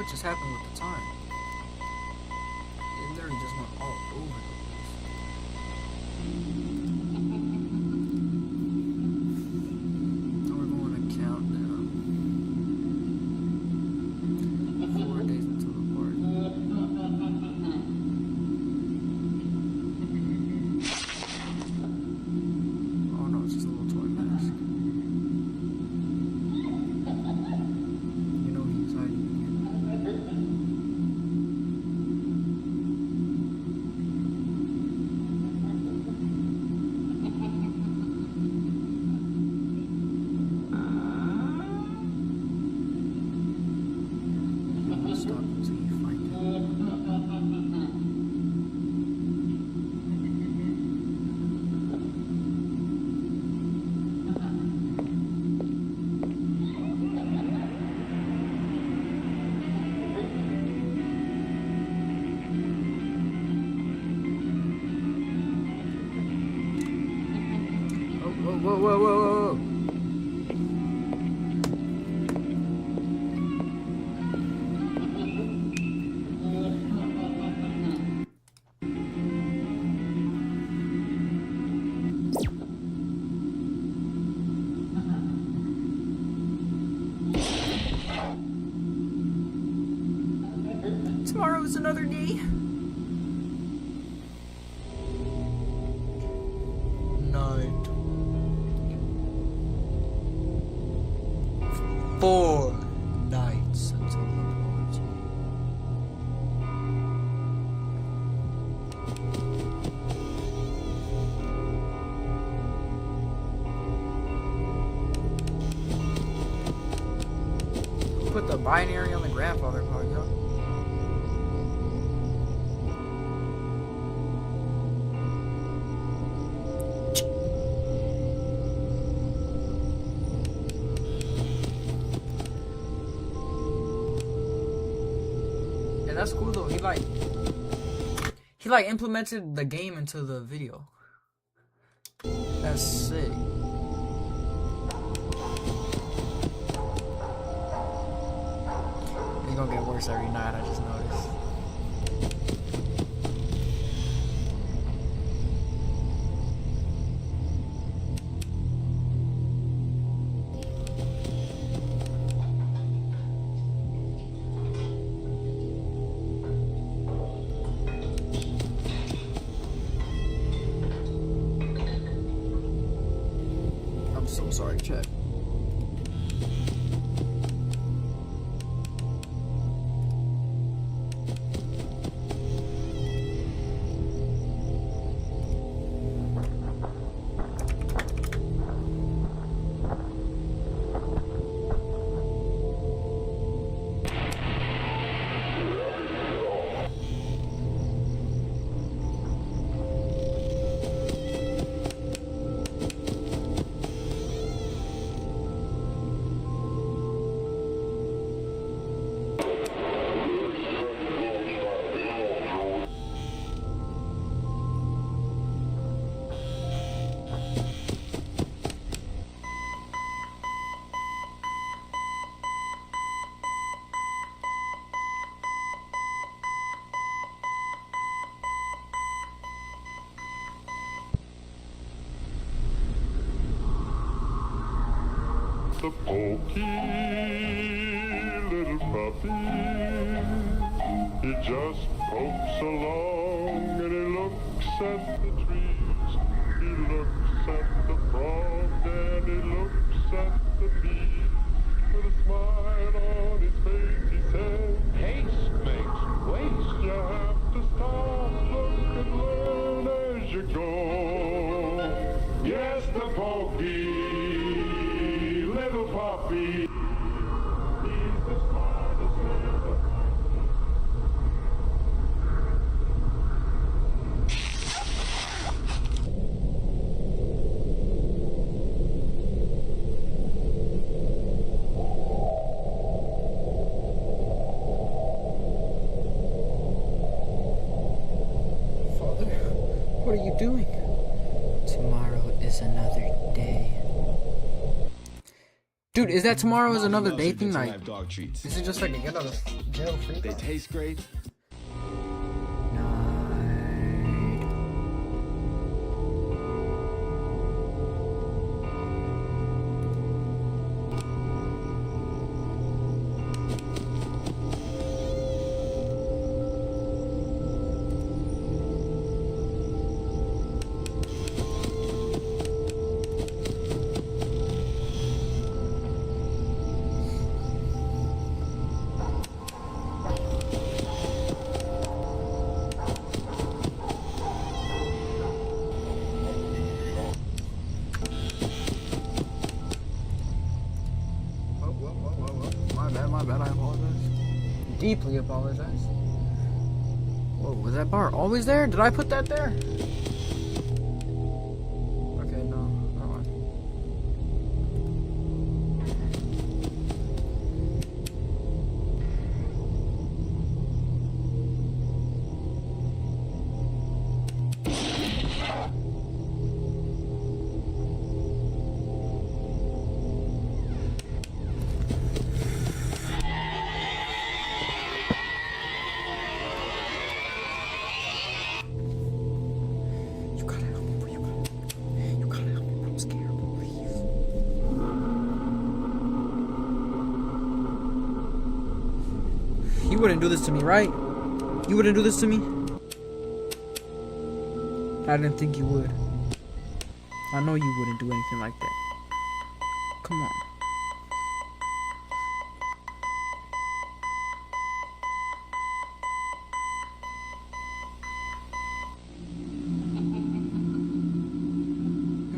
Speaker 1: what just happened with the time. It literally just went all over the place. Now we're going to count down. 4 days until the party. Oh no, it's just a little toy mask. You know he's hiding again. You won't stop until you find him. Whoa, whoa, whoa, whoa, whoa. Tomorrow is another day. Night. 4 nights until the party. Put the binary on the grandfather part, yo. And that's cool though. He like implemented the game into the video. That's sick. It's gonna get worse every night, I just noticed. I'm so sorry, chat.
Speaker 8: The pokey little puppy, he just pokes along and he looks at the trees, he looks at the frog and he looks at the bee. With a smile on his face he says, haste makes waste. You have to stop, look and learn as you go. Yes, the pokey little puppy. He's the smartest little
Speaker 1: Father, what are you doing? Tomorrow is another day. Dude, is that tomorrow is another
Speaker 3: Mommy
Speaker 1: day
Speaker 3: loves
Speaker 1: thing?
Speaker 3: you,
Speaker 1: Like,
Speaker 3: get to have dog treats.
Speaker 1: is it just like a get out of jail free?
Speaker 3: They taste great.
Speaker 1: My bad, I apologize. Deeply apologize. Whoa, was that bar always there? Did I put that there? Okay, no, never mind. You wouldn't do this to me, right? You wouldn't do this to me? I didn't think you would. I know you wouldn't do anything like that. Come on.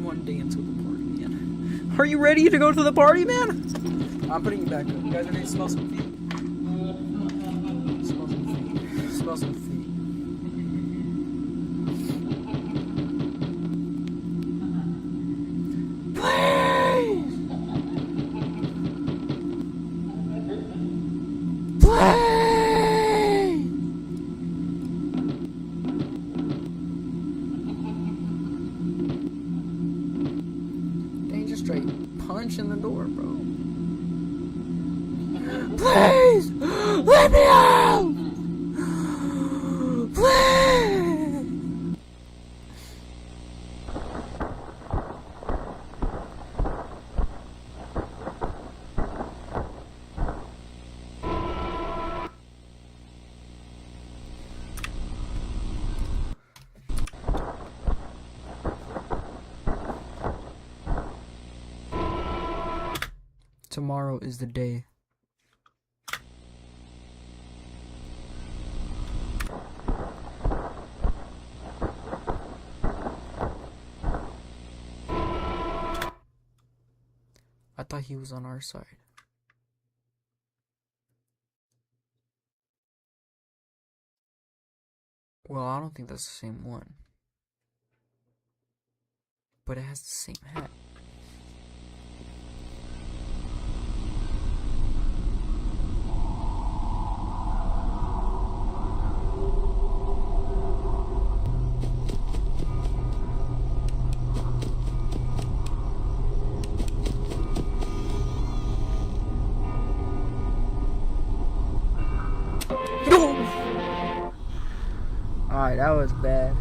Speaker 1: One day into the party, man. Are you ready to go to the party, man? I'm putting you back up. You guys ready to smell some feet? Smell some feet. Please! Please! Danger straight punch in the door, bro. Please! Let me out! Tomorrow is the day. I thought he was on our side. Well, I don't think that's the same one. But it has the same hat. Alright, that was bad.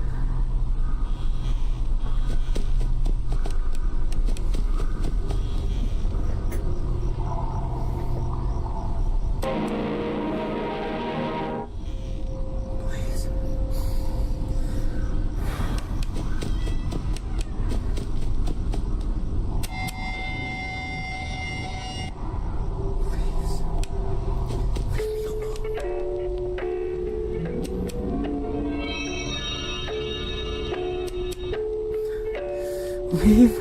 Speaker 1: Leave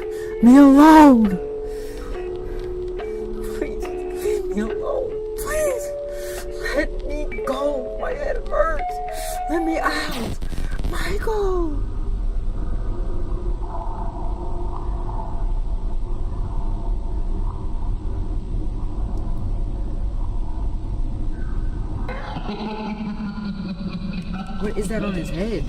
Speaker 1: me alone! Please, leave me alone! Please! Let me go! My head hurts! Let me out! Michael! What is that on his head?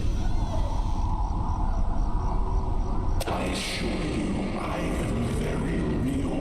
Speaker 8: I assure you, I am very real.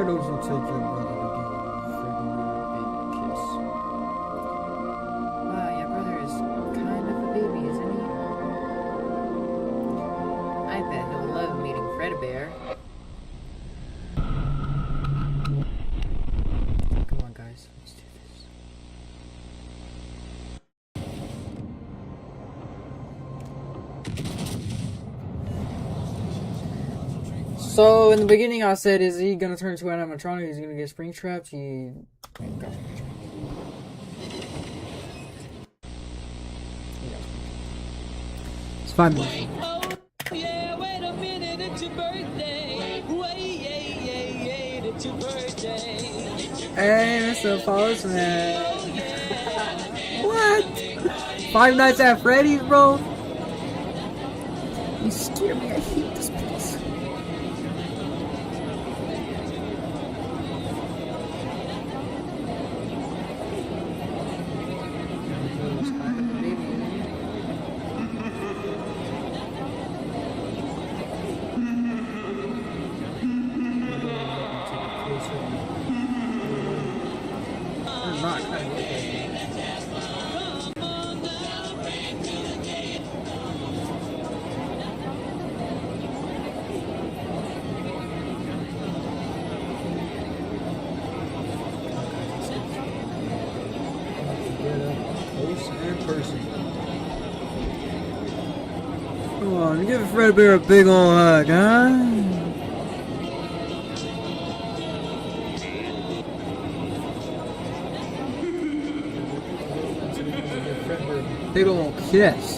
Speaker 1: those who take your brother to give you a freaking big kiss.
Speaker 6: Wow, your brother is kind of a baby, isn't he? I bet he'll love meeting Fredbear.
Speaker 1: Come on, guys. Let's do this. So in the beginning, I said, "Is he gonna turn into an animatronic? He's gonna get spring trapped." He got It's 5 minutes.
Speaker 9: Yeah, wait a minute, it's your birthday. Wait, it's your birthday.
Speaker 1: Hey, Mr. Postman. What? Five Nights at Freddy's, bro? You scare me. I hate this place. Come on, give Fredbear a big ol' hug, huh? Big ol' kiss.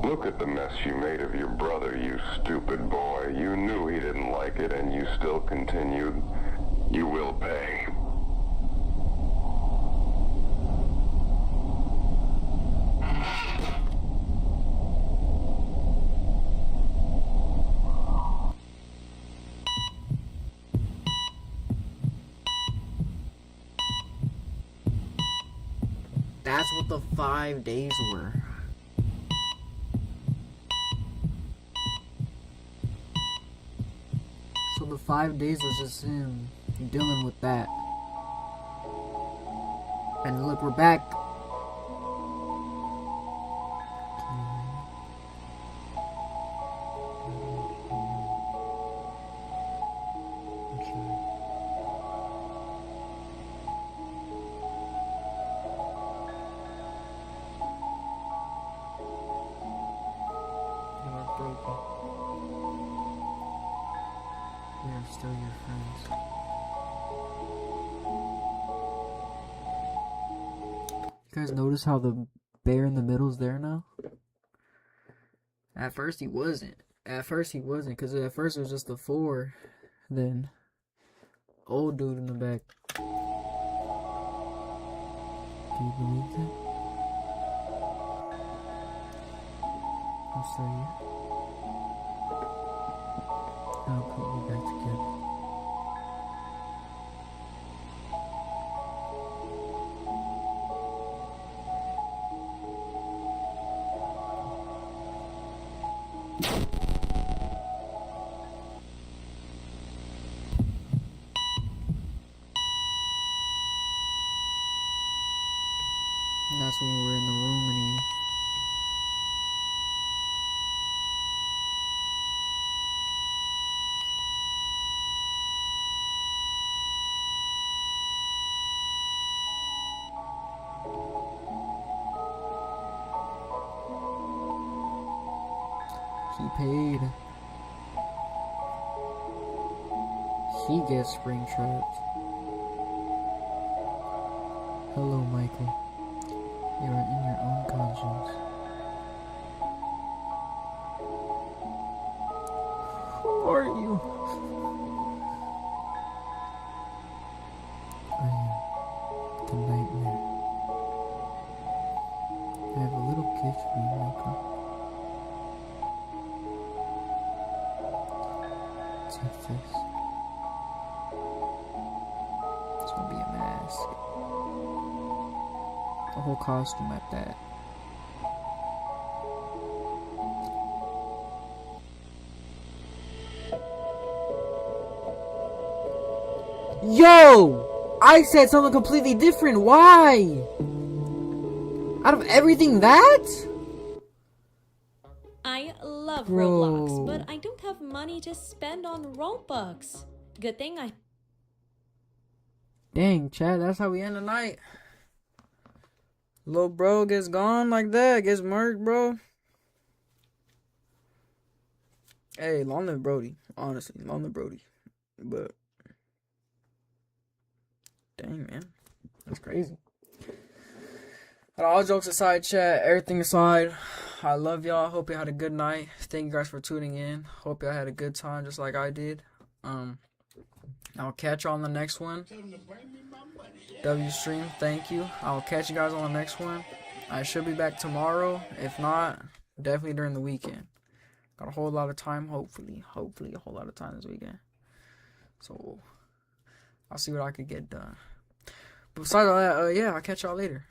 Speaker 8: Look at the mess you made of your brother, you stupid boy. You knew he didn't like it, and you still continued. You will pay.
Speaker 1: That's what the 5 days were. So the 5 days was just him dealing with that. And look, we're back. You are broken. We are still your friends. You guys notice how the bear in the middle's there now? At first he wasn't. Because at first it was just the 4. Then, old dude in the back. Do you believe that? I'm sorry. I'll put you back together. And that's when we were in the room and he paid. He gets spring trapped. Hello, Michael. You are in your own conscience. Who are you? face. It's gonna be a mask. The whole costume at that. Yo! I said something completely different. Why? Out of everything that?
Speaker 14: I love
Speaker 1: Bro.
Speaker 14: Roblox, but I don't have money to spend on Robux. Good thing I...
Speaker 1: Dang, Chad, that's how we end the night. Little bro gets gone like that, gets murked, bro. Hey, long live Brody. Honestly, long live Brody. But, dang, man. That's crazy. But all jokes aside, chat, everything aside, I love y'all. Hope you had a good night. Thank you guys for tuning in. Hope y'all had a good time just like I did. I'll catch y'all on the next one. W stream, thank you. I'll catch you guys on the next one. I should be back tomorrow. If not, definitely during the weekend. Got a whole lot of time, hopefully a whole lot of time this weekend. So I'll see what I could get done. But besides all that, yeah, I'll catch y'all later.